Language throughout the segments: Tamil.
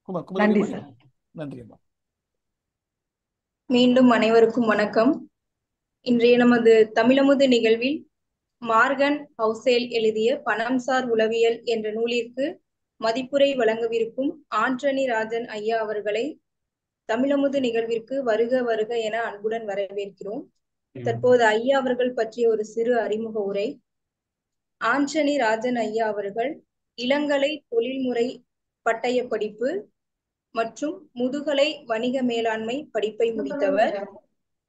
குமரி நன்றி அம்மா. சார். நன்றி அம்மா. மீண்டும் அனைவருக்கும் வணக்கம். இன்றைய நமது தமிழமுது நிகழ்வில் மார்கன் ஹவுசேல் எழுதிய பணம்சார் உளவியல் என்ற நூலிற்கு மதிப்புரை வழங்கவிருக்கும் ஆண்டனி ராஜன் ஐயா அவர்களை தமிழமுது நிகழ்விற்கு வருக வருக என அன்புடன் வரவேற்கிறோம். தற்போது ஐயா அவர்கள் பற்றிய ஒரு சிறு அறிமுக உரை. ஆண்டனி ராஜன் ஐயா அவர்கள் இளங்கலை தொழில்முறை பட்டய படிப்பு மற்றும் முதுகலை வணிக மேலாண்மை படிப்பை முடித்தவர்.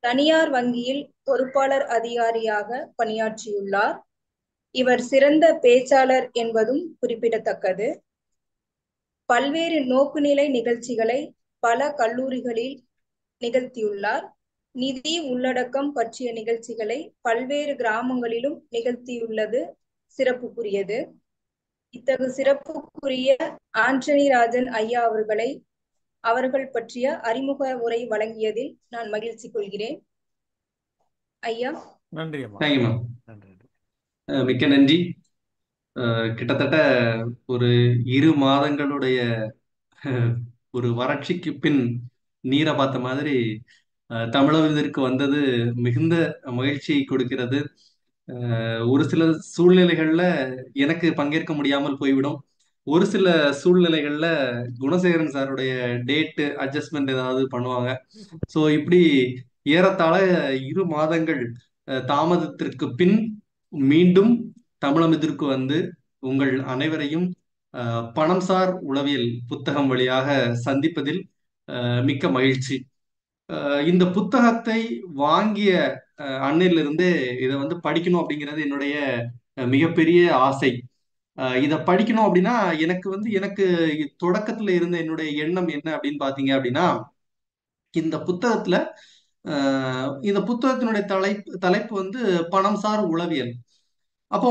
தனியார் வங்கியில் பொறுப்பாளர் அதிகாரியாக பணியாற்றியுள்ளார். இவர் சிறந்த பேச்சாளர் என்பதும் குறிப்பிடத்தக்கது. பல்வேறு நோக்குநிலை நிகழ்ச்சிகளை பல கல்லூரிகளில் நிகழ்த்தியுள்ளார். நிதி உள்ளடக்கம் பற்றிய நிகழ்ச்சிகளை பல்வேறு கிராமங்களிலும் நிகழ்த்தியுள்ளது சிறப்புக்குரியது. இத்தகு சிறப்புக்குரிய ஆண்டனி ராஜன் ஐயா அவர்கள் பற்றிய அறிமுக உரை வழங்கியதில் நான் மகிழ்ச்சி கொள்கிறேன். ஐயா. நன்றி அம்மா. நன்றி. மிக்க நன்றி. கிட்டத்தட்ட ஒரு 2 மாதங்களுடைய ஒரு வறட்சிக்கு பின் நீரை பார்த்த மாதிரி தமிழகத்திற்கு வந்தது மிகுந்த மகிழ்ச்சியை கொடுக்கிறது. ஒரு சில சூழ்நிலைகள்ல எனக்கு பங்கேற்க முடியாமல் போய்விடும். ஒரு சில சூழ்நிலைகள்ல குணசேகரன் சாருடைய டேட்டு அட்ஜஸ்ட்மெண்ட் ஏதாவது பண்ணுவாங்க. ஸோ இப்படி ஏறத்தாழ 2 மாதங்கள் தாமதத்திற்கு பின் மீண்டும் தமிழகத்திற்கு வந்து உங்கள் அனைவரையும் பணம்சார் உளவியல் புத்தகம் வழியாக சந்திப்பதில் மிக்க மகிழ்ச்சி. இந்த புத்தகத்தை வாங்கிய அன்னையிலிருந்தே இதை வந்து படிக்கணும் அப்படிங்கிறது என்னுடைய மிகப்பெரிய ஆசை. இதை படிக்கணும் அப்படின்னா எனக்கு தொடக்கத்துல இருந்த என்னுடைய எண்ணம் என்ன அப்படின்னு பாத்தீங்க அப்படின்னா, இந்த புத்தகத்துல இந்த புத்தகத்தினுடைய தலைப்பு வந்து பணம்சார் உளவியல். அப்போ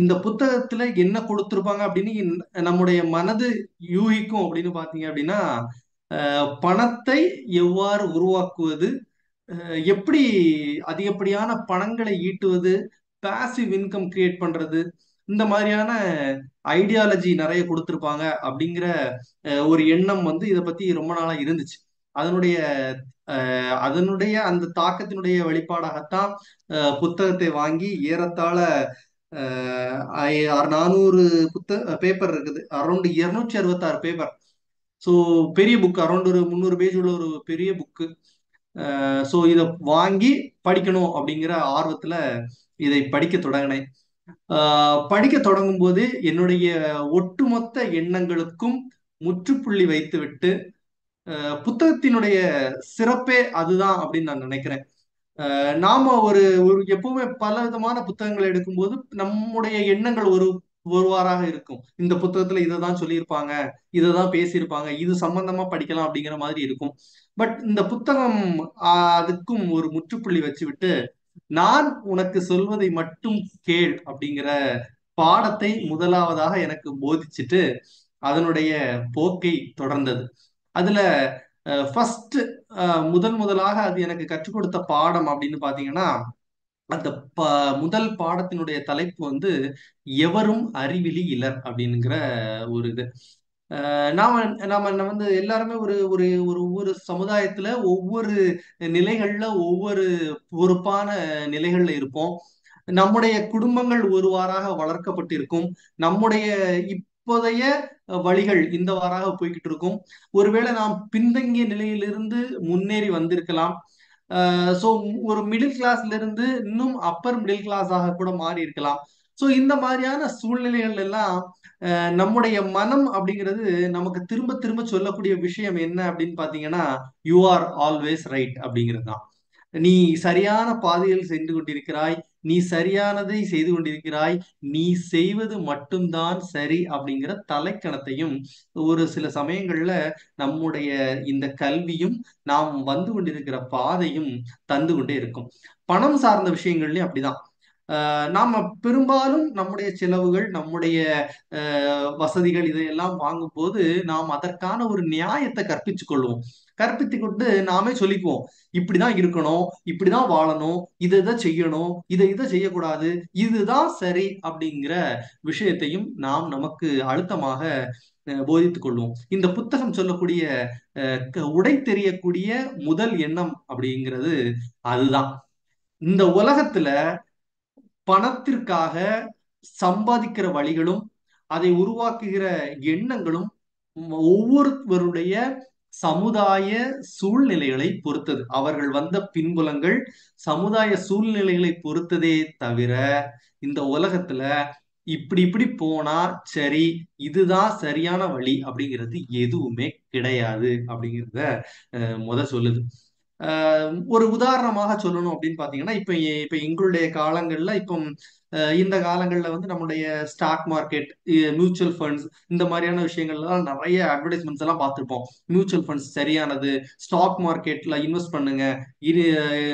இந்த புத்தகத்துல என்ன கொடுத்திருப்பாங்க அப்படின்னு நம்முடைய மனது யூகிக்கும் அப்படின்னு பாத்தீங்க அப்படின்னா, பணத்தை எவ்வாறு உருவாக்குவது, எப்படி அதிகப்படியான பணங்களை ஈட்டுவது, பாசிவ் இன்கம் கிரியேட் பண்றது, இந்த மாதிரியான ஐடியாலஜி நிறைய கொடுத்திருப்பாங்க அப்படிங்கிற ஒரு எண்ணம் வந்து இதை பத்தி ரொம்ப நாளா இருந்துச்சு. அதனுடைய அந்த தாக்கத்தினுடைய வெளிப்பாடாகத்தான் புத்தகத்தை வாங்கி ஏறத்தாழ 400 பேப்பர் இருக்குது. Around 266 paper. ஸோ பெரிய புக், அரௌண்ட் ஒரு 300 பேஜ் உள்ள ஒரு பெரிய புக்கு. ஸோ இதை வாங்கி படிக்கணும் அப்படிங்கிற ஆர்வத்துல இதை படிக்க தொடங்கினேன். படிக்க தொடங்கும் போது என்னுடைய ஒட்டுமொத்த எண்ணங்களுக்கும் முற்றுப்புள்ளி வைத்துவிட்டு புத்தகத்தினுடைய சிறப்பே அதுதான் அப்படின்னு நான் நினைக்கிறேன். நாம ஒரு எப்பவுமே பல விதமான புத்தகங்களை எடுக்கும்போது நம்முடைய எண்ணங்கள் ஒருவாறாக இருக்கும். இந்த புத்தகத்துல இதை தான் சொல்லியிருப்பாங்க, இதை தான் பேசியிருப்பாங்க, இது சம்பந்தமா படிக்கலாம் அப்படிங்கிற மாதிரி இருக்கும். பட் இந்த புத்தகம் அதுக்கும் ஒரு முற்றுப்புள்ளி வச்சுவிட்டு, நான் உனக்கு சொல்வதை மட்டும் கேள் அப்படிங்கிற பாடத்தை முதலாவதாக எனக்கு போதிச்சுட்டு அதனுடைய போக்கை தொடர்ந்தது. அதுல ஃபர்ஸ்ட் முதலாக அது எனக்கு கற்றுக் கொடுத்த பாடம் அப்படின்னு பாத்தீங்கன்னா, அந்த முதல் பாடத்தினுடைய தலைப்பு வந்து எவரும் அறிவிலி இலர் அப்படிங்கிற ஒரு இது. நாம நாம வந்து எல்லாருமே ஒரு ஒரு ஒரு ஒவ்வொரு சமுதாயத்துல ஒவ்வொரு நிலைகள்ல ஒவ்வொரு பொறுப்பான நிலைகள்ல இருப்போம். நம்முடைய குடும்பங்கள் ஒருவாறாக வளர்க்கப்பட்டிருக்கும். நம்முடைய இப்போதைய வழிகள் இந்தவாறாக போய்கிட்டு இருக்கும். ஒருவேளை நாம் பின்தங்கிய நிலையிலிருந்து முன்னேறி வந்திருக்கலாம். ஸோ ஒரு மிடில் கிளாஸ்ல இருந்து இன்னும் அப்பர் மிடில் கிளாஸ் ஆக கூட மாறி இருக்கலாம். ஸோ இந்த மாதிரியான சூழ்நிலைகள் எல்லாம் நம்முடைய மனம் அப்படிங்கிறது நமக்கு திரும்ப திரும்ப சொல்லக்கூடிய விஷயம் என்ன அப்படின்னு பாத்தீங்கன்னா, யூ ஆர் ஆல்வேஸ் ரைட் அப்படிங்கிறது தான். நீ சரியான பாதையில் சென்று கொண்டிருக்கிறாய், நீ சரியானதை செய்து கொண்டிருக்கிறாய், நீ செய்வது மட்டும்தான் சரி அப்படிங்கிற தலைக்கணத்தையும் ஒரு சில சமயங்கள்ல நம்முடைய இந்த கல்வியும் நாம் வந்து கொண்டிருக்கிற பாதையும் தந்து கொண்டே இருக்கும். பணம் சார்ந்த விஷயங்கள்லயும் அப்படிதான். நாம பெரும்பாலும் நம்முடைய செலவுகள், நம்முடைய வசதிகள் இதையெல்லாம் வாங்கும்போது நாம் அதற்கான ஒரு நியாயத்தை கற்பிச்சு கொள்வோம். கற்பித்து கொண்டு நாமே சொல்லிக்குவோம், இப்படிதான் இருக்கணும், இப்படிதான் வாழணும், இதை செய்யணும், இதை செய்யக்கூடாது, இதுதான் சரி அப்படிங்கிற விஷயத்தையும் நாம் நமக்கு அழுத்தமாக போதித்துக் கொள்வோம். இந்த புத்தகம் சொல்லக்கூடிய உடை தெரியக்கூடிய முதல் எண்ணம் அப்படிங்கிறது அதுதான். இந்த உலகத்துல பணத்திற்காக சம்பாதிக்கிற வழிகளும் அதை உருவாக்குகிற எண்ணங்களும் ஒவ்வொருவருடைய சமுதாய சூழ்நிலைகளை பொறுத்தது. அவர்கள் வந்த பின்புலங்கள் சமுதாய சூழ்நிலைகளை பொறுத்ததே தவிர இந்த உலகத்துல இப்படி இப்படி போனா சரி, இதுதான் சரியான வழி அப்படிங்கிறது எதுவுமே கிடையாது அப்படிங்கிறத சொல்லுது. ஒரு உதாரணமாக சொல்லணும் அப்படின்னு பாத்தீங்கன்னா, இப்ப எங்களுடைய காலங்கள்ல இப்போ இந்த காலங்கள்ல வந்து நம்முடைய ஸ்டாக் மார்க்கெட், மியூச்சுவல் ஃபண்ட்ஸ், இந்த மாதிரியான விஷயங்கள்லாம் நிறைய அட்வர்டைஸ்மெண்ட்ஸ் எல்லாம் பார்த்திருப்போம். மியூச்சுவல் ஃபண்ட்ஸ் சரியானது, ஸ்டாக் மார்க்கெட்ல இன்வெஸ்ட் பண்ணுங்க, இது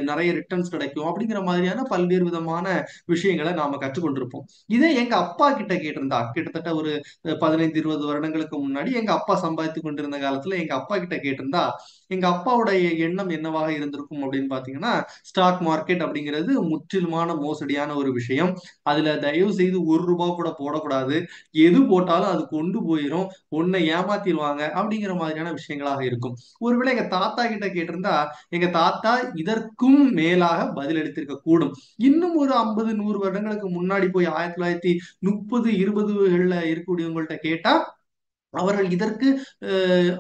நிறைய ரிட்டர்ன்ஸ் கிடைக்கும் அப்படிங்கிற மாதிரியான பல்வேறு விதமான விஷயங்களை நாம கற்றுக்கொண்டிருப்போம். இதே எங்க அப்பா கிட்ட கேட்டிருந்தா, கிட்டத்தட்ட ஒரு 15-20 வருடங்களுக்கு முன்னாடி எங்க அப்பா சம்பாதித்து கொண்டிருந்த காலத்துல எங்க அப்பா கிட்ட கேட்டிருந்தா, எங்க அப்பாவுடைய எண்ணம் என்னவாக இருந்திருக்கும் அப்படின்னு பாத்தீங்கன்னா, ஸ்டாக் மார்க்கெட் அப்படிங்கிறது முற்றிலுமான மோசடியான ஒரு விஷயம். அதுல தயவு செய்து ₹1 கூட போடக்கூடாது, எது போட்டாலும் அது கொண்டு போயிரும், உன்னை ஏமாத்திடுவாங்க அப்படிங்கிற மாதிரியான விஷயங்களாக இருக்கும். ஒருவேளை எங்க தாத்தா கிட்ட கேட்டிருந்தா, எங்க தாத்தா இதற்கும் மேலாக பதிலளித்திருக்க கூடும். இன்னும் ஒரு 50-100 வருடங்களுக்கு முன்னாடி போய் 1930-20களில் இருக்கக்கூடியவங்கள்ட்ட கேட்டா, அவர்கள் இதற்கு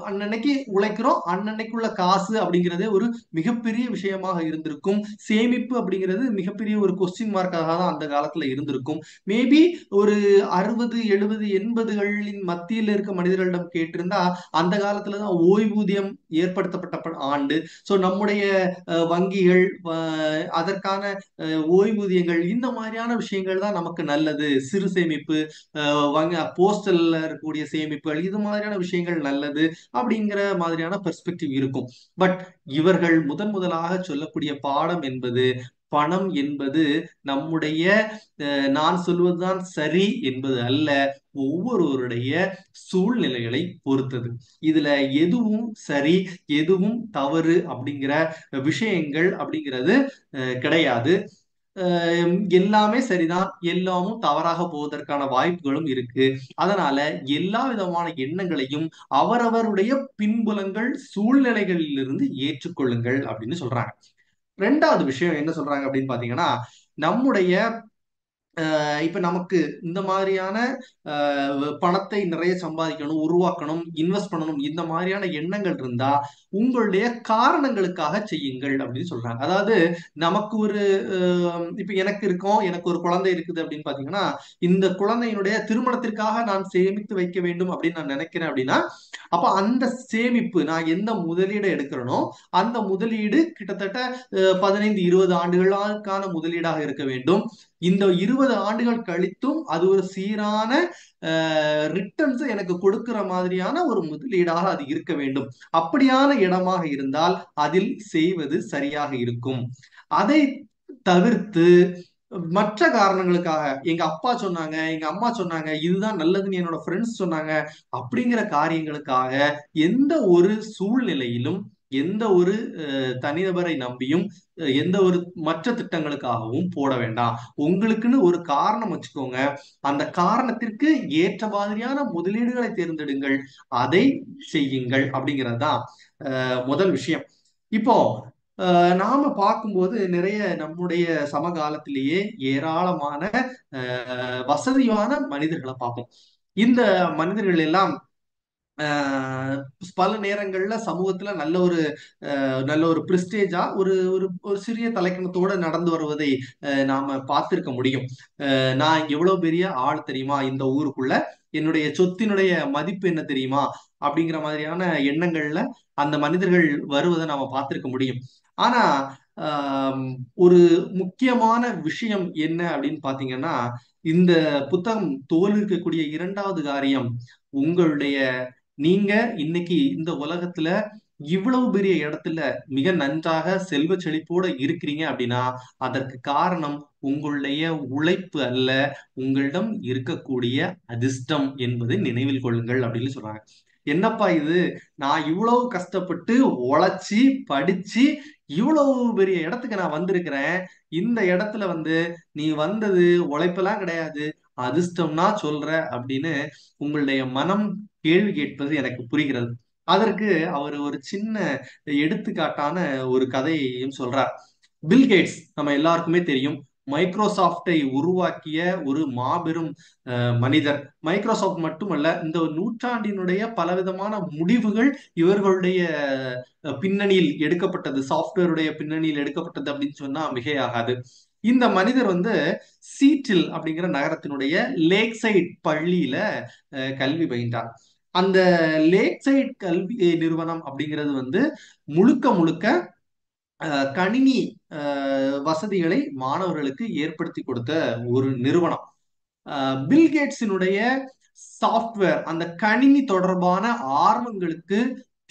அன்னன்னைக்கு உழைக்கிறோம், அன்னன்னைக்குள்ள காசு அப்படிங்கிறதே ஒரு மிகப்பெரிய விஷயமாக இருந்திருக்கும். சேமிப்பு அப்படிங்கிறது மிகப்பெரிய ஒரு கொஸ்டின் மார்க்காக தான் அந்த காலத்துல இருந்திருக்கும். மேபி ஒரு 60-70-80களின் மத்தியில் இருக்க மனிதர்களிடம் கேட்டிருந்தா, அந்த காலத்துலதான் ஓய்வூதியம் ஏற்படுத்தப்பட்ட ஆண்டு. ஸோ நம்முடைய வங்கிகள், அதற்கான ஓய்வூதியங்கள், இந்த மாதிரியான விஷயங்கள் தான் நமக்கு நல்லது. சிறு சேமிப்பு, போஸ்டல்ல இருக்கக்கூடிய சேமிப்புகள், இது மாதிரியான விஷயங்கள் நல்லது அப்படிங்கிற மாதிரியான பெர்ஸ்பெக்டிவ் இருக்கும். பட் இவர்கள் முதலாக சொல்லக்கூடிய பாடம் என்பது, பணம் என்பது நம்முடைய நான் சொல்வதுதான் சரி என்பது அல்ல, ஒவ்வொருவருடைய சூழ்நிலைகளை பொறுத்தது. இதுல எதுவும் சரி, எதுவும் தவறு அப்படிங்கிற விஷயங்கள் அப்படிங்கிறது கிடையாது. எல்லாமே சரிதான், எல்லாமும் தவறாக போவதற்கான வாய்ப்புகளும் இருக்கு. அதனால எல்லா விதமான எண்ணங்களையும் அவரவருடைய பின்புலங்கள், சூழ்நிலைகளிலிருந்து ஏற்றுக்கொள்ளுங்கள் அப்படின்னு சொல்றாங்க. ரெண்டாவது விஷயம் என்ன சொல்றாங்க அப்படின்னு பாத்தீங்கன்னா, நம்முடைய இப்ப நமக்கு இந்த மாதிரியான பணத்தை நிறைய சம்பாதிக்கணும், உருவாக்கணும், இன்வெஸ்ட் பண்ணணும், இந்த மாதிரியான எண்ணங்கள் இருந்தா உங்களுடைய காரணங்களுக்காக செய்யுங்கள் அப்படின்னு சொல்றாங்க. அதாவது நமக்கு ஒரு இப்ப எனக்கு இருக்கும், எனக்கு ஒரு குழந்தை இருக்குது அப்படின்னு பாத்தீங்கன்னா, இந்த குழந்தையினுடைய திருமணத்திற்காக நான் சேமித்து வைக்க வேண்டும் அப்படின்னு நான் நினைக்கிறேன் அப்படின்னா, அப்ப அந்த சேமிப்பு நான் எந்த முதலீடு எடுக்கிறேனோ அந்த முதலீடு கிட்டத்தட்ட 15-20 ஆண்டுகளுக்கான முதலீடாக இருக்க வேண்டும். இந்த 20 ஆண்டுகள் கழித்தும் அது ஒரு சீரான ரிட்டர்ன்ஸ் எனக்கு கொடுக்கிற மாதிரியான ஒரு முதலீடாக அது இருக்க வேண்டும். அப்படியான இடமாக இருந்தால் அதில் செய்வது சரியாக இருக்கும். அதை தவிர்த்து மற்ற காரணங்களுக்காக, எங்க அப்பா சொன்னாங்க, எங்க அம்மா சொன்னாங்க, இதுதான் நல்லதுன்னு என்னோட ஃப்ரெண்ட்ஸ் சொன்னாங்க அப்படிங்கிற காரியங்களுக்காக எந்த ஒரு சூழ்நிலையிலும், எந்த ஒரு தனிநபரை நம்பியும், எந்த ஒரு மற்ற திட்டங்களுக்காகவும் போட வேண்டாம். உங்களுக்குன்னு ஒரு காரணம் வச்சுக்கோங்க, அந்த காரணத்திற்கு ஏற்ற மாதிரியான முதலீடுகளை தேர்ந்தெடுங்கள், அதை செய்யுங்கள் அப்படிங்கிறது தான் முதல் விஷயம். இப்போ நாம பார்க்கும்போது நிறைய நம்முடைய சமகாலத்திலேயே ஏராளமான வசதியான மனிதர்களை பார்ப்போம். இந்த மனிதர்கள் எல்லாம் பல நேரங்கள்ல சமூகத்துல நல்ல ஒரு பிரிஸ்டேஜா ஒரு ஒரு ஒரு சிறிய தலைக்கணத்தோட நடந்து வருவதை நாம பார்த்திருக்க முடியும். நான் எவ்வளவு பெரிய ஆள் தெரியுமா இந்த ஊருக்குள்ள, என்னுடைய சொத்தினுடைய மதிப்பு என்ன தெரியுமா அப்படிங்கிற மாதிரியான எண்ணங்கள்ல அந்த மனிதர்கள் வருவதை நாம பார்த்திருக்க முடியும். ஆனா ஒரு முக்கியமான விஷயம் என்ன அப்படின்னு பாத்தீங்கன்னா, இந்த புத்தகம் தோலுவிக்கக்கூடிய இரண்டாவது காரியம், உங்களுடைய நீங்க இன்னைக்கு இந்த உலகத்துல இவ்வளவு பெரிய இடத்துல மிக நன்றாக செல்வ செழிப்போட இருக்கிறீங்க அப்படின்னா அதற்கு காரணம் உங்களுடைய உழைப்பு அல்ல, உங்களிடம் இருக்கக்கூடிய அதிர்ஷ்டம் என்பதை நினைவில் கொள்ளுங்கள் அப்படின்னு சொல்றாங்க. என்னப்பா இது, நான் இவ்வளவு கஷ்டப்பட்டு உழைச்சி படிச்சு இவ்வளவு பெரிய இடத்துக்கு நான் வந்திருக்கிறேன், இந்த இடத்துல வந்து நீ வந்தது உழைப்பெல்லாம் கிடையாது, அதிர்ஷ்டம்னா சொல்ற அப்படின்னு உங்களுடைய மனம் கேள்வி கேட்பது எனக்கு புரிகிறது. அதற்கு அவர் ஒரு சின்ன எடுத்துக்காட்டான ஒரு கதையையும் சொல்றார். பில் கேட்ஸ் நம்ம எல்லாருக்குமே தெரியும், மைக்ரோசாஃப்டை உருவாக்கிய ஒரு மாபெரும் மனிதர். மைக்ரோசாஃப்ட் மட்டுமல்ல, இந்த நூற்றாண்டினுடைய பலவிதமான முடிவுகள் இவர்களுடைய பின்னணியில் எடுக்கப்பட்டது, சாஃப்ட்வேருடைய பின்னணியில் எடுக்கப்பட்டது அப்படின்னு சொன்னா மிகையாகாது. இந்த மனிதர் வந்து சீட்டில் அப்படிங்கிற நகரத்தினுடைய லேக் சைட் பள்ளியில கல்வி பயின்றார். அந்த லேக் சைட் கல்வி நிறுவனம் அப்படிங்கிறது வந்து முழுக்க முழுக்க கணினி வசதிகளை மாணவர்களுக்கு ஏற்படுத்தி கொடுத்த ஒரு நிறுவனம். பில் கேட்ஸினுடைய சாஃப்ட்வேர், அந்த கணினி தொடர்பான ஆர்வங்களுக்கு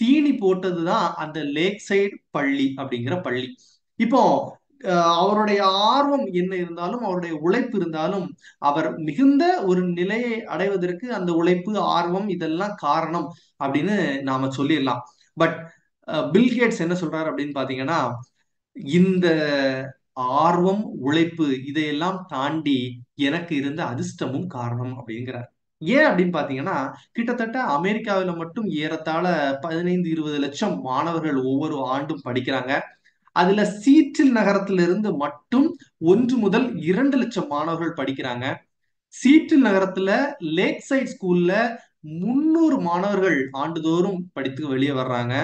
தீனி போட்டதுதான் அந்த லேக் சைடு பள்ளி அப்படிங்கிற பள்ளி. இப்போ அவருடைய ஆர்வம் என்ன இருந்தாலும், அவருடைய உழைப்பு இருந்தாலும், அவர் மிகுந்த ஒரு நிலையை அடைவதற்கு அந்த உழைப்பு, ஆர்வம் இதெல்லாம் காரணம் அப்படின்னு நாம சொல்லிடலாம். பட் பில் கேட்ஸ் என்ன சொல்றாரு அப்படின்னு பாத்தீங்கன்னா, இந்த ஆர்வம், உழைப்பு இதையெல்லாம் தாண்டி எனக்கு இருந்த அதிர்ஷ்டமும் காரணம் அப்படிங்கிறார். ஏன் அப்படின்னு பாத்தீங்கன்னா, கிட்டத்தட்ட அமெரிக்காவில மட்டும் ஏறத்தாழ 15-20 லட்சம் மாணவர்கள் ஒவ்வொரு ஆண்டும் படிக்கிறாங்க. அதுல சீற்றில் நகரத்திலிருந்து மட்டும் 1 முதல் 2 லட்சம் மாணவர்கள் படிக்கிறாங்க. சீற்றில் நகரத்துல லேக் சைட் ஸ்கூல்ல 300 மாணவர்கள் ஆண்டுதோறும் படித்து வெளியே வர்றாங்க,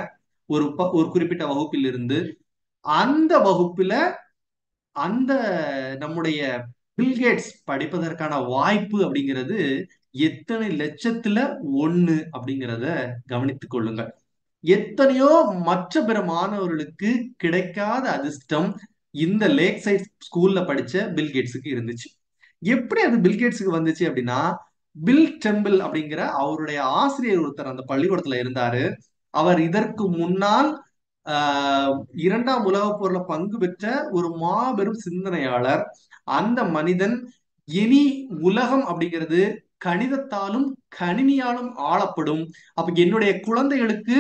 ஒரு குறிப்பிட்ட வகுப்பில் இருந்து. அந்த வகுப்புல அந்த நம்முடைய பில்கேட்ஸ் படிப்பதற்கான வாய்ப்பு அப்படிங்கிறது எத்தனை லட்சத்துல ஒண்ணு அப்படிங்கிறத கவனித்துக் கொள்ளுங்கள். எத்தனையோ மற்ற பிற மாணவர்களுக்கு கிடைக்காத அதிர்ஷ்டம் இந்த லேக் சைட் ஸ்கூல்ல படிச்ச பில்கேட்ஸுக்கு இருந்துச்சு. எப்படி அது பில்கேட்ஸுக்கு வந்துச்சு அப்படின்னா, பில் டெம்பிள் அப்படிங்கிற அவருடைய ஆசிரியர் ஒருத்தர் அந்த பள்ளிக்கூடத்துல இருந்தாரு. அவர் இதற்கு முன்னால் ஆஹ் 2ஆம் உலகப் போர்ல பங்கு பெற்ற ஒரு மாபெரும் சிந்தனையாளர். அந்த மனிதன், இனி உலகம் அப்படிங்கிறது கணிதத்தாலும் கணினியாலும் ஆளப்படும், அப்ப என்னுடைய குழந்தைகளுக்கு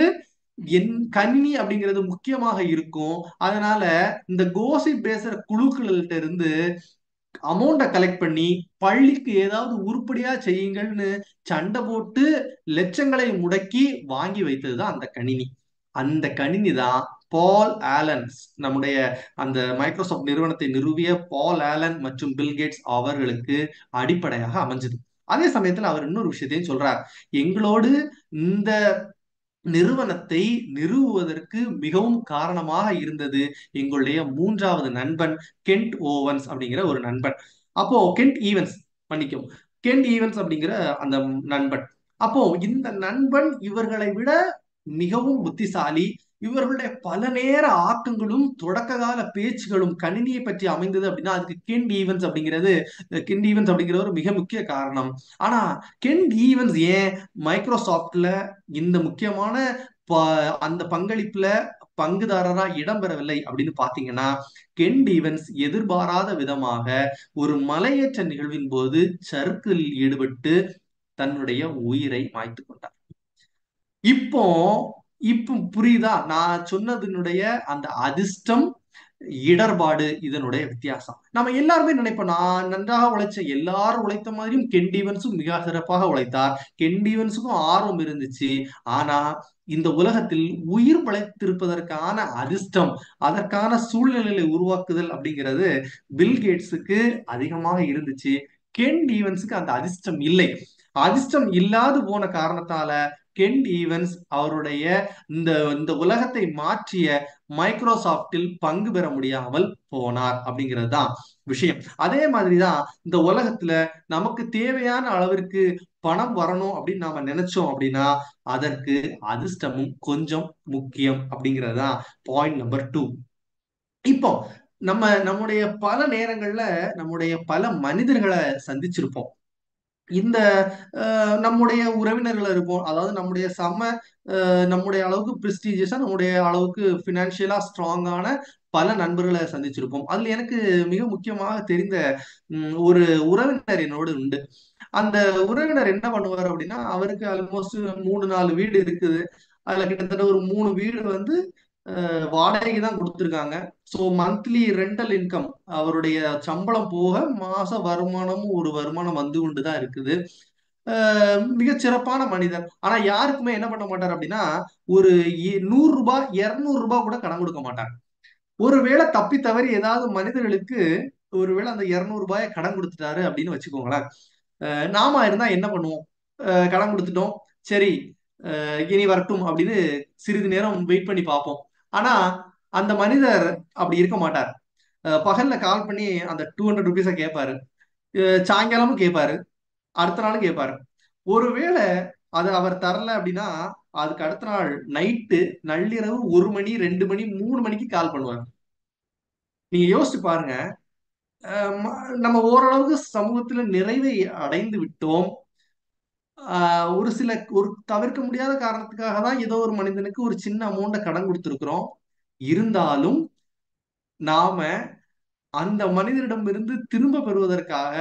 என் கணினி அப்படிங்கிறது முக்கியமாக இருக்கும், அதனால இந்த கோசிப் பேசுற குழுக்கள்கிட்ட இருந்து அமௌண்ட்டை கலெக்ட் பண்ணி பள்ளிக்கு ஏதாவது உருப்படியா செய்யுங்கள்னு சண்டை போட்டு லட்சங்களை முடக்கி வாங்கி வைத்ததுதான் அந்த கணினி. அந்த கணினி தான் பால் ஆலன், நம்முடைய அந்த மைக்ரோசாஃப்ட் நிறுவனத்தை நிறுவிய பால் ஆலன் மற்றும் பில் கேட்ஸ் அவர்களுக்கு அடிப்படையாக அமைஞ்சது. அதே சமயத்துல அவர் இன்னொரு விஷயத்தையும் சொல்றார். எங்களோடு இந்த நிறுவனத்தை நிறுவுவதற்கு மிகவும் காரணமாக இருந்தது எங்களுடைய 3வது நண்பன் கென்ட் ஓவன்ஸ் அப்படிங்கிற ஒரு நண்பன். அப்போ கென்ட் ஈவன்ஸ், மன்னிக்கும், கென்ட் ஈவன்ஸ் அப்படிங்கிற அந்த நண்பன். அப்போ இந்த நண்பன் இவர்களை விட மிகவும் புத்திசாலி. இவர்களுடைய பல நேர ஆக்கங்களும் தொடக்க கால பேச்சுகளும் கணினியை பற்றி அமைந்தது அப்படின்னா அதுக்கு கென்ட் ஈவன்ஸ் அப்படிங்கிற ஒரு மிக முக்கிய காரணம். ஆனா கென்ட் ஈவன்ஸ் ஏன் மைக்ரோசாஃப்ட்ல இந்த முக்கியமான அந்த பங்களிப்புல பங்குதாரரா இடம்பெறவில்லை அப்படின்னு பாத்தீங்கன்னா, கென்ட் ஈவன்ஸ் எதிர்பாராத விதமாக ஒரு மலையேற்ற நிகழ்வின் போது சறுக்கில் ஈடுபட்டு தன்னுடைய உயிரை மாய்த்து கொண்டார். இப்போ இப்போ புரியுதா நான் சொன்னதனுடைய அந்த அதிர்ஷ்டம், இடர்பாடு, இதனுடைய வித்தியாசம்? நம்ம எல்லாருமே நினைப்போம், நான் நன்றாக உழைச்ச, எல்லாரும் உழைத்த மாதிரியும் கெண்டீவன்ஸும் மிக சிறப்பாக உழைத்தார், கெண்டீவன்ஸுக்கும் ஆர்வம் இருந்துச்சு. ஆனா இந்த உலகத்தில் உயிர் பிழைத்திருப்பதற்கான அதிர்ஷ்டம், அதற்கான சூழ்நிலைகளை உருவாக்குதல் அப்படிங்கிறது பில் கேட்ஸுக்கு அதிகமாக இருந்துச்சு. கென்ட் ஈவன்ஸுக்கு அந்த அதிர்ஷ்டம் இல்லை. அதிர்ஷ்டம் இல்லாது போன காரணத்தால கென்ட் ஈவன்ஸ் அவருடைய இந்த இந்த உலகத்தை மாற்றிய மைக்ரோசாஃப்டில் பங்கு பெற முடியாமல் போனார் அப்படிங்கிறது தான் விஷயம். அதே மாதிரிதான் இந்த உலகத்துல நமக்கு தேவையான அளவிற்கு பணம் வரணும் அப்படின்னு நாம நினைச்சோம் அப்படின்னா அதற்கு அதிர்ஷ்டமும் கொஞ்சம் முக்கியம் அப்படிங்கிறது தான் பாயிண்ட் நம்பர் 2. இப்போ நம்முடைய பல நேரங்கள்ல நம்முடைய பல மனிதர்களை சந்திச்சிருப்போம். இந்த நம்முடைய உறவினர்கள் இருப்போம், அதாவது நம்முடைய அளவுக்கு பிரெஸ்டீஜியஸா, நம்முடைய அளவுக்கு பினான்சியலா ஸ்ட்ராங்கான பல நண்பர்களை சந்திச்சிருப்போம். அதுல எனக்கு மிக முக்கியமாக தெரிந்த ஒரு உறவினர் என்னோடு உண்டு. அந்த உறவினர் என்ன பண்ணுவார் அப்படின்னா, அவருக்கு ஆல்மோஸ்ட் 3-4 வீடு இருக்குது. அதுல கிட்டத்தட்ட ஒரு 3 வீடு வந்து வாடகைக்கு தான் கொடுத்துருக்காங்க. ஸோ மந்த்லி ரெண்டல் இன்கம், அவருடைய சம்பளம் போக மாச வருமானமும் ஒரு வருமானம் வந்து கொண்டு தான் இருக்குது. மிகச் சிறப்பான மனிதர். ஆனா யாருக்குமே என்ன பண்ண மாட்டார் அப்படின்னா, ஒரு 100 ரூபாய் 200 ரூபாய் கூட கடன் கொடுக்க மாட்டார். ஒருவேளை தப்பி தவறி ஏதாவது மனிதர்களுக்கு ஒருவேளை அந்த 200 ரூபாயை கடன் கொடுத்துட்டாரு அப்படின்னு வச்சுக்கோங்களேன். நாம இருந்தா என்ன பண்ணுவோம்? கடன் கொடுத்துட்டோம், சரி, இனி வரட்டும் அப்படின்னு சிறிது நேரம் வெயிட் பண்ணி பார்ப்போம். ஆனா அந்த மனிதர் அப்படி இருக்க மாட்டார். பகல்ல கால் பண்ணி அந்த 200 ருபீஸை கேட்பாரு. சாயங்காலமும் கேட்பாரு, அடுத்த நாளும் கேட்பாரு. ஒருவேளை அது அவர் தரல அப்படின்னா அதுக்கு அடுத்த நாள் நைட்டு நள்ளிரவு 1 மணி 2 மணி 3 மணிக்கு கால் பண்ணுவார். நீங்க யோசிச்சு பாருங்க. நம்ம ஓரளவுக்கு சமூகத்துல நிறைவை அடைந்து விட்டோம். ஒரு சில ஒரு தவிர்க்க முடியாத காரணத்துக்காக தான் ஏதோ ஒரு மனிதனுக்கு ஒரு சின்ன அமௌண்ட்டை கடன் கொடுத்துருக்குறோம். இருந்தாலும் நாம அந்த மனிதரிடமிருந்து திரும்ப பெறுவதற்காக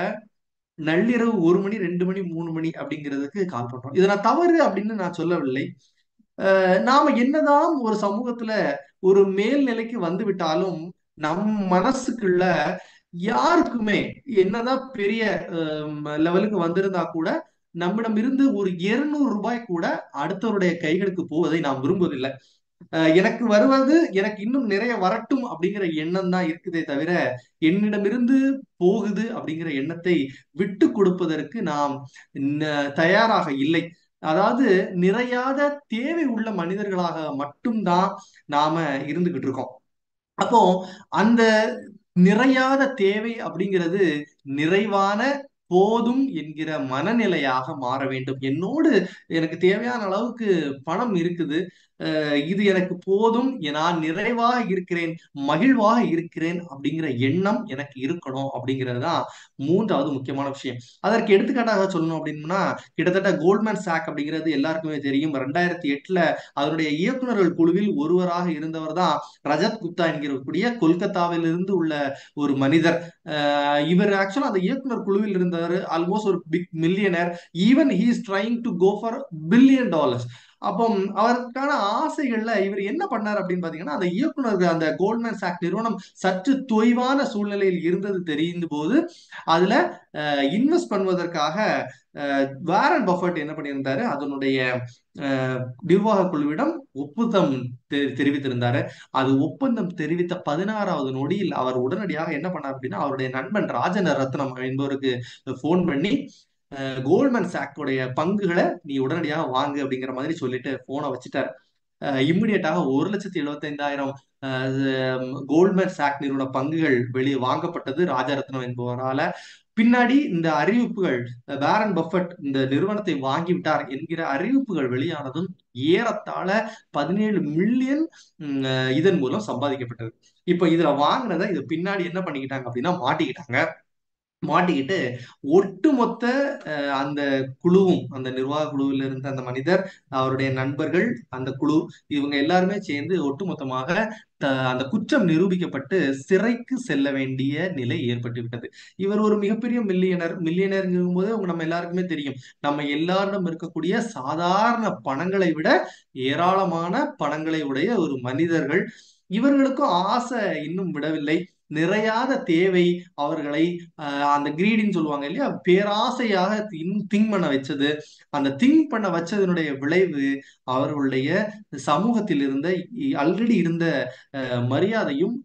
நள்ளிரவு 1 மணி 2 மணி 3 மணி அப்படிங்கிறதுக்கு கால் பண்றோம். இதை நான் தவறு அப்படின்னு நான் சொல்லவில்லை. நாம என்னதான் ஒரு சமூகத்துல ஒரு மேல்நிலைக்கு வந்து விட்டாலும் நம் மனசுக்குள்ள யாருக்குமே என்னதான் பெரிய லெவலுக்கு வந்திருந்தா கூட நம்மிடம் இருந்து ஒரு 200 ரூபாய் கூட அடுத்தவருடைய கைகளுக்கு போவதை நாம் விரும்புவதில்லை. எனக்கு வருவது எனக்கு இன்னும் நிறைய வரட்டும் அப்படிங்கிற எண்ணம் தான் இருக்குதே தவிர என்னிடமிருந்து போகுது அப்படிங்கிற எண்ணத்தை விட்டு கொடுப்பதற்கு நாம் தயாராக இல்லை. அதாவது நிறையாத தேவை உள்ள மனிதர்களாக மட்டும்தான் நாம இருந்துகிட்டு இருக்கோம். அப்போ அந்த நிறையாத தேவை அப்படிங்கிறது நிறைவான போதும் என்கிற மனநிலையாக மாற வேண்டும். என்னோடு எனக்கு தேவையான அளவுக்கு பணம் இருக்குது, இது எனக்கு போதும், நான் நிறைவாக இருக்கிறேன், மகிழ்வாக இருக்கிறேன் அப்படிங்கிற எண்ணம் எனக்கு இருக்கணும் அப்படிங்கிறது தான் மூன்றாவது முக்கியமான விஷயம். அதற்கு எடுத்துக்காட்டாக சொல்லணும் அப்படின்னா, கிட்டத்தட்ட கோல்ட்மேன் சாக் அப்படிங்கிறது எல்லாருக்குமே தெரியும். 2008 அதனுடைய இயக்குநர்கள் குழுவில் ஒருவராக இருந்தவர் தான் ரஜத் குப்தா என்கிறக்கூடிய கொல்கத்தாவிலிருந்து உள்ள ஒரு மனிதர். இவர் ஆக்சுவலா அந்த இயக்குனர் குழுவில் இருந்தாரு. ஆல்மோஸ்ட் ஒரு big millionaire. Even he is trying to go for $1 billion. அப்போ அவருக்கான ஆசைகள்ல இவர் என்ன பண்ணார் அப்படின்னு பாத்தீங்கன்னா, அந்த இயக்குனர் அந்த கோல்ட்மேன் சாக் நிறுவனம் சற்று தொய்வான சூழ்நிலையில் இருந்தது தெரிந்த போது அதுல இன்வெஸ்ட் பண்ணுவதற்காக வாரன் பஃபட் என்ன பண்ணியிருந்தாரு, அதனுடைய நிர்வாக குழுவிடம் ஒப்பந்தம் தெரிவித்திருந்தாரு. அது ஒப்பந்தம் தெரிவித்த 16வது நொடியில் அவர் உடனடியாக என்ன பண்ணார் அப்படின்னா, அவருடைய நண்பன் ராஜன் ரத்னம் என்பவருக்கு போன் பண்ணி கோல்ட்மேன் சாக்கோடைய பங்குகளை நீ உடனடியாக வாங்கு அப்படிங்கிற மாதிரி சொல்லிட்டு போனை வச்சுட்டார். இம்மிடியட்டாக 1,75,000 கோல்ட்மேன் சாக் நிறுவன பங்குகள் வெளியே வாங்கப்பட்டது ராஜரத்னம் என்பவரால. பின்னாடி இந்த அறிவிப்புகள், வாரன் பஃபட் இந்த நிறுவனத்தை வாங்கிவிட்டார் என்கிற அறிவிப்புகள் வெளியானதும் ஏறத்தாழ 17 மில்லியன் இதன் மூலம் சம்பாதிக்கப்பட்டது. இப்ப இதுல வாங்கினதை இது பின்னாடி என்ன பண்ணிக்கிட்டாங்க அப்படின்னா மாட்டிக்கிட்டு ஒட்டுமொத்த அந்த குழுவும், அந்த நிர்வாக குழுவில் இருந்த அந்த மனிதர், அவருடைய நண்பர்கள், அந்த குழு, இவங்க எல்லாருமே சேர்ந்து ஒட்டுமொத்தமாக அந்த குற்றம் நிரூபிக்கப்பட்டு சிறைக்கு செல்ல வேண்டிய நிலை ஏற்பட்டு விட்டது. இவர் ஒரு மிகப்பெரிய மில்லியனர்ங்கும் போது நம்ம எல்லாருக்குமே தெரியும், நம்ம எல்லாரிடம் இருக்கக்கூடிய சாதாரண பணங்களை விட ஏராளமான பணங்களை உடைய ஒரு மனிதர்கள். இவர்களுக்கும் ஆசை இன்னும் விடவில்லை. நிறையாத தேவை அவர்களை அந்த கிரீடின்னு சொல்லுவாங்க இல்லையா, பேராசையாக திங்க் பண்ண வச்சது. அந்த திங்க் பண்ண வச்சதனுடைய விளைவு அவர்களுடைய சமூகத்தில் இருந்த ஆல்ரெடி இருந்த மரியாதையும்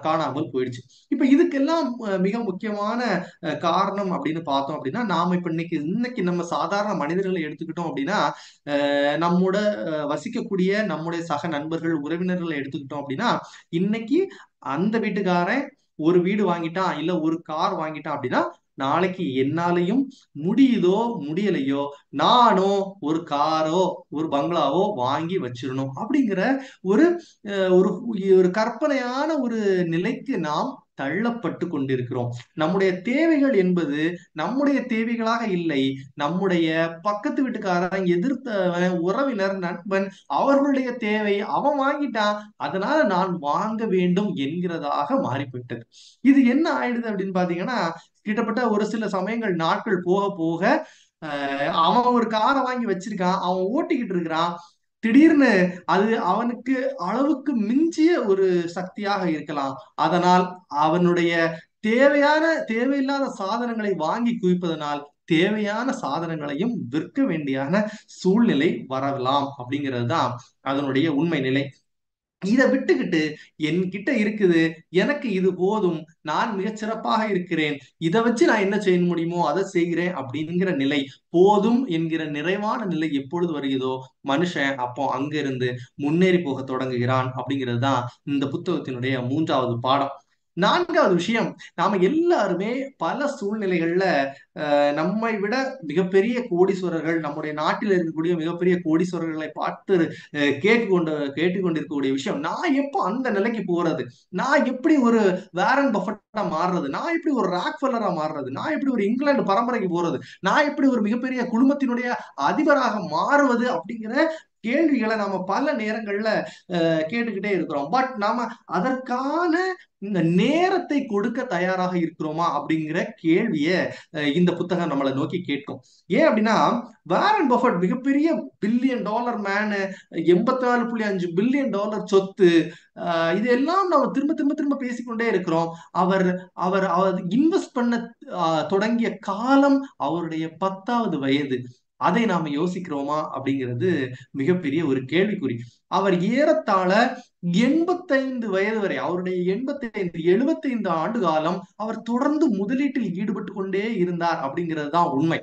காணாமல் போயிடுச்சு. இப்ப இதுக்கெல்லாம் மிக முக்கியமான காரணம் அப்படின்னு பார்த்தோம் அப்படின்னா, நாம இப்ப இன்னைக்கு நம்ம சாதாரண மனிதர்களை எடுத்துக்கிட்டோம் அப்படின்னா, நம்மோட வசிக்கக்கூடிய நம்முடைய சக நண்பர்கள் உறவினர்களை எடுத்துக்கிட்டோம் அப்படின்னா, இன்னைக்கு அந்த வீட்டுக்காரன் ஒரு வீடு வாங்கிட்டான் இல்ல ஒரு கார் வாங்கிட்டான் அப்படின்னா, நாளைக்கு என்னாலையும் முடியுதோ முடியலையோ நானும் ஒரு காரோ ஒரு பங்களாவோ வாங்கி வச்சிடணும் அப்படிங்கிற ஒரு ஒரு ஒரு கற்பனையான ஒரு நிலைக்கு நாம் தள்ளப்பட்டு கொண்டிருக்கிறோம். நம்முடைய தேவைகள் என்பது நம்முடைய தேவைகளாக இல்லை, நம்முடைய பக்கத்து வீட்டுக்காரன், எதிர்த்தவன், உறவினர், நண்பன், அவர்களுடைய தேவை. அவன் வாங்கிட்டான், அதனால நான் வாங்க வேண்டும் என்கிறதாக மாறிப்போயிட்டது. இது என்ன ஆயிடுது அப்படின்னு பாத்தீங்கன்னா, கிட்டத்தட்ட ஒரு சில சமயங்கள் நாட்கள் போக போக அவன் ஒரு காரை வாங்கி வச்சிருக்கான், அவன் ஓட்டிக்கிட்டு இருக்கிறான். திடீர்னு அது அவனுக்கு அளவுக்கு மிஞ்சிய ஒரு சக்தியாக இருக்கலாம். அதனால் அவனுடைய தேவையில்லாத சாதனங்களை வாங்கி குவிப்பதனால் தேவையான சாதனங்களையும் விற்க வேண்டியான சூழ்நிலை வரலாம் அப்படிங்கிறது தான் அதனுடைய உண்மை நிலை. இதை விட்டுக்கிட்டு என்கிட்ட இருக்குது, எனக்கு இது போதும், நான் மிகச்சிறப்பாக இருக்கிறேன், இதை வச்சு நான் என்ன செய்ய முடியுமோ அதை செய்கிறேன் அப்படிங்கிற நிலை, போதும் என்கிற நிறைவான நிலை எப்பொழுது வருகிறதோ மனுஷன் அப்போ அங்கிருந்து முன்னேறி போக தொடங்குகிறான் அப்படிங்கிறது தான் இந்த புத்தகத்தினுடைய மூன்றாவது பாடம். நான்காவது விஷயம், நாம எல்லாருமே பல சூழ்நிலைகள்ல நம்மை விட மிகப்பெரிய கோடீஸ்வரர்கள், நம்முடைய நாட்டில் இருக்கக்கூடிய மிகப்பெரிய கோடீஸ்வரர்களை பார்த்து கேட்டுக்கொண்டிருக்கக்கூடிய விஷயம், நான் எப்போ அந்த நிலைக்கு போறது, நான் எப்படி ஒரு வேரன் பஃபட்டா மாறுறது, நான் எப்படி ஒரு ராக்ஃபெல்லரா மாறுறது, நான் எப்படி ஒரு இங்கிலாந்து பரம்பரைக்கு போறது, நான் எப்படி ஒரு மிகப்பெரிய குடும்பத்தினுடைய அதிபராக மாறுவது அப்படிங்கிற கேள்விகளை நாம பல நேரங்கள்ல கேட்டுக்கிட்டே இருக்கிறோம். பட் நாம அதற்கான இந்த நேரத்தை கொடுக்க தயாராக இருக்கிறோமா அப்படிங்கிற கேள்விய இந்த புத்தகம் நம்மளை நோக்கி கேட்கும். ஏன் அப்படின்னா, வாரன் பஃபட் மிகப்பெரிய billion dollar menu, 84.5 billion dollar சொத்து, இதெல்லாம் நம்ம திரும்ப திரும்ப திரும்ப பேசிக்கொண்டே இருக்கிறோம். அவர் அவர் அவர் இன்வெஸ்ட் பண்ண தொடங்கிய காலம் அவருடைய 10வது வயது. அதை நாம யோசிக்கிறோமா அப்படிங்கிறது மிகப்பெரிய ஒரு கேள்விக்குறி. அவர் ஏறத்தாழ 85 வயது வரை, அவருடைய 75 ஆண்டு காலம் அவர் தொடர்ந்து முதலீட்டில் ஈடுபட்டு கொண்டே இருந்தார் அப்படிங்கிறது தான் உண்மை.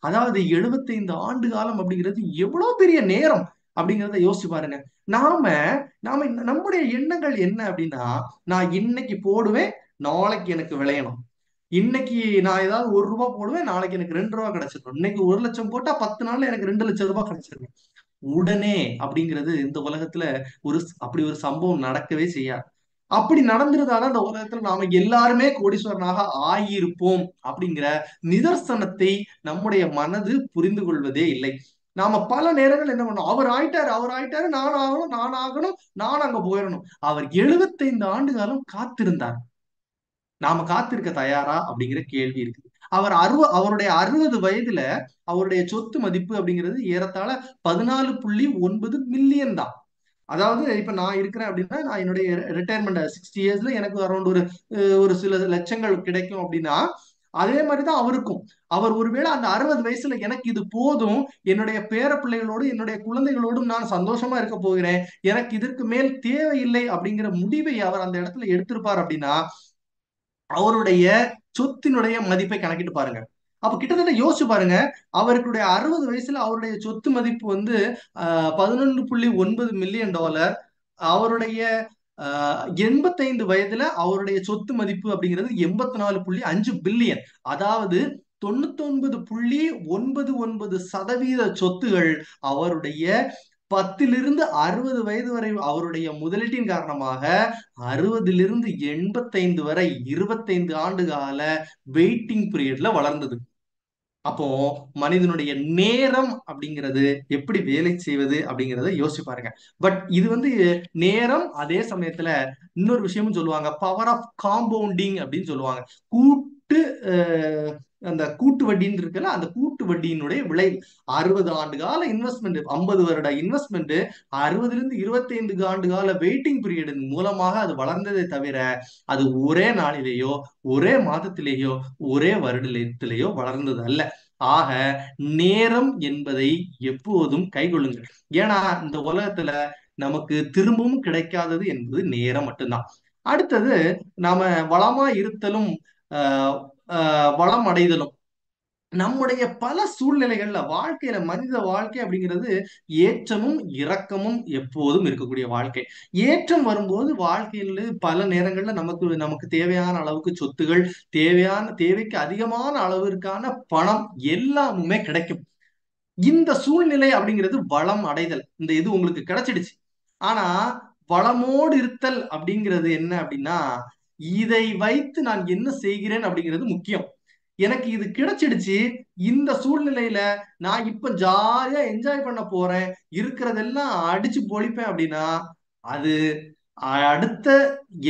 அதாவது 75 ஆண்டு காலம் அப்படிங்கிறது எவ்வளவு பெரிய நேரம் அப்படிங்கிறத யோசிச்சு பாருங்க. நாம நாம நம்முடைய எண்ணங்கள் என்ன அப்படின்னா, நான் இன்னைக்கு போடுவேன், நாளைக்கு எனக்கு விளையணும். இன்னைக்கு நான் ஏதாவது ₹1 போடுவேன், நாளைக்கு எனக்கு ₹2 கிடைச்சிடும். இன்னைக்கு 1,00,000 போட்டா 10 நாள்ல எனக்கு ₹2,00,000 கிடைச்சிடும் உடனே அப்படிங்கிறது இந்த உலகத்துல அப்படி ஒரு சம்பவம் நடக்கவே செய்யாது. அப்படி நடந்திருந்தாதான் இந்த உலகத்துல நாம எல்லாருமே கோடீஸ்வரனாக ஆகியிருப்போம் அப்படிங்கிற நிதர்சனத்தை நம்முடைய மனது புரிந்து கொள்வதே இல்லை. நாம பல நேரங்கள் என்ன பண்ணோம், அவர் ஆயிட்டாரு, நான் ஆகணும், நான் ஆகணும், நான் அங்க போயிடணும். அவர் 75 ஆண்டு காலம் காத்திருந்தார். நாம காத்திருக்க தயாரா அப்படிங்கிற கேள்வி இருக்குது. அவருடைய 60 வயதுல அவருடைய சொத்து மதிப்பு அப்படிங்கிறது ஏறத்தாழ 14.9 மில்லியன் தான். அதாவது இப்ப நான் இருக்கிறேன் அப்படின்னா, நான் என்னுடைய ரிட்டையர்மெண்ட் 60 இயர்ஸ்ல எனக்கு அரௌண்ட் ஒரு சில லட்சங்கள் கிடைக்கும் அப்படின்னா, அதே மாதிரிதான் அவருக்கும். அவர் ஒருவேளை அந்த 60 வயசுல எனக்கு இது போதும், என்னுடைய பேர பிள்ளைகளோடு என்னுடைய குழந்தைகளோடும் நான் சந்தோஷமா இருக்க போகிறேன், எனக்கு இதற்கு மேல் தேவையில்லை அப்படிங்கிற முடிவை அவர் அந்த இடத்துல எடுத்திருப்பார் அப்படின்னா, அவருடைய சொத்தினுடைய மதிப்பை கணக்கிட்டு பாருங்க. அப்ப கிட்டத்தட்ட யோசிச்சு பாருங்க, அவருடைய 60 வயசுல அவருடைய சொத்து மதிப்பு 11.9 மில்லியன் டாலர். அவருடைய 85 வயதுல அவருடைய சொத்து மதிப்பு அப்படிங்கிறது 84.5 பில்லியன். அதாவது 99.99% சொத்துகள் அவருடைய 10லிருந்து 60 வயது வரை அவருடைய முதலீட்டின் காரணமாக 60லிருந்து 85 வரை 25 ஆண்டு கால வெயிட்டிங் பீரியட்ல வளர்ந்தது. அப்போ மனிதனுடைய நேரம் அப்படிங்கிறது எப்படி வேலை செய்வது அப்படிங்கிறத யோசிச்சு பாருங்க. பட் இது நேரம், அதே சமயத்துல இன்னொரு விஷயமும் சொல்லுவாங்க, பவர் ஆஃப் காம்பவுண்டிங் அப்படின்னு சொல்லுவாங்க. கூட்டு அந்த கூட்டு வட்டின்னு இருக்குல்ல, அந்த கூட்டு வட்டியினுடைய விளைவு. 60 ஆண்டு கால இன்வெஸ்ட்மெண்ட், 50 வருட இன்வெஸ்ட்மெண்ட், 60லிருந்து 25 ஆண்டு கால வெயிட்டிங் பீரியடின் மூலமாக அது வளர்ந்ததை தவிர அது ஒரே நாளிலேயோ ஒரே மாதத்திலேயோ ஒரே வருடத்திலேயோ வளர்ந்தது அல்ல. ஆக நேரம் என்பதை எப்போதும் கைகொள்ளுங்கள். ஏன்னா இந்த உலகத்துல நமக்கு திரும்பவும் கிடைக்காதது என்பது நேரம் மட்டும்தான். அடுத்தது, நாம வளமா இருத்தலும் வளம் அடைதலும். நம்முடைய பல சூழ்நிலைகள்ல, வாழ்க்கையில, மனித வாழ்க்கை அப்படிங்கிறது ஏற்றமும் இறக்கமும் எப்போதும் இருக்கக்கூடிய வாழ்க்கை. ஏற்றம் வரும்போது வாழ்க்கையில பல நேரங்கள்ல நமக்கு தேவையான அளவுக்கு சொத்துகள், தேவைக்கு அதிகமான அளவிற்கான பணம் எல்லாமுமே கிடைக்கும். இந்த சூழ்நிலை அப்படிங்கிறது வளம் அடைதல். இந்த இது உங்களுக்கு கிடைச்சிடுச்சு. ஆனா வளமோடு இருத்தல் அப்படிங்கிறது என்ன அப்படின்னா, இதை வைத்து நான் என்ன செய்கிறேன் அப்படிங்கிறது முக்கியம். எனக்கு இது கிடைச்சிடுச்சு, இந்த சூழ்நிலையில நான் இப்ப ஜாலியா என்ஜாய் பண்ண போறேன், இருக்கிறதெல்லாம் அடிச்சு பொழிப்பேன் அப்படின்னா, அது அடுத்த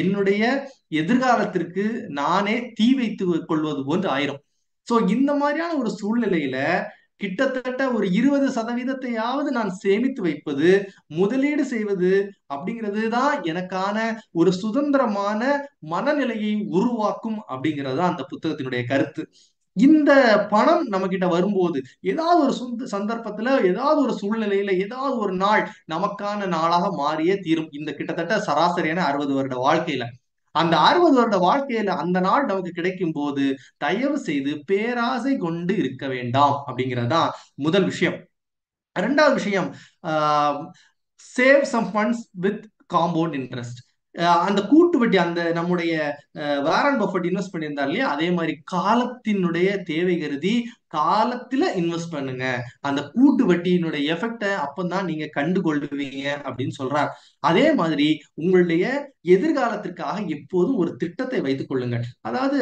என்னுடைய எதிர்காலத்திற்கு நானே தீ வைத்து கொள்வது போன்று ஆயிரும். சோ இந்த மாதிரியான ஒரு சூழ்நிலையில கிட்டத்தட்ட ஒரு 20%யாவது நான் சேமித்து வைப்பது, முதலீடு செய்வது அப்படிங்கிறது தான் எனக்கான ஒரு சுதந்திரமான மனநிலையை உருவாக்கும் அப்படிங்கிறது தான் அந்த புத்தகத்தினுடைய கருத்து. இந்த பணம் நம்ம கிட்ட வரும்போது ஏதாவது ஒரு சந்தர்ப்பத்துல, ஏதாவது ஒரு சூழ்நிலையில, ஏதாவது ஒரு நாள் நமக்கான நாளாக மாறியே தீரும். இந்த கிட்டத்தட்ட சராசரியான 60 வருட வாழ்க்கையில, அந்த 60 வருட வாழ்க்கையில அந்த நாள் நமக்கு கிடைக்கும் போது தயவு செய்து பேராசை கொண்டு இருக்க வேண்டாம் அப்படிங்கறதுதான் முதல் விஷயம். ரெண்டாவது விஷயம், save some funds with compound interest. அந்த கூட்டு வட்டி, அந்த நம்முடைய வாரன் பஃபட் இன்வெஸ்ட் பண்ணியிருந்தார் இல்லையா, அதே மாதிரி காலத்தினுடைய தேவை கருதி காலத்துல இன்வெஸ்ட் பண்ணுங்க. அந்த கூட்டு வட்டியினுடைய எஃபெக்டை அப்பதான் நீங்க கண்டுகொள்வீங்க அப்படின்னு சொல்றார். அதே மாதிரி உங்களுடைய எதிர்காலத்திற்காக எப்போதும் ஒரு திட்டத்தை வைத்துக் கொள்ளுங்கள். அதாவது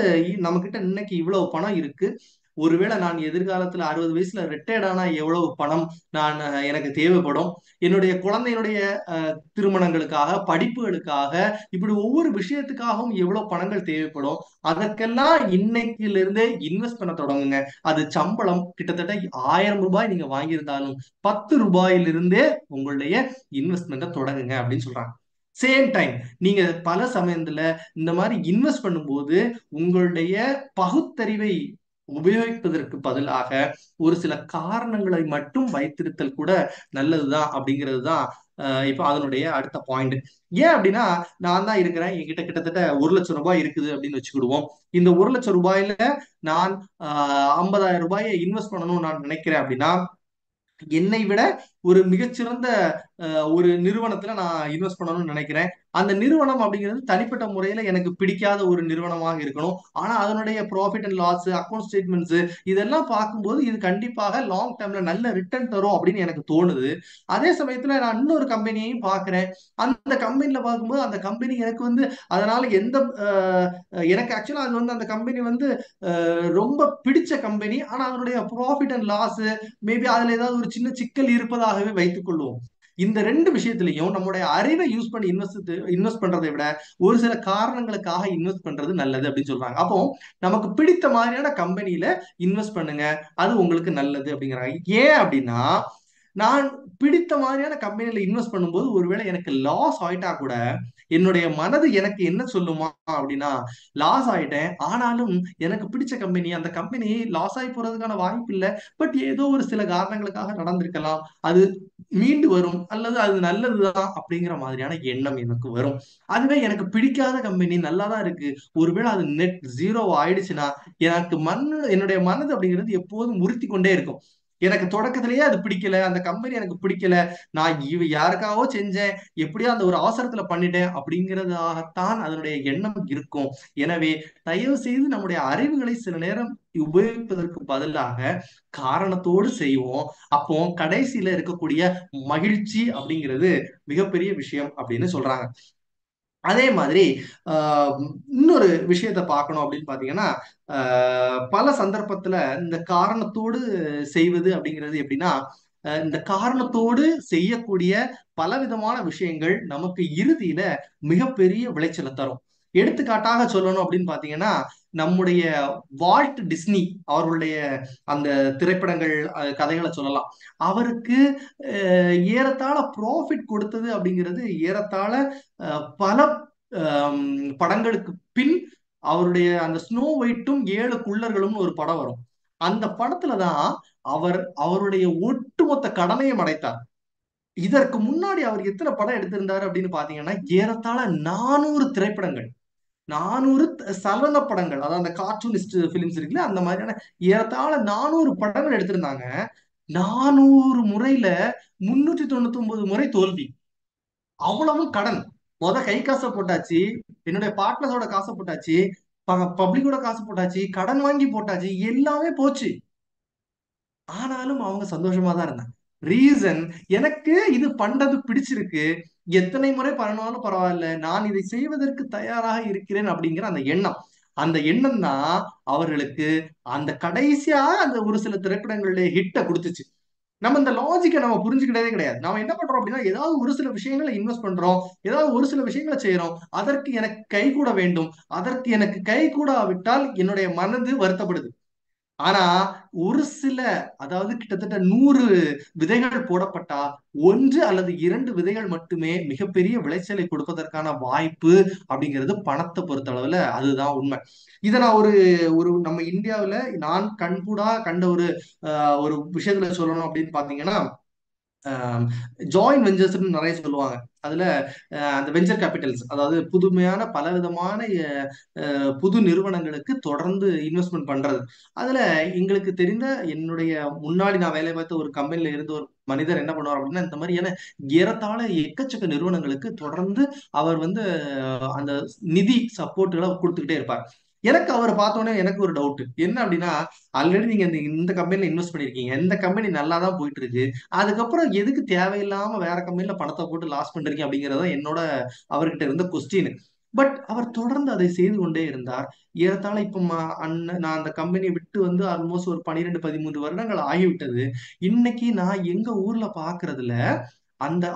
நம்ம கிட்ட இன்னைக்கு இவ்வளவு பணம் இருக்கு, ஒருவேளை நான் எதிர்காலத்துல 60 வயசுல ரிட்டையர்ட் ஆனா எவ்வளவு பணம் நான் எனக்கு தேவைப்படும், என்னுடைய குழந்தையினுடைய திருமணங்களுக்காக, படிப்புகளுக்காக, இப்படி ஒவ்வொரு விஷயத்துக்காகவும் எவ்வளவு பணங்கள் தேவைப்படும், அதற்கெல்லாம் இன்னைக்குல இருந்தே இன்வெஸ்ட் பண்ண தொடங்குங்க. அது சம்பளம் கிட்டத்தட்ட 1000 ரூபாய் நீங்க வாங்கியிருந்தாலும் 10 ரூபாயிலிருந்தே உங்களுடைய இன்வெஸ்ட்மெண்ட்டை தொடங்குங்க அப்படின்னு சொல்றாங்க. சேம் டைம் நீங்க பல சமயத்துல இந்த மாதிரி இன்வெஸ்ட் பண்ணும்போது உங்களுடைய பகுத்தறிவை உபயோகிப்பதற்கு பதிலாக ஒரு சில காரணங்களை மட்டும் வைத்திருத்தல் கூட நல்லதுதான் அப்படிங்கிறது தான் இப்ப அதனுடைய அடுத்த பாயிண்ட். ஏன் அப்படின்னா, நான் தான் இருக்கிறேன், என்கிட்ட கிட்டத்தட்ட 1 லட்சம் ரூபாய் இருக்குது அப்படின்னு வச்சுக்கிடுவோம். இந்த 1 லட்சம் ரூபாயில நான் 50,000 ரூபாயை இன்வெஸ்ட் பண்ணணும்னு நான் நினைக்கிறேன் அப்படின்னா, என்னை விட ஒரு மிகச்சிறந்த ஒரு நிறுவனத்துல நான் இன்வெஸ்ட் பண்ணணும்னு நினைக்கிறேன். அந்த நிறுவனம் அப்படிங்கிறது தனிப்பட்ட முறையில எனக்கு பிடிக்காத ஒரு நிறுவனமாக இருக்கணும். ஆனா அதனுடைய profit and loss, account statements இதெல்லாம் பார்க்கும்போது இது கண்டிப்பாக லாங் டேர்ம்ல நல்ல ரிட்டர்ன் தரும் அப்படின்னு எனக்கு தோணுது. அதே சமயத்துல நான் இன்னொரு கம்பெனியையும் பார்க்கிறேன். அந்த கம்பெனில பார்க்கும்போது அந்த கம்பெனி எனக்கு வந்து அதனால எந்த எனக்கு ஆக்சுவலா அது வந்து அந்த கம்பெனி வந்து ரொம்ப பிடிச்ச கம்பெனி. ஆனா அதனுடைய ப்ராஃபிட் அண்ட் லாஸ், மேபி அதுல ஏதாவது ஒரு சின்ன சிக்கல் இருப்பதாகவே வைத்துக் கொள்வோம். இந்த ரெண்டு விஷயத்திலையும் நம்முடைய அறிவை யூஸ் பண்ணி இன்வெஸ்ட் பண்றதை விட ஒரு சில காரணங்களுக்காக இன்வெஸ்ட் பண்றது நல்லது அப்படின்னு சொல்றாங்க. அப்போ நமக்கு பிடித்த மாதிரியான கம்பெனியில இன்வெஸ்ட் பண்ணுங்க, அது உங்களுக்கு நல்லது அப்படிங்கிறாங்க. ஏன் அப்படின்னா, நான் பிடித்த மாதிரியான கம்பெனில இன்வெஸ்ட் பண்ணும்போது ஒருவேளை எனக்கு லாஸ் ஆயிட்டா கூட என்னுடைய மனது எனக்கு என்ன சொல்லுமா அப்படின்னா, லாஸ் ஆயிட்டேன், ஆனாலும் எனக்கு பிடிச்ச கம்பெனி, அந்த கம்பெனி லாஸ் ஆகி போறதுக்கான வாய்ப்பு இல்லை, பட் ஏதோ ஒரு சில காரணங்களுக்காக நடந்திருக்கலாம், அது மீண்டு வரும், அல்லது அது நல்லதுதான் அப்படிங்கிற மாதிரியான எண்ணம் எனக்கு வரும். அதுவே எனக்கு பிடிக்காத கம்பெனி நல்லாதான் இருக்கு, ஒருவேளை அது நெட் ஜீரோ ஆயிடுச்சுன்னா எனக்கு என்னுடைய மனது அப்படிங்கிறது எப்போதும் உறுத்தி கொண்டே இருக்கும். எனக்கு தொடக்கத்திலேயே அது பிடிக்கல, அந்த கம்பெனி எனக்கு பிடிக்கல, நான் யாருக்காகவோ செஞ்சேன், எப்படியோ அந்த ஒரு அவசரத்துல பண்ணிட்டேன் அப்படிங்கிறதாகத்தான் அதனுடைய எண்ணம் இருக்கும். எனவே தயவு செய்து நம்முடைய அறிவுகளை சில நேரம் உபயோகிப்பதற்கு பதிலாக காரணத்தோடு செய்வோம். அப்போ கடைசியில இருக்கக்கூடிய மகிழ்ச்சி அப்படிங்கிறது மிகப்பெரிய விஷயம் அப்படின்னு சொல்றாங்க. அதே மாதிரி ஆஹ் இன்னொரு விஷயத்த பார்க்கணும் அப்படின்னு பாத்தீங்கன்னா, பல சந்தர்ப்பத்துல இந்த காரணத்தோடு செய்வது அப்படிங்கிறது எப்படின்னா, இந்த காரணத்தோடு செய்யக்கூடிய பலவிதமான விஷயங்கள் நமக்கு இறுதியில மிகப்பெரிய விளைச்சலை தரும். எடுத்துக்காட்டாக சொல்லணும் அப்படின்னு பாத்தீங்கன்னா, நம்முடைய வால்ட் டிஸ்னி அவர்களுடைய அந்த திரைப்படங்கள், கதைகளை சொல்லலாம். அவருக்கு ஏறத்தாழ ப்ராஃபிட் கொடுத்தது அப்படிங்கிறது ஏறத்தாழ பல ஆம், படங்களுக்கு பின் அவருடைய அந்த ஸ்னோ ஒயிட்டும் 7 குள்ளர்களும் ஒரு படம் வரும். அந்த படத்துலதான் அவருடைய ஒட்டுமொத்த கடனையும் அடைத்தார். இதற்கு முன்னாடி அவர் எத்தனை படம் எடுத்திருந்தாரு அப்படின்னு பாத்தீங்கன்னா, ஏறத்தாழ 400 திரைப்படங்கள், 400 சலன படங்கள், அதாவது அந்த கார்ட்டூனிஸ்ட் பிலிம்ஸ் இருக்குல்ல, அந்த மாதிரியான ஏறத்தாழ 400 படங்கள் எடுத்திருந்தாங்க. 400 முறையில 399 முறை தோல்வி. அவ்வளவும் கடன். கை காசை போட்டாச்சு, என்னுடைய பார்ட்னர்ஸோட காசை போட்டாச்சு, பப்ளிக்கோட காசு போட்டாச்சு, கடன் வாங்கி போட்டாச்சு, எல்லாமே போச்சு. ஆனாலும் அவங்க சந்தோஷமா தான் இருந்தாங்க. ரீசன், எனக்கு இது பண்றது பிடிச்சிருக்கு, எத்தனை முறை பண்ணாலும் பரவாயில்ல, நான் இதை செய்வதற்கு தயாராக இருக்கிறேன் அப்படிங்கிற அந்த எண்ணம். அந்த எண்ணம் தான் அவர்களுக்கு அந்த கடைசியா அந்த ஒரு சில திரைப்படங்களுடைய ஹிட்டை கொடுத்துச்சு. நம்ம இந்த லாஜிக்கை நம்ம புரிஞ்சுக்கிட்டதே கிடையாது. நாம என்ன பண்றோம் அப்படின்னா, ஏதாவது ஒரு சில விஷயங்களை இன்வெஸ்ட் பண்றோம், ஏதாவது ஒரு சில விஷயங்களை செய்யறோம், அதற்கு எனக்கு கை கூட வேண்டும், அதற்கு எனக்கு கை கூடாவிட்டால் என்னுடைய மனது வருத்தப்படுது. ஆனா ஒரு சில, அதாவது கிட்டத்தட்ட 100 விதைகள் போடப்பட்டா 1 அல்லது 2 விதைகள் மட்டுமே மிகப்பெரிய விளைச்சலை கொடுப்பதற்கான வாய்ப்பு அப்படிங்கிறது பணத்தை பொறுத்த அளவுல அதுதான் உண்மை. இதை நான் ஒரு ஒரு நம்ம இந்தியாவுல நான் கண்கூடா கண்ட ஒரு விஷயத்துல சொல்லணும் அப்படின்னு பாத்தீங்கன்னா, ஜாயிண்ட் வெஞ்சர்ஸ்னு நிறைய சொல்லுவாங்க. அதுல அந்த வெஞ்சர் கேபிட்டல்ஸ், அதாவது புதுமையான பலவிதமான புது நிறுவனங்களுக்கு தொடர்ந்து இன்வெஸ்ட்மெண்ட் பண்றது. அதுல எங்களுக்கு தெரிந்த, என்னுடைய முன்னாடி நான் வேலை பார்த்த ஒரு கம்பெனில இருந்த ஒரு மனிதர் என்ன பண்ணுவார் அப்படின்னா, இந்த மாதிரியான ஏறத்தாழ எக்கச்சக்க நிறுவனங்களுக்கு தொடர்ந்து அவர் அந்த நிதி சப்போர்ட்டுகளை கொடுத்துக்கிட்டே இருப்பார். எனக்கு அவர் பார்த்தோன்னே எனக்கு ஒரு டவுட் என்ன அப்படின்னா, ஆல்ரெடி நீங்க இந்த கம்பெனில இன்வெஸ்ட் பண்ணிருக்கீங்க, இந்த கம்பெனி நல்லா தான் போயிட்டு இருக்கு, அதுக்கப்புறம் எதுக்கு தேவையில்லாம வேற கம்பெனில பணத்தை போட்டு லாஸ் பண்றீங்க அப்படிங்கறத என்னோட அவர்கிட்ட இருந்த கொஸ்டின். பட் அவர் தொடர்ந்து அதை செய்து கொண்டே இருந்தார். ஏறத்தாழ இப்ப நான் அந்த கம்பெனியை விட்டு ஆல்மோஸ்ட் ஒரு 12 13 வருடங்கள் ஆகிவிட்டது. இன்னைக்கு நான் எங்க ஊர்ல பாக்குறதுல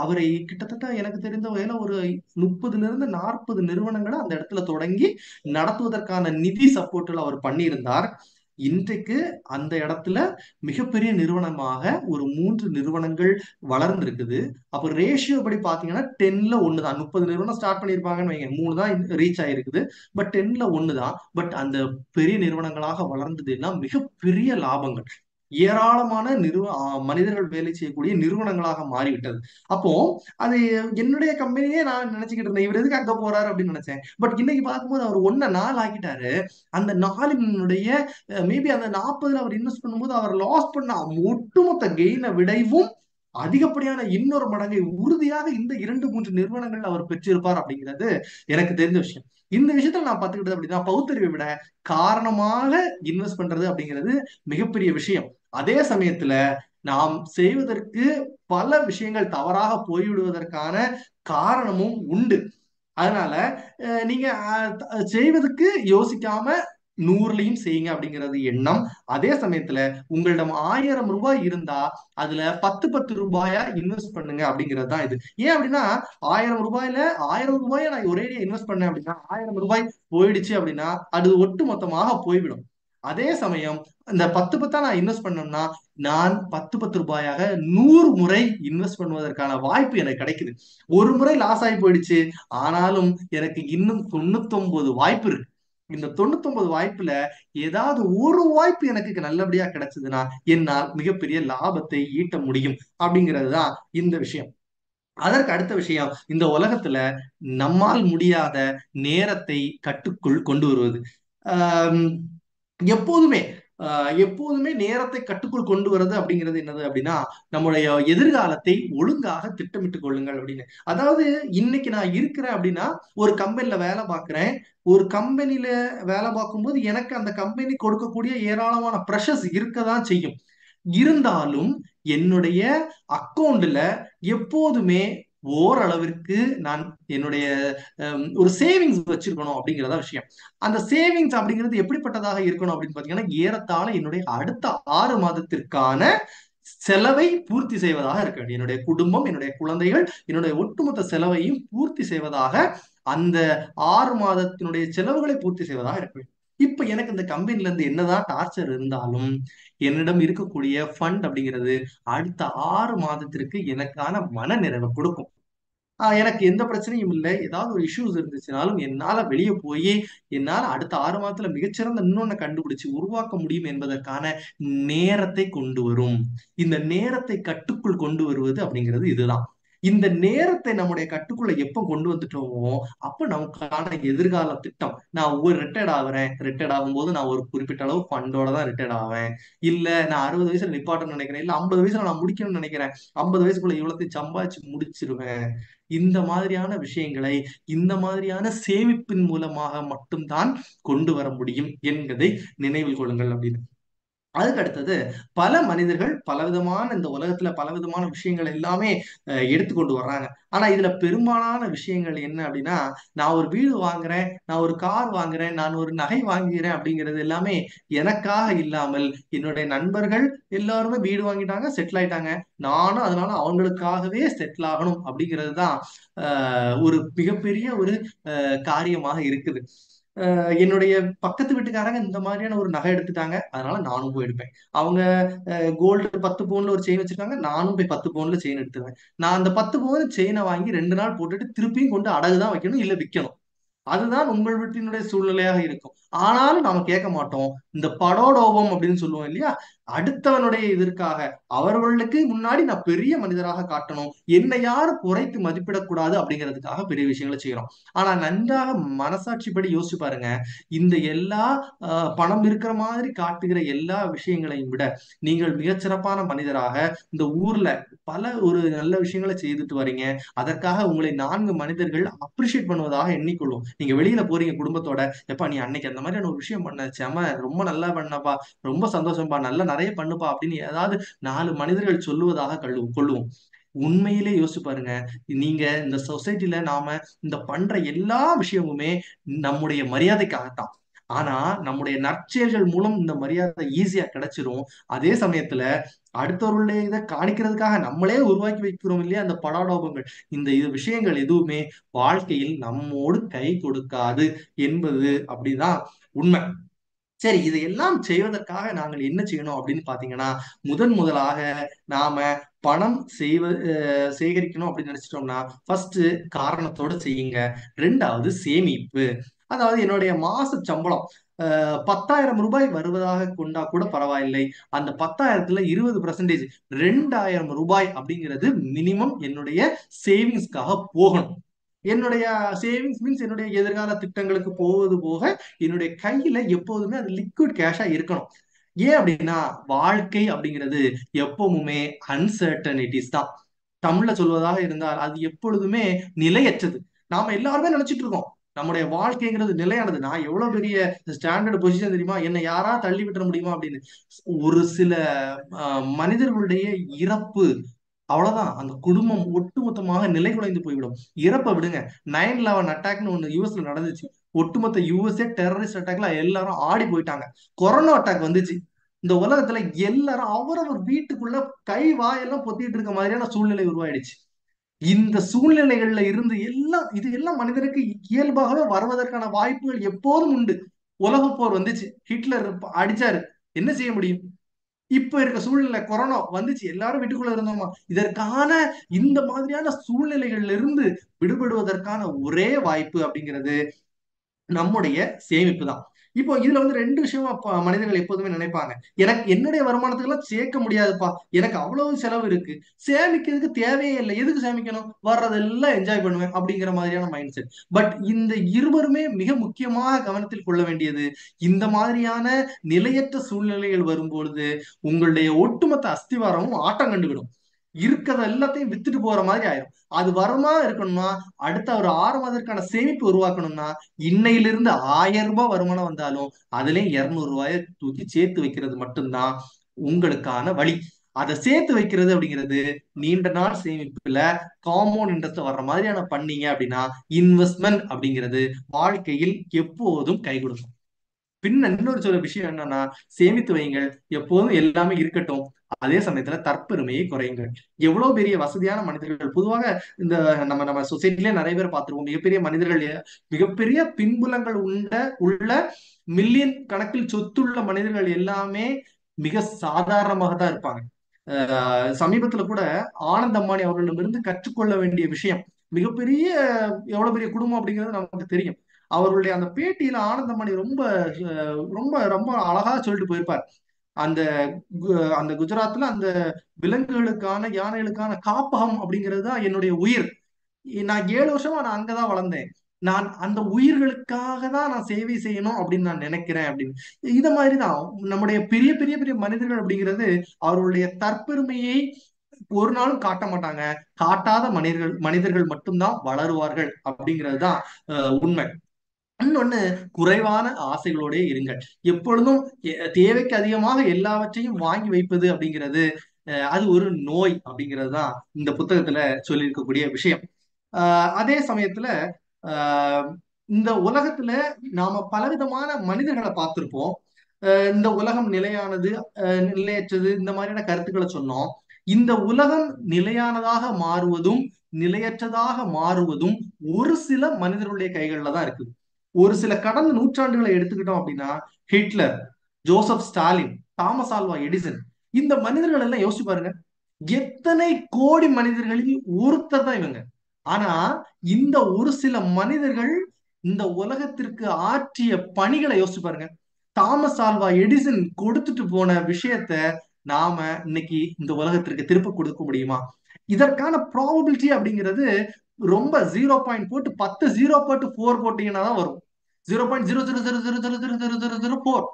அவரை கிட்டத்தட்ட எனக்கு தெரிந்த வகையில ஒரு 30 ல இருந்து 40 நிறுவனங்களை அந்த இடத்துல தொடங்கி நடத்துவதற்கான நிதி சப்போர்ட்ல அவர் பண்ணியிருந்தார். இன்றைக்கு அந்த இடத்துல மிகப்பெரிய நிறுவனமாக ஒரு 3 நிறுவனங்கள் வளர்ந்திருக்குது. அப்போ ரேஷியோ படி பாத்தீங்கன்னா 10ல 1 தான். 30 நிறுவனம் ஸ்டார்ட் பண்ணியிருப்பாங்கன்னு வைங்க, 3 தான் ரீச் ஆயிருக்குது. பட் 10ல 1 தான். பட் அந்த பெரிய நிறுவனங்களாக வளர்ந்ததுன்னா மிகப்பெரிய லாபங்கள், ஏராளமான மனிதர்கள் வேலை செய்யக்கூடிய நிறுவனங்களாக மாறிவிட்டது. அப்போ அது என்னுடைய கம்பெனியே நான் நினைச்சுக்கிட்டு இருந்தேன், இவர் எதுக்கு அங்க போறாரு அப்படின்னு நினைச்சேன். பட் இன்னைக்கு பார்க்கும்போது அவர் 1 4 ஆக்கிட்டாரு. அந்த 4னுடைய மேபி அந்த 40ல அவர் இன்வெஸ்ட் பண்ணும்போது அவர் லாஸ் பண்ண ஒட்டுமொத்த கெயினை விடைவும் அதிகப்படியான இன்னொரு மடங்கை உறுதியாக இந்த 2 3 நிறுவனங்கள் அவர் பெற்றிருப்பார் அப்படிங்கிறது எனக்கு தெரிஞ்ச விஷயம். இந்த விஷயத்துல நான் பார்த்துக்கிட்டது அப்படின்னா, பகுத்தறிவை விட காரணமாக இன்வெஸ்ட் பண்றது அப்படிங்கிறது மிகப்பெரிய விஷயம். அதே சமயத்துல நாம் செய்வதற்கு பல விஷயங்கள் தவறாக போய்விடுவதற்கான காரணமும் உண்டு. அதனால நீங்க செய்வதற்கு யோசிக்காம 100லையும் செய்யுங்க அப்படிங்கிறது எண்ணம். அதே சமயத்துல உங்களிடம் 1000 ரூபாய் இருந்தா அதுல 10 10 ரூபாயா இன்வெஸ்ட் பண்ணுங்க அப்படிங்கிறது தான் இது. ஏன் அப்படின்னா, 1000 ரூபாயில 1000 ரூபாயை நான் ஒரேடியா இன்வெஸ்ட் பண்ணேன் அப்படின்னா 1000 ரூபாய் போயிடுச்சு அப்படின்னா அது ஒட்டு மொத்தமாக போய்விடும். அதே சமயம் இந்த 10 10 நான் இன்வெஸ்ட் பண்ணோம்னா நான் 10 10 ரூபாயாக 100 முறை இன்வெஸ்ட் பண்ணுவதற்கான வாய்ப்பு எனக்கு கிடைக்குது. ஒரு முறை லாஸ் ஆகி போயிடுச்சு, ஆனாலும் எனக்கு இன்னும் 99 வாய்ப்பு இருக்கு. இந்த 99 வாய்ப்புல ஏதாவது ஒரு வாய்ப்பு எனக்கு நல்லபடியா கிடைச்சதுன்னா என்னால் மிகப்பெரிய லாபத்தை ஈட்ட முடியும் அப்படிங்கிறது தான் இந்த விஷயம். அதற்கு அடுத்த விஷயம், இந்த உலகத்துல நம்மால் முடியாத நேரத்தை கட்டுக்குள் கொண்டு வருவது. ஆஹ் எப்போதுமே எப்போதுமே நேரத்தை கட்டுக்குள் கொண்டு வர்றது அப்படிங்கிறது என்னது அப்படின்னா, நம்முடைய எதிர்காலத்தை ஒழுங்காக திட்டமிட்டுக் கொள்ளுங்கள் அப்படின்னு. அதாவது இன்னைக்கு நான் இருக்கிறேன் அப்படின்னா, ஒரு கம்பெனில வேலை பார்க்கிறேன். ஒரு கம்பெனில வேலை பார்க்கும்போது எனக்கு அந்த கம்பெனி கொடுக்கக்கூடிய ஏராளமான ப்ரெஷர்ஸ் இருக்கதான் செய்யும். இருந்தாலும் என்னுடைய அக்கௌண்ட்ல எப்போதுமே ஓரளவிற்கு நான் என்னுடைய ஒரு சேவிங்ஸ் வச்சிருக்கணும் அப்படிங்கிறதா விஷயம். அந்த சேவிங்ஸ் அப்படிங்கிறது எப்படிப்பட்டதாக இருக்கணும் அப்படின்னு பாத்தீங்கன்னா, ஏறத்தாழ என்னுடைய அடுத்த 6 மாதத்திற்கான செலவை பூர்த்தி செய்வதாக இருக்க வேண்டும். என்னுடைய குடும்பம், என்னுடைய குழந்தைகள், என்னுடைய ஒட்டுமொத்த செலவையும் பூர்த்தி செய்வதாக, அந்த 6 மாதத்தினுடைய செலவுகளை பூர்த்தி செய்வதாக இருக்க வேண்டும். இப்ப எனக்கு இந்த கம்பெனில இருந்து என்னதான் டார்ச்சர் இருந்தாலும் என்னிடம் இருக்கக்கூடிய ஃபண்ட் அப்படிங்கிறது அடுத்த 6 மாதத்திற்கு எனக்கான மன நிறைவை கொடுக்கும். எனக்கு எந்த பிரச்சனையும் இல்லை. ஏதாவது ஒரு இஷ்யூஸ் இருந்துச்சுனாலும் என்னால வெளியே போய் என்னால அடுத்த 6 மாதத்துல மிகச்சிறந்த இன்னொன்னு கண்டுபிடிச்சு உருவாக்க முடியும் என்பதற்கான நேரத்தை கொண்டு வரும். இந்த நேரத்தை கட்டுக்குள் கொண்டு வருவது அப்படிங்கிறது இதுதான். இந்த நேரத்தை நம்முடைய கட்டுக்குள்ள எப்ப கொண்டு வந்துட்டோமோ அப்ப நமக்கான எதிர்கால திட்டம், நான் ஒரு ரிட்டையர்ட் ஆகுறேன், ரிட்டையர்ட் ஆகும்போது நான் ஒரு குறிப்பிட்ட அளவு ஃபண்டோட தான் ரிட்டையர்ட் ஆவேன். இல்ல நான் 60 வயசுல நிப்பாட்டணும்னு நினைக்கிறேன், இல்ல 50 வயசுல நான் முடிக்கணும்னு நினைக்கிறேன், 50 வயசுக்குள்ள இவ்வளத்தையும் சம்பாதிச்சு முடிச்சிருவேன். இந்த மாதிரியான விஷயங்களை இந்த மாதிரியான சேமிப்பின் மூலமாக மட்டும்தான் கொண்டு வர முடியும் என்பதை நினைவில் கொள்ளுங்கள் அப்படின்னு. அதுக்கு அடுத்தது, பல மனிதர்கள் பலவிதமான இந்த உலகத்துல பலவிதமான விஷயங்கள் எல்லாமே எடுத்துக்கொண்டு வர்றாங்க. ஆனா இதுல பெரும்பாலான விஷயங்கள் என்ன அப்படின்னா, நான் ஒரு வீடு வாங்குறேன், நான் ஒரு கார் வாங்குறேன், நான் ஒரு நகை வாங்குகிறேன் அப்படிங்கிறது எல்லாமே எனக்காக இல்லாமல் என்னுடைய நண்பர்கள் எல்லாருமே வீடு வாங்கிட்டாங்க, செட்டில் ஆயிட்டாங்க, நானும் அதனால அவங்களுக்காகவே செட்டில் ஆகணும் அப்படிங்கிறது தான் ஒரு மிகப்பெரிய ஒரு காரியமாக இருக்குது. என்னுடைய பக்கத்து வீட்டுக்காரங்க இந்த மாதிரியான ஒரு நகை எடுத்துட்டாங்க, அதனால நானும் போய் எடுப்பேன். அவங்க கோல்டு 10 பவுன்ல ஒரு செயின் வச்சிருக்காங்க, நானும் போய் 10 பவுன்ல செயின் எடுத்துருவேன். நான் அந்த 10 பவுன் செயினை வாங்கி 2 நாள் போட்டுட்டு திருப்பியும் கொண்டு அடகு தான் வைக்கணும், இல்ல விற்கணும். அதுதான் உங்கள் வீட்டினுடைய சூழ்நிலையாக இருக்கும். ஆனாலும் நாம கேட்க மாட்டோம். இந்த படோடோபம் அப்படின்னு சொல்லுவோம் இல்லையா, அடுத்தவனுடைய இதற்காக அவர்களுக்கு முன்னாடி நான் பெரிய மனிதராக காட்டணும், என்னை யாரும் குறைத்து மதிப்பிடக்கூடாது அப்படிங்கிறதுக்காக பெரிய விஷயங்களை செய்யறோம். ஆனா நன்றாக மனசாட்சிப்படி யோசிச்சு பாருங்க, இந்த எல்லா பணம் இருக்கிற மாதிரி காட்டுகிற எல்லா விஷயங்களையும் விட நீங்கள் மிகச்சிறப்பான மனிதராக இந்த ஊர்ல பல ஒரு நல்ல விஷயங்களை செய்துட்டு வரீங்க. அதற்காக உங்களை 4 மனிதர்கள் அப்ரிஷியேட் பண்ணுவதாக எண்ணிக்கொள்ளும். நீங்க வெளியில போறீங்க குடும்பத்தோட, எப்பா நீ அன்னைக்கு அந்த மாதிரியான ஒரு விஷயம் பண்ண, செம ரொம்ப நல்லா பண்ணப்பா, ரொம்ப சந்தோஷம்ப்பா, நல்லா நிறைய பண்ணுப்பா அப்படின்னு ஏதாவது 4 மனிதர்கள் சொல்லுவதாக கொள்ளுவோம். உண்மையிலே யோசிச்சு பாருங்க, நீங்க இந்த சொசைட்டில நாம இந்த பண்ற எல்லா விஷயமுமே நம்முடைய மரியாதைக்காகத்தான். ஆனா நம்முடைய நற்செயல்கள் மூலம் இந்த மரியாதை ஈஸியா கிடைச்சிரும். அதே சமயத்துல அடுத்தவர்களுடைய இதை காணிக்கிறதுக்காக நம்மளே உருவாக்கி வைக்கிறோம் இல்லையா அந்த படாடோபங்கள், இந்த இது விஷயங்கள் எதுவுமே வாழ்க்கையில் நம்மோடு கை கொடுக்காது என்பது அப்படிதான் உண்மை. சரி, இதையெல்லாம் செய்வதற்காக நாங்கள் என்ன செய்யணும் அப்படின்னு பாத்தீங்கன்னா, முதலாக நாம பணம் சேகரிக்கணும் அப்படின்னு நினைச்சிட்டோம்னா ஃபர்ஸ்ட் காரணத்தோட செய்யுங்க. 2வது சேமிப்பு. அதாவது என்னுடைய மாச சம்பளம் 10,000 ரூபாய் வருவதாக கொண்டா கூட பரவாயில்லை, அந்த 10,000த்துல 20% 2,000 ரூபாய் அப்படிங்கிறது மினிமம் என்னுடைய சேவிங்ஸ்க்காக போகணும். என்னுடைய சேவிங்ஸ் மீன்ஸ் என்னுடைய எதிர்கால திட்டங்களுக்கு போவது போக என்னுடைய கையில எப்போதுமே அது லிக்விட் கேஷா இருக்கணும். ஏன் அப்படின்னா வாழ்க்கை அப்படிங்கிறது எப்பவுமே அன்சர்டனிட்டிஸ் தான். தமிழ்ல சொல்வதாக இருந்தால் அது எப்பொழுதுமே நிலையற்றது. நாம எல்லாருமே நினைச்சிட்டு இருக்கோம் நம்முடைய வாழ்க்கைங்கிறது நிலையானது, நான் எவ்வளவு பெரிய ஸ்டாண்டர்ட் பொசிஷன் தெரியுமா, என்னை யாரா தள்ளி விட்டுற முடியுமா அப்படின்னு. ஒரு சில மனிதர்களுடைய இறப்பு, அவ்வளவுதான், அந்த குடும்பம் ஒட்டுமொத்தமாக நிலை குலைந்து போய்விடும். இறப்பை விடுங்க, 9/11 அட்டாக்னு ஒண்ணு யூஎஸ்ல நடந்துச்சு. ஒட்டுமொத்த யூஎஸ்ஏ டெரரிஸ்ட் அட்டாக்ல எல்லாரும் ஆடி போயிட்டாங்க. கொரோனா அட்டாக் வந்துச்சு. இந்த உலகத்துல எல்லாரும் அவரவர் வீட்டுக்குள்ள கை வாயெல்லாம் பொத்திட்டு இருக்க மாதிரியான சூழ்நிலை உருவாயிடுச்சு. இந்த சூழ்நிலைகள்ல இருந்து எல்லாம் இது எல்லாம் மனிதனுக்கு இயல்பாகவே வருவதற்கான வாய்ப்புகள் எப்போதும் உண்டு. உலகப் போர் வந்துச்சு, ஹிட்லர் அடிச்சாரு, என்ன செய்ய முடியும்? இப்ப இருக்க சூழ்நிலை கொரோனா வந்துச்சு, எல்லாரும் வீட்டுக்குள்ள இருந்தோமா. இதற்கான இந்த மாதிரியான சூழ்நிலைகள்ல இருந்து விடுபடுவதற்கான ஒரே வாய்ப்பு அப்படிங்கிறது நம்முடைய சேமிப்பு தான். இப்போ இதுல வந்து 2 விஷயமா மனிதர்கள் எப்போதுமே நினைப்பாங்க, எனக்கு என்னுடைய வருமானத்துக்கு எல்லாம் சேர்க்க முடியாதுப்பா, எனக்கு அவ்வளவு செலவு இருக்கு, சேமிக்கிறதுக்கு தேவையே இல்லை, எதுக்கு சேமிக்கணும், வர்றதெல்லாம் என்ஜாய் பண்ணுவேன் அப்படிங்கிற மாதிரியான மைண்ட் செட். பட் இந்த இருவருமே மிக முக்கியமாக கவனத்தில் கொள்ள வேண்டியது, இந்த மாதிரியான நிலையற்ற சூழ்நிலைகள் வரும்பொழுது உங்களுடைய ஒட்டுமொத்த அஸ்திவாரமும் ஆட்டம் கண்டுவிடும். இருக்கிறத எல்லாத்தையும் வித்துட்டு போற மாதிரி ஆயிரும். அது வரமா இருக்கணும்னா அடுத்த ஒரு 6 மாதத்திற்கான சேமிப்பு உருவாக்கணும்னா இன்னையிலிருந்து 1000 ரூபாய் வருமானம் வந்தாலும் அதுலயும் 200 ரூபாயை தூக்கி சேர்த்து வைக்கிறது மட்டும்தான் உங்களுக்கான வழி. அதை சேர்த்து வைக்கிறது அப்படிங்கிறது நீண்ட நாள் சேமிப்புல காம்பவுண்ட் இன்ட்ரெஸ்ட் வர்ற மாதிரியான பண்ணீங்க அப்படின்னா இன்வெஸ்ட்மெண்ட் அப்படிங்கிறது வாழ்க்கையில் எப்போதும் கை கொடுக்கும். பின்ன இன்னொரு சில விஷயம் என்னன்னா, சேமித்து வையுங்கள், எப்போதும் எல்லாமே இருக்கட்டும், அதே சமயத்துல தற்பெருமையை குறையுங்கள். எவ்வளவு பெரிய வசதியான மனிதர்கள் பொதுவாக இந்த நம்ம நம்ம சொசைட்டிலே நிறைய பேர் பார்த்திருவோம், மிகப்பெரிய மனிதர்கள், மிகப்பெரிய பின்புலங்கள் உள்ள மில்லியன் கணக்கில் சொத்துள்ள மனிதர்கள் எல்லாமே மிக சாதாரணமாக தான் இருப்பாங்க. சமீபத்துல கூட ஆனந்த் அம்பானி அவர்களிடமிருந்து கற்றுக்கொள்ள வேண்டிய விஷயம், மிகப்பெரிய எவ்வளவு பெரிய குடும்பம் அப்படிங்கிறது நமக்கு தெரியும். அவர்களுடைய அந்த பேட்டியில ஆனந்த் அம்பானி ரொம்ப ரொம்ப ரொம்ப அழகா சொல்லிட்டு போயிருப்பார். அந்த அந்த குஜராத்ல அந்த விலங்குகளுக்கான யானைகளுக்கான காப்பகம் அப்படிங்கிறது தான் என்னுடைய உயிர். நான் 7 வருஷமா நான் அங்கதான் வளர்ந்தேன். நான் அந்த உயிர்களுக்காக தான் நான் சேவை செய்யணும் அப்படின்னு நான் நினைக்கிறேன் அப்படின்னு. இத மாதிரிதான் நம்முடைய பெரிய பெரிய பெரிய மனிதர்கள் அப்படிங்கிறது அவர்களுடைய தற்பெருமையை ஒரு நாளும் காட்ட மாட்டாங்க. காட்டாத மனிதர்கள் மட்டும்தான் வளருவார்கள் அப்படிங்கிறது தான் உண்மை. இன்னொன்னு, குறைவான ஆசைகளோட இருங்கள். எப்பொழுதும் தேவைக்கு அதிகமாக எல்லாவற்றையும் வாங்கி வைப்பது அப்படிங்கிறது அது ஒரு நோய் அப்படிங்கிறது தான் இந்த புத்தகத்துல சொல்லியிருக்கக்கூடிய விஷயம். அதே சமயத்துல ஆஹ் இந்த உலகத்துல நாம பலவிதமான மனிதர்களை பார்த்திருப்போம். இந்த உலகம் நிலையானது, நிலையற்றது, இந்த மாதிரியான கருத்துக்களை சொன்னோம். இந்த உலகம் நிலையானதாக மாறுவதும் நிலையற்றதாக மாறுவதும் ஒரு சில மனிதர்களுடைய கைகள்ல தான் இருக்குது. ஒரு சில கடந்த நூற்றாண்டுகளை எடுத்துக்கிட்டோம் அப்படின்னா Hitler, Joseph Stalin, Thomas Alva Edison, இந்த மனிதர்கள் எல்லாம் யோசிச்சு பாருங்க. எத்தனை கோடி மனிதர்களில் ஒருத்தர் தான் இவங்க. ஆனா இந்த ஒரு சில மனிதர்கள் இந்த உலகத்திற்கு ஆற்றிய பணிகளை யோசிச்சு பாருங்க. தாமஸ் ஆல்வா எடிசன் கொடுத்துட்டு போன விஷயத்த நாம இன்னைக்கு இந்த உலகத்திற்கு திருப்ப கொடுக்க முடியுமா? இதற்கான ப்ராபபிலிட்டி அப்படிங்கிறது ரொம்ப 0 போட்டு 10 0 போட்டு 4 போட்டீங்கன்னா தான் வரும். 0.0000000004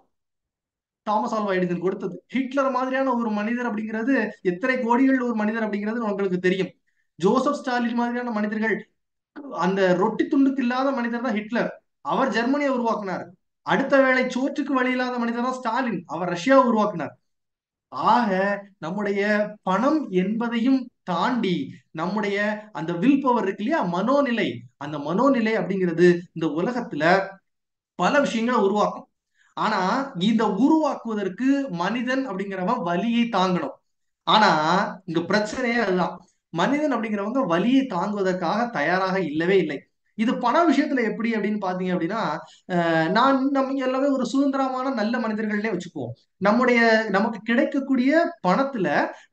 தாமஸ் ஆல்வா எடிசன் கொடுத்தது. ஹிட்லர் மாதிரியான ஒரு மனிதர் அப்படிங்கிறது எத்தனை கோடிகள் ஒரு மனிதர் அப்படிங்கிறது உங்களுக்கு தெரியும். ஜோசப் ஸ்டாலின் மாதிரியான மனிதர்கள், அந்த ரொட்டி துண்டுக்கு இல்லாத மனிதர் தான் ஹிட்லர். அவர் ஜெர்மனியை உருவாக்குனார். அடுத்த வேளை சோற்றுக்கு வழி இல்லாத மனிதர் தான் ஸ்டாலின். அவர் ரஷ்யாவை உருவாக்குனார். ஆக நம்முடைய பணம் என்பதையும் தாண்டி நம்முடைய அந்த வில் பவர் இருக்கு இல்லையா, மனோநிலை, அந்த மனோநிலை அப்படிங்கிறது இந்த உலகத்துல பல விஷயங்களை உருவாக்கும். ஆனா இந்த உருவாக்குவதற்கு மனிதன் அப்படிங்கிறவன் வலியை தாங்கணும். ஆனா இங்க பிரச்சனையே அதுதான். மனிதன் அப்படிங்கிறவங்க வலியை தாங்குவதற்காக தயாராக இல்லவே இல்லை. இது பண விஷயத்துல எப்படி அப்படின்னு பாத்தீங்க அப்படின்னா, நம்ம எல்லாமே ஒரு சுதந்திரமான நல்ல மனிதர்கள்னே வச்சுக்குவோம். நம்முடைய நமக்கு கிடைக்கக்கூடிய பணத்துல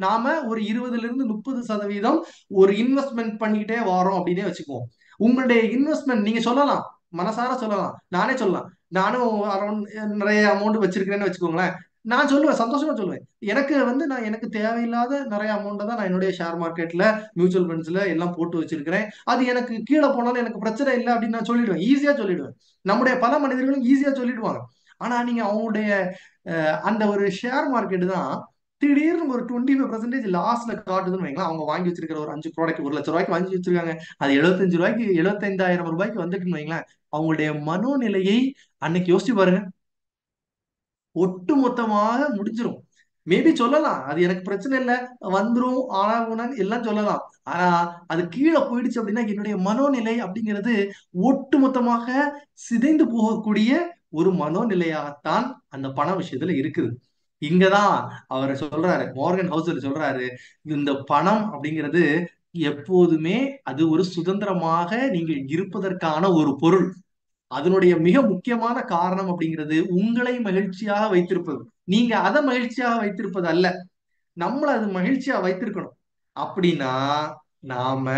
நாம ஒரு 20% to 30% ஒரு இன்வெஸ்ட்மெண்ட் பண்ணிக்கிட்டே வரோம் அப்படின்னே வச்சுக்குவோம். உங்களுடைய இன்வெஸ்ட்மெண்ட் நீங்க சொல்லலாம், மனசார சொல்லலாம், நானே சொல்லலாம், நானும் அரௌண்ட் நிறைய அமௌண்ட் வச்சிருக்கிறேன்னு வச்சுக்கோங்களேன். நான் சொல்லுவேன், சந்தோஷமா சொல்லுவேன். எனக்கு தேவையில்லாத நிறைய அமௌண்ட்டை தான் நான் என்னுடைய ஷேர் மார்க்கெட்ல, மியூச்சுவல் ஃபண்ட்ஸ்ல எல்லாம் போட்டு வச்சிருக்கிறேன். அது எனக்கு கீழே போனாலும் எனக்கு பிரச்சனை இல்லை அப்படின்னு நான் சொல்லிடுவேன், ஈஸியா சொல்லிடுவேன். நம்முடைய பல மனிதர்களும் ஈஸியா சொல்லிடுவாங்க. ஆனா நீங்க அவங்களுடைய அந்த ஒரு ஷேர் மார்க்கெட் தான் திடீர்னு ஒரு 25% லாஸ்ட்ல காட்டுதுன்னு வைங்களேன். அவங்க வாங்கி வச்சிருக்கிற ஒரு 5 ப்ராடக்ட் 1 லட்சம் ரூபாய்க்கு வாங்கி வச்சிருக்காங்க, அது 75 ரூபாய்க்கு 75,000 ரூபாய்க்கு வந்துட்டுன்னு வைங்களேன். அவங்களுடைய மனோநிலையை அன்னைக்கு யோசிச்சு பாருங்க. ஒட்டு மொத்தமாக முடிஞ்சிரும். மேபி சொல்லலாம் அது எனக்கு பிரச்சனை இல்லை, வந்துரும், ஆனா உனக்கு எல்லாம் சொல்லலாம். ஆனா அது கீழே போயிடுச்சு அப்படின்னா என்னுடைய மனோநிலை அப்படிங்கிறது ஒட்டு மொத்தமாக சிதைந்து போகக்கூடிய ஒரு மனோநிலையாகத்தான் அந்த பண விஷயத்துல இருக்குது. இங்கதான் அவர் சொல்றாரு, மார்கன் ஹவுசர் சொல்றாரு, இந்த பணம் அப்படிங்கிறது எப்போதுமே அது ஒரு சுதந்திரமாக நீங்கள் இருப்பதற்கான ஒரு பொருள். அதனுடைய மிக முக்கியமான காரணம் அப்படிங்கிறது உங்களை மகிழ்ச்சியாக வைத்திருப்பது. நீங்க அதை மகிழ்ச்சியாக வைத்திருப்பது அல்ல, நம்மள அது மகிழ்ச்சியா வைத்திருக்கணும். அப்படின்னா நாம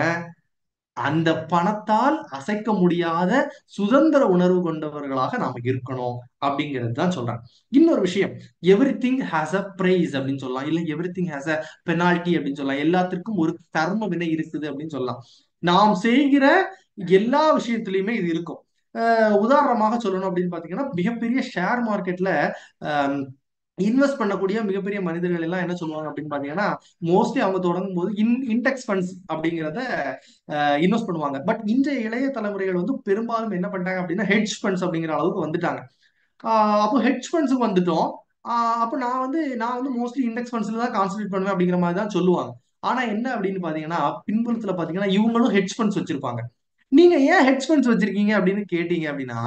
அந்த பணத்தால் அசைக்க முடியாத சுதந்திர உணர்வு கொண்டவர்களாக நாம இருக்கணும் அப்படிங்கிறது தான் சொல்றாங்க. இன்னொரு விஷயம், everything has a price அப்படின்னு சொல்லலாம், இல்ல everything has a penalty அப்படின்னு சொல்லலாம். எல்லாத்திற்கும் ஒரு கர்ம வினை இருக்குது அப்படின்னு சொல்லலாம். நாம் செய்கிற எல்லா விஷயத்திலயுமே இது இருக்கும். உதாரணமாக சொல்லணும் அப்படின்னு பாத்தீங்கன்னா, மிகப்பெரிய ஷேர் மார்க்கெட்ல இன்வெஸ்ட் பண்ணக்கூடிய மிகப்பெரிய மனிதர்கள் எல்லாம் என்ன சொல்லுவாங்க அப்படின்னு பாத்தீங்கன்னா, மோஸ்ட்லி அவங்க தொடங்கும் போது இன்டெக்ஸ் ஃபண்ட்ஸ் அப்படிங்கிறத இன்வெஸ்ட் பண்ணுவாங்க. பட் இன்றைய இளைய தலைமுறைகள் பெரும்பாலும் என்ன பண்ணிட்டாங்க அப்படின்னா ஹெட்ஜ் ஃபண்ட்ஸ் அப்படிங்கிற அளவுக்கு வந்துட்டாங்க. அப்போ ஹெட்ஜ் ஃபண்ட்ஸுக்கு வந்துட்டோம். அப்போ நான் வந்து மோஸ்ட்லி இண்டெக்ஸ் ஃபண்ட்ஸ்ல தான் கான்சென்ட்ரேட் பண்ணுவேன் அப்படிங்கிற மாதிரி தான் சொல்லுவாங்க. ஆனா என்ன அப்படின்னு பாத்தீங்கன்னா, பின்புலத்துல பாத்தீங்கன்னா இவங்களும் ஹெட்ஜ் ஃபண்ட்ஸ் வச்சிருப்பாங்க. நீங்க ஏன் ஹெட்ஜ் ஃபண்ட்ஸ் வச்சிருக்கீங்க அப்படின்னு கேட்டீங்க அப்படின்னா,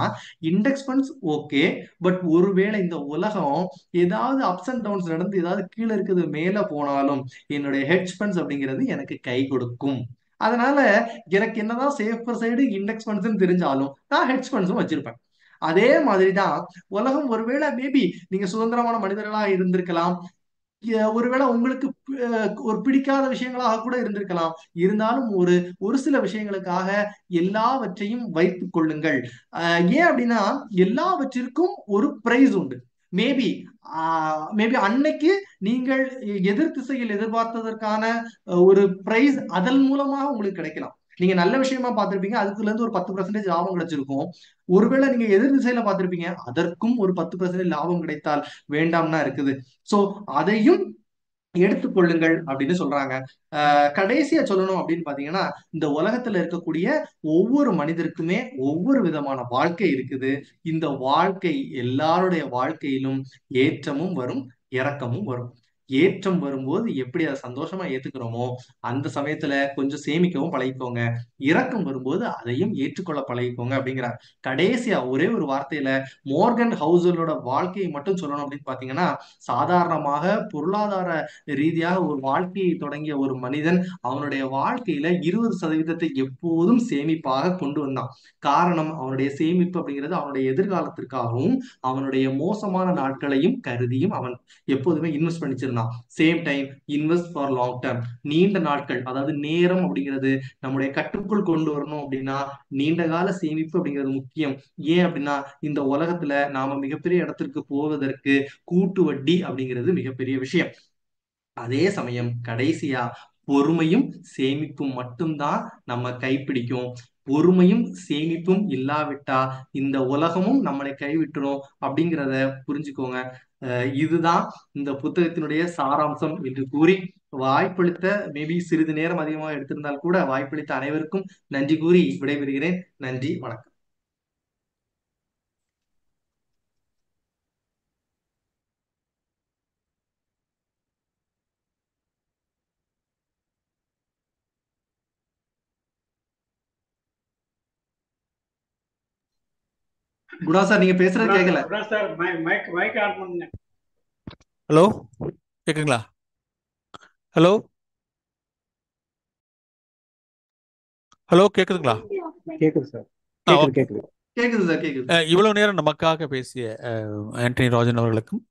இண்டெக்ஸ் ஃபண்ட்ஸ் ஓகே, பட் ஒருவேளை இந்த உலகம் ஏதாவது அப்ஸ் அண்ட் டவுன்ஸ் நடந்து ஏதாவது கீழே இருக்குது மேல போனாலும் என்னுடைய ஹெட்ஜ் ஃபண்ட்ஸ் அப்படிங்கிறது எனக்கு கை கொடுக்கும். அதனால எனக்கு என்னதான் சேஃபர் சைடு இண்டெக்ஸ் ஃபண்ட்ஸ் தெரிஞ்சாலும் நான் ஹெட்ஜ் ஃபண்ட்ஸும் வச்சிருப்பேன். அதே மாதிரிதான் உலகம் ஒருவேளை மேபி நீங்க சுதந்திரமான மனிதர்களா இருந்திருக்கலாம், ஒருவேளை உங்களுக்கு ஒரு பிடிக்காத விஷயங்களாக கூட இருந்திருக்கலாம். இருந்தாலும் ஒரு ஒரு சில விஷயங்களுக்காக எல்லாவற்றையும் வைத்துக் கொள்ளுங்கள். ஏன் அப்படின்னா எல்லாவற்றிற்கும் ஒரு பிரைஸ் உண்டு. மேபி மேபி அன்னைக்கு நீங்கள் எதிர் திசையில் எதிர்பார்த்ததற்கான ஒரு பிரைஸ் அதன் மூலமாக உங்களுக்கு கிடைக்கலாம். நீங்க நல்ல விஷயமா பார்த்திருப்பீங்க, அதுக்குள்ள இருந்து ஒரு 10% லாபம் கிடைச்சிருக்கும். ஒருவேளை நீங்க எதிர் திசையில பார்த்திருப்பீங்க, அதற்கும் ஒரு 10% லாபம் கிடைத்தால் வேண்டாம்னா இருக்குது. சோ அதையும் எடுத்துக்கொள்ளுங்கள் அப்படின்னு சொல்றாங்க. கடைசியா சொல்லணும் அப்படின்னு பாத்தீங்கன்னா, இந்த உலகத்துல இருக்கக்கூடிய ஒவ்வொரு மனிதருக்குமே ஒவ்வொரு விதமான வாழ்க்கை இருக்குது. இந்த வாழ்க்கை எல்லாருடைய வாழ்க்கையிலும் ஏற்றமும் வரும், இறக்கமும் வரும். ஏற்றம் வரும்போது எப்படி அதை சந்தோஷமா ஏத்துக்கிறோமோ அந்த சமயத்துல கொஞ்சம் சேமிக்கவும் பழகிக்கோங்க. இறக்கம் வரும்போது அதையும் ஏற்றுக்கொள்ள பழகிக்கோங்க அப்படிங்கிறார். கடைசியா ஒரே ஒரு வார்த்தையில மோர்கன் ஹவுசலோட வாழ்க்கையை மட்டும் சொல்லணும் அப்படின்னு பாத்தீங்கன்னா, சாதாரணமாக பொருளாதார ரீதியாக ஒரு வாழ்க்கையை தொடங்கிய ஒரு மனிதன் அவனுடைய வாழ்க்கையில 20% எப்போதும் சேமிப்பாக கொண்டு வந்தான். காரணம், அவனுடைய சேமிப்பு அப்படிங்கிறது அவனுடைய எதிர்காலத்திற்காகவும் அவனுடைய மோசமான நாட்களையும் கருதியும் அவன் எப்போதுமே இன்வெஸ்ட் பண்ணிச்சிருந்தான். Same time invest for long term, நீண்ட நாட்கள், அதாவது நேரம் அப்படிங்கிறது நம்முடைய கட்டுக்குள் கொண்டு வரணும் அப்படின்னா நீண்ட கால சேமிப்பு அப்படிங்கிறது முக்கியம். ஏன் அப்படின்னா இந்த உலகத்துல நாம மிகப்பெரிய இடத்திற்கு போவதற்கு கூட்டு வட்டி அப்படிங்கிறது மிகப்பெரிய விஷயம். அதே சமயம் கடைசியா பொறுமையும் சேமிப்பும் மட்டும்தான் நம்ம கைப்பிடிக்கும். பொறுமையும் சேமிப்பும் இல்லாவிட்டா இந்த உலகமும் நம்மளை கைவிட்டுரும் அப்படிங்கிறத புரிஞ்சுக்கோங்க. இதுதான் இந்த புத்தகத்தினுடைய சாராம்சம் என்று கூறி, வாய்ப்பளித்த மேபி சிறிது நேரம் அதிகமாக எடுத்திருந்தால் கூட வாய்ப்பளித்த அனைவருக்கும் நன்றி கூறி விடைபெறுகிறேன். நன்றி, வணக்கம். குணா சார், நீங்க பேசுறது கேட்கல. ஹலோ, கேக்குங்களா? ஹலோ ஹலோ, கேக்குதுங்களா? கேக்குது சார், ஓகே. கேக்குது. கேக்குது சார், கேக்குது. இவ்வளவு நேரம் நமக்காக பேசிய ஆண்டனி ராஜன் அவர்களுக்கும்,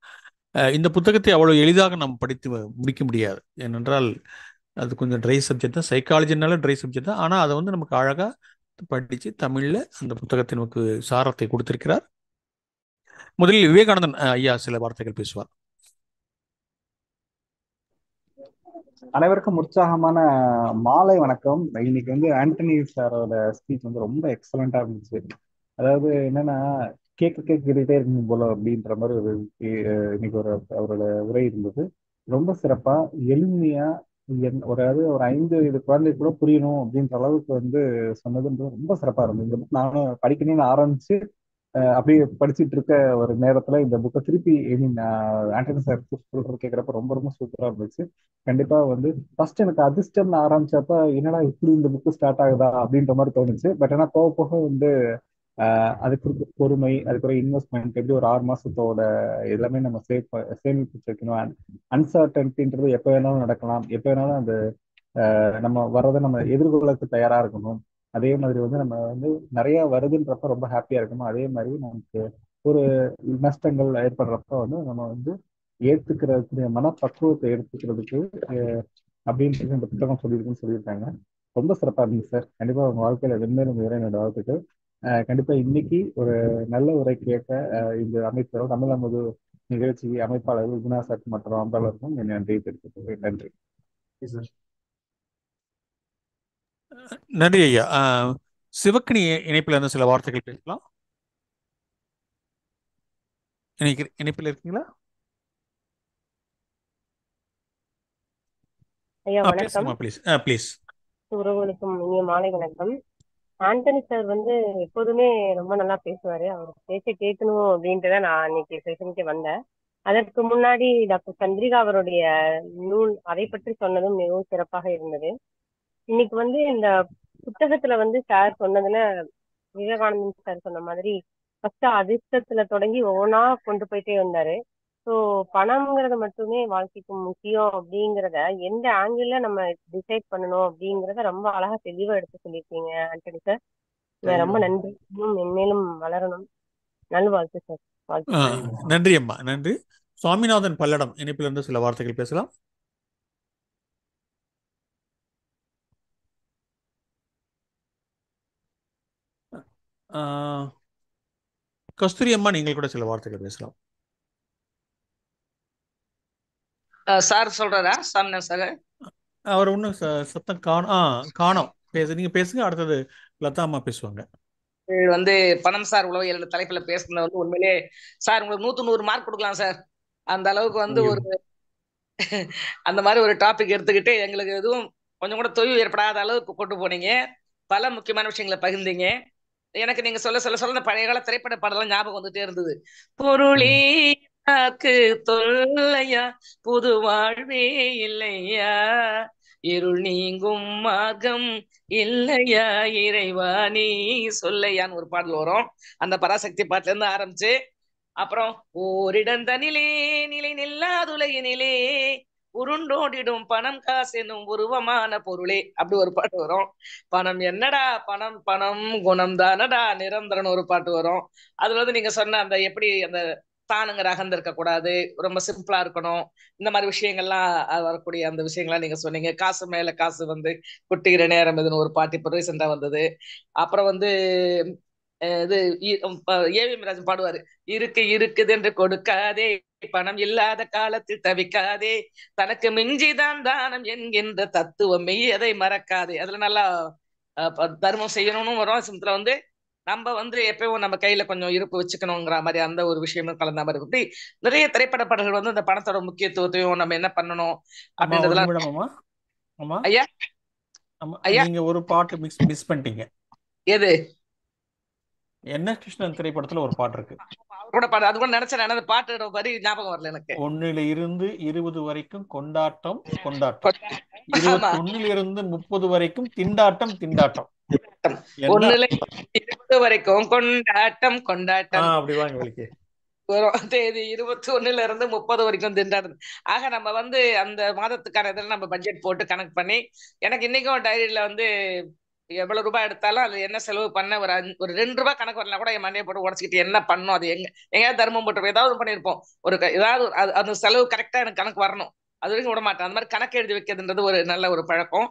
இந்த புத்தகத்தை அவ்வளவு எளிதாக நாம் படித்து முடிக்க முடியாது. ஏனென்றால் அது கொஞ்சம் ட்ரை சப்ஜெக்ட் தான், சைக்காலஜினால ட்ரை சப்ஜெக்ட் தான். ஆனால் அதை வந்து நமக்கு அழகாக படித்து தமிழில் அந்த புத்தகத்தை நமக்கு சாரத்தை கொடுத்திருக்கிறார். முதலில் விவேகானந்தன் ஐயா சில வார்த்தைகள் பேசுவார். அனைவருக்கும் உற்சாகமான மாலை வணக்கம். இன்னைக்கு வந்து ஆண்டனி சாரோட ஸ்பீச் வந்து ரொம்ப எக்ஸலண்டா இருந்துச்சு. அதாவது என்னன்னா, கேட்டுக்கிட்டே இருக்கும் போல அப்படின்ற மாதிரி ஒரு இன்னைக்கு ஒரு அவரோட உரை இருந்தது. ரொம்ப சிறப்பா, எளிமையா, அதாவது ஒரு 5 வயது குழந்தை கூட புரியணும் அப்படின்ற அளவுக்கு வந்து சொன்னதுன்றது ரொம்ப சிறப்பா இருந்தது. இந்த புக் நானும் படிக்கணும்னு ஆரம்பிச்சு அப்படியே படிச்சுட்டு இருக்க ஒரு நேரத்துல இந்த புக்கை திருப்பி ஐ மீன் ஆண்டனி சார் சொல்றது கேட்குறப்ப ரொம்ப ரொம்ப சூப்பரா இருந்துச்சு. கண்டிப்பா வந்து ஃபர்ஸ்ட் எனக்கு அதிர்ஷ்டம்னு ஆரம்பிச்சப்ப என்னடா இப்படி இந்த புக்கு ஸ்டார்ட் ஆகுதா அப்படின்ற மாதிரி தோணுச்சு. பட் ஆனா போக போக வந்து அதுக்கு பொறுமை, அதுக்கு இன்வெஸ்ட்மெண்ட், எப்படி ஒரு 6 மாசத்தோட எல்லாமே நம்ம சேமிப்பு வைக்கணும். அன்சர்டன்டின்றது எப்போ வேணாலும் நடக்கலாம், எப்போ வேணாலும் அந்த நம்ம வர்றதை நம்ம எதிர்கொள்ளக்கு தயாரா இருக்கணும். அதே மாதிரி வந்து நம்ம வந்து நிறைய வருதுன்றப்ப ரொம்ப ஹாப்பியா இருக்கணும். அதே மாதிரி நமக்கு ஒரு நஷ்டங்கள் ஏற்படுறப்ப வந்து நம்ம வந்து ஏத்துக்கிறதுக்கு மனப்பக்குவத்தை எடுத்துக்கிறதுக்கு அப்படின்றது இந்த புத்தகம் சொல்லியிருக்காங்க. ரொம்ப சிறப்பா இருந்துச்சு சார். கண்டிப்பா உங்க வாழ்க்கையில வெண்மேலும் என்னோட வாழ்த்துக்கள். கண்டிப்பா இன்னைக்கு ஒரு நல்ல உரை கேட்க இந்த அமைச்சர் தமிழ் அமுது நிகழ்ச்சி அமைப்பாளர்கள் குணா சார் மற்றும் அம்பாளருக்கும் என் நன்றியை தெரிவித்துக் நன்றி. நன்றி ஐயா. சிவக்கணி இணைப்பில் இருந்து சில வார்த்தைகள் பேசலாம். இணைப்பில் இருக்கீங்களா? ஐயா வணக்கம். ப்ளீஸ். உறவுகளுக்கும் இனிய மாலை வணக்கம். ஆண்டனி சார் வந்து எப்போதுமே ரொம்ப நல்லா பேசுவாரு. அவர் பேச கேட்கணும் அப்படின்ட்டு தான் நான் இன்னைக்கு செஷனுக்கு வந்தேன். அதற்கு முன்னாடி டாக்டர் சந்திரிகா அவருடைய நூல் அதை பற்றி சொன்னதும் மிகவும் சிறப்பாக இருந்தது. இன்னைக்கு வந்து இந்த புத்தகத்துல வந்து சார் சொன்னதுல விவேகானந்தன் சார் சொன்ன மாதிரி ஃபர்ஸ்ட் அதிர்ஷ்டத்துல தொடங்கி ஒவ்வொன்றா கொண்டு போயிட்டே வந்தாரு. ஸோ பணம்ங்கிறது மட்டுமே வாழ்க்கைக்கு முக்கியம் அப்படிங்கிறத எந்த ஆங்கிள் நம்ம டிசைட் பண்ணணும் அப்படிங்கிறத ரொம்ப அழகா தெளிவா எடுத்து சொல்லியிருக்கீங்க ஆண்டனி சார். ரொம்ப நன்றி. இன்னும் மென்மேலும் வளரணும். நல்வாழ்த்து சார். வாழ்த்து. நன்றி அம்மா, நன்றி. சுவாமிநாதன் பல்லடம் இணைப்பில் இருந்து சில வார்த்தைகள் பேசலாம். கஸ்தூரி அம்மா, நீங்கள் கூட சில வார்த்தைகள் பேசலாம். சார் சொல்றாரா? சாமிநாதன் சார் அவர் ஒன்றும் சத்தம் காணோம். நீங்க பேசுங்க, அடுத்தது லதா அம்மா பேசுவாங்க. வந்து பணம் சார் உளவியல் தலைப்புல பேசுனது வந்து உண்மையிலே சார் உங்களுக்கு 100 மார்க் கொடுக்கலாம் சார். அந்த அளவுக்கு வந்து ஒரு அந்த மாதிரி ஒரு டாபிக் எடுத்துக்கிட்டு எங்களுக்கு எதுவும் கொஞ்சம் கூட தொய்வு ஏற்படாத அளவுக்கு கொண்டு போனீங்க. பல முக்கியமான விஷயங்களை பகிர்ந்தீங்க. எனக்கு நீங்க சொல்ல சொல்ல சொல்ல பழைய கால திரைப்பட பாடலாம் ஞாபகம் வந்துட்டே இருந்தது. பொருளே யாருக்கு தொல்லையா புது வாழ்வே இல்லையா, இருள் நீங்கும் மார்க்கம் இல்லையா, இறைவா நீ சொல்லையான்னு ஒரு பாடல் வரும். அந்த பராசக்தி பாட்டுல இருந்து ஆரம்பிச்சு அப்புறம் ஓரிடந்தனிலே நிலை நில்லாதுலையினிலே உருண்டோடிடும் பணம் காசு என்னும் உருவமான பொருளே, அப்படி ஒரு பாட்டு வரும். பணம் என்னடா பணம் பணம் குணம் தானடா நிரந்தரன் ஒரு பாட்டு வரும். அதுல வந்து நீங்க சொன்ன அந்த எப்படி அந்த தானுங்கிற அகந்து இருக்க கூடாது, ரொம்ப சிம்பிளா இருக்கணும், இந்த மாதிரி விஷயங்கள்லாம் வரக்கூடிய அந்த விஷயங்கள்லாம் நீங்க சொன்னீங்க. காசு மேல காசு வந்து கொட்டுகிற நேரம் இதுன்னு ஒரு பாட்டு இப்ப ரீசெண்டா வந்தது. அப்புறம் வந்து இது ஏவிஎம் ராஜன் பாடுவாரு, இருக்கு இருக்குது என்று கொடுக்காதே, பணம் இல்லாத காலத்தில் தவிக்காதே, தனக்கு மிஞ்சிதான் தானம் என்கின்ற தத்துவம் மெய்யதை மறக்காதே. அதுல நல்லா தர்மம் செய்யணும்னு வரும். சிலத்துல வந்து நம்ம வந்து எப்பவும் நம்ம கையில கொஞ்சம் இருப்பு வச்சுக்கணுங்கிற மாதிரி அந்த ஒரு விஷயமும் கலந்த மாதிரி இப்படி நிறைய திரைப்பட பாடல்கள் வந்து அந்த பணத்தோட முக்கியத்துவத்தையும் நம்ம என்ன பண்ணணும் அம்மா ஒரு அப்படின்றதெல்லாம். நிமிடம் அம்மா. அம்மா ஐயா அம்மா ஐயா நீங்க ஒரு பாட்டு மிஸ் பண்ணிட்டீங்க. எது என்ன கிருஷ்ணன் திரைப்படத்துல ஒரு பாட்டு இருக்கு, அவர் கூட பாடு, அது கூட நினைச்சேன். அந்த பாட்டோட வரி ஞாபகம் வரல எனக்கு. 1 இருந்து 20 வரைக்கும் கொண்டாட்டம் கொண்டாட்டம், 21 இருந்து 30 வரைக்கும் திண்டாட்டம் திண்டாட்டம், என்ன 1 20 வரைக்கும் கொண்டாட்டம் கொண்டாட்டம், அப்படி வாங்க வலிக்கு வரும் தேதி 21 இருந்து 30 வரைக்கும் திண்டாட்டம். ஆக நம்ம வந்து அந்த மாதத்துக்கான இதில் நம்ம பட்ஜெட் போட்டு கணக்கு பண்ணி, எனக்கு இன்னைக்கும் டைரியில வந்து எவ்வளவு ரூபாய் எடுத்தாலும் அது என்ன செலவு பண்ண ஒரு 2 ரூபாய் கணக்கு வரலாம் கூட என் மண்டையை போட்டு உடச்சிக்கிட்டு என்ன பண்ணணும், அது எங்கேயாவது தர்மம் போட்டு ஏதாவது பண்ணியிருப்போம், ஏதாவது அந்த செலவு கரெக்டா எனக்கு கணக்கு வரணும், அது வரைக்கும் விட மாட்டேன். அந்த மாதிரி கணக்கு எழுதி வைக்கிறதுன்றது ஒரு நல்ல ஒரு பழக்கம்.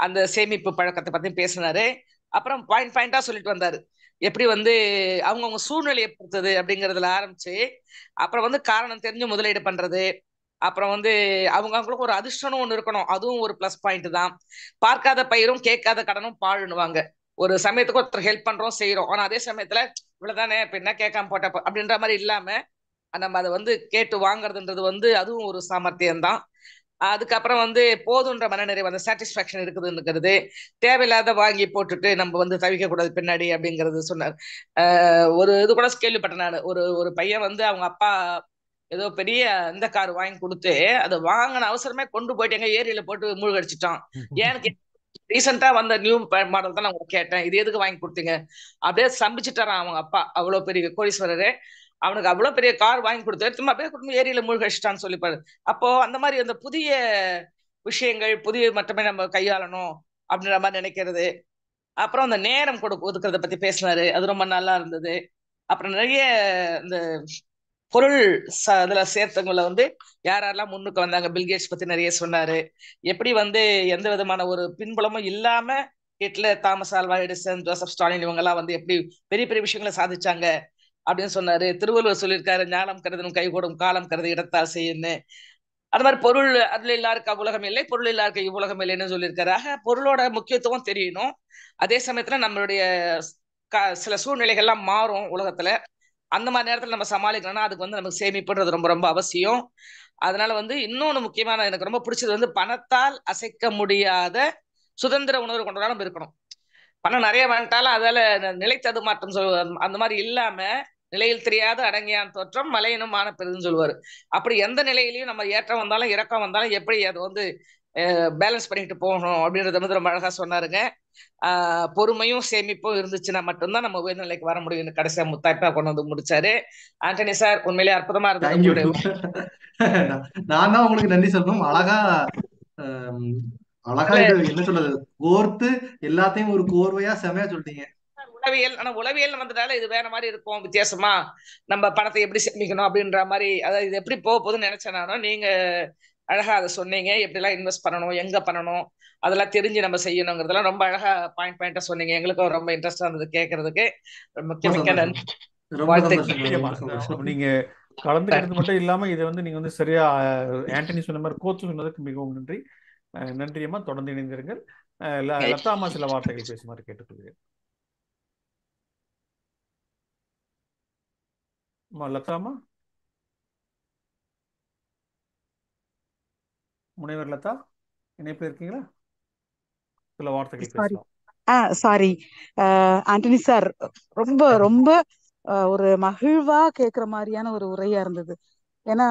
அந்த சேமிப்பு பழக்கத்தை பத்தி பேசினாரு. அப்புறம் பாயிண்டா சொல்லிட்டு வந்தாரு, எப்படி வந்து அவங்கவுங்க சூழ்நிலையை பொறுத்தது அப்படிங்கறதுல ஆரம்பிச்சு, அப்புறம் வந்து காரணம் தெரிஞ்சு முதலீடு பண்றது, அப்புறம் வந்து அவங்களுக்கு ஒரு அதிர்ஷ்டம்னு ஒண்ணு இருக்கணும், அதுவும் ஒரு பிளஸ் பாயிண்ட் தான். பார்க்காத பயிரும் கேட்காத கடனும் பாழுன்னுவாங்க. ஒரு சமயத்துக்கு ஒருத்தர் ஹெல்ப் பண்றோம் செய்யறோம், ஆனா அதே சமயத்துல இவ்வளவுதானே இப்ப என்ன கேட்காம போட்ட அப்படின்ற மாதிரி இல்லாம நம்ம அதை வந்து கேட்டு வாங்குறதுன்றது வந்து அதுவும் ஒரு சாமர்த்தியம் தான். அதுக்கப்புறம் வந்து போதுன்ற மனநிறைவு, அந்த சாட்டிஸ்பாக்சன் இருக்குதுங்கிறது, தேவையில்லாத வாங்கி போட்டுட்டு நம்ம வந்து தவிக்க கூடாது பின்னாடி அப்படிங்கறது சொன்னார். ஒரு இது கூட கேள்விப்பட்டேன் நான், ஒரு பையன் வந்து அவங்க அப்பா ஏதோ பெரிய இந்த கார் வாங்கி கொடுத்து அதை வாங்கின அவசரமே கொண்டு போயிட்டு எங்க ஏரியில போட்டு மூழ்கடிச்சிட்டான். ஏன்னு ரீசெண்டா வந்த நியூ மாடல் தான் நான் உங்களுக்கு கேட்டேன், இது எதுக்கு வாங்கி கொடுத்தீங்க, அப்படியே சம்பிச்சுட்டாரான் அவங்க அப்பா, அவ்வளவு பெரிய கோடீஸ்வரரு, அவனுக்கு அவ்வளவு பெரிய கார் வாங்கி கொடுத்தாரு, சும்மா அப்படியே கொடுத்து ஏரியில மூழ்கடிச்சிட்டான்னு சொல்லிப்பாரு. அப்போ அந்த மாதிரி அந்த புதிய விஷயங்கள் புதிய மட்டுமே நம்ம கையாளணும் அப்படின்ற மாதிரி நினைக்கிறது. அப்புறம் அந்த நேரம் ஒதுக்குறத பத்தி பேசினாரு, அது ரொம்ப நல்லா இருந்தது. அப்புறம் நிறைய இந்த பொருள் அதுல சேர்த்தவங்கள வந்து யாரெல்லாம் முன்னுக்கு வந்தாங்க, பில்கேட்ஸ் பத்தி நிறைய சொன்னாரு. எப்படி வந்து எந்த விதமான ஒரு பின்புலமும் இல்லாம Hitler, Thomas Alva Edison, Joseph Stalin இவங்க எல்லாம் வந்து எப்படி பெரிய பெரிய விஷயங்களை சாதிச்சாங்க அப்படின்னு சொன்னாரு. திருவள்ளுவர் சொல்லியிருக்காரு, ஞானம் கருதணும் கைகூடும் காலம் கருது இடத்தால் செய்யுன்னு. அது மாதிரி பொருள் அதுல இல்லாருக்கு உலகம் இல்லை, பொருள் இல்லாருக்கு இவ்வுலகம் இல்லைன்னு சொல்லியிருக்காரு. ஆக பொருளோட முக்கியத்துவம் தெரியணும். அதே சமயத்துல நம்மளுடைய சில சூழ்நிலைகள்லாம் மாறும் உலகத்துல, அந்த மாதிரி நேரத்துல நம்ம சமாளிக்கணும்னா அதுக்கு வந்து நமக்கு சேமிப்புன்றது ரொம்ப ரொம்ப அவசியம். அதனால வந்து இன்னொன்னு முக்கியமான எனக்கு ரொம்ப பிடிச்சது வந்து பணத்தால் அசைக்க முடியாத சுதந்திர உணர்வு கொண்டதா நம்ம இருக்கணும். பணம் நிறைய வந்துட்டாலும் அதால நிலை தடுமாற்றம் அந்த மாதிரி இல்லாம, நிலையில் தெரியாத அடங்கியான் தோற்றம் மலையனும் மான பெருதுன்னு சொல்லுவாரு. அப்படி எந்த நிலையிலையும் நம்ம ஏற்றம் வந்தாலும் இறக்கம் வந்தாலும் எப்படி அதை வந்து பேலன்ஸ் பண்ணிட்டு போகணும் அப்படின்றத வந்து ரொம்ப அழகா சொன்னாருங்க. பொறுமையும் சேமிப்பும் இருந்துச்சுன்னா மட்டும்தான் நம்ம உயர்நிலைக்கு வர முடியும். கடைசியா முத்தாய்ப்பா கொண்டு வந்து முடிச்சாரு. ஆண்டனி சார் உண்மையிலேயே அற்புதமா இருந்தது. நான் தான் உங்களுக்கு நன்றி சொல்லணும். அழகா இது என்ன சொல்றது, கோர்த்து எல்லாத்தையும் ஒரு கோர்வையா செமையா சொல்லிட்டீங்க. உளவியல், ஆனா உளவியல் வந்ததால இது வேற மாதிரி இருக்கும், வித்தியாசமா நம்ம பணத்தை எப்படி சேமிக்கணும் அப்படின்ற மாதிரி, அதாவது இது எப்படி போக போகுதுன்னு நினைச்சேன் நானும். நீங்க அழகா அதை சொன்னீங்க, எப்படி எல்லாம் இன்வெஸ்ட் பண்ணணும், எங்க பண்ணணும், அதெல்லாம் தெரிஞ்சு நம்ம செய்யணுங்கிறதெல்லாம் ரொம்ப அழகா பாயிண்டா சொன்னீங்க. எங்களுக்கும் ரொம்ப இன்ட்ரெஸ்டா இருந்தது கேட்கறதுக்கு. மிக்க நன்றி. நீங்க கலந்துக்கிறது மட்டும் இல்லாம இதை வந்து நீங்க வந்து சரியா ஆண்டனி சொன்ன மாதிரி கோத்து சொன்னதுக்கு மிகவும் நன்றி. நன்றியம்மா, தொடர்ந்து இணைந்திருங்கள். லதாமா சில வார்த்தைகள் பேசுமாறு கேட்டுக்கொள்கிறேன். லதாமா, முனைவர் லதா இணைப்பு இருக்கீங்களா? சில வார்த்தைகள் பேசலாம். சாரி ஆண்டனி சார், ரொம்ப ரொம்ப ஒரு மகிழ்வா கேட்குற மாதிரியான ஒரு உரையா இருந்தது. ஏன்னா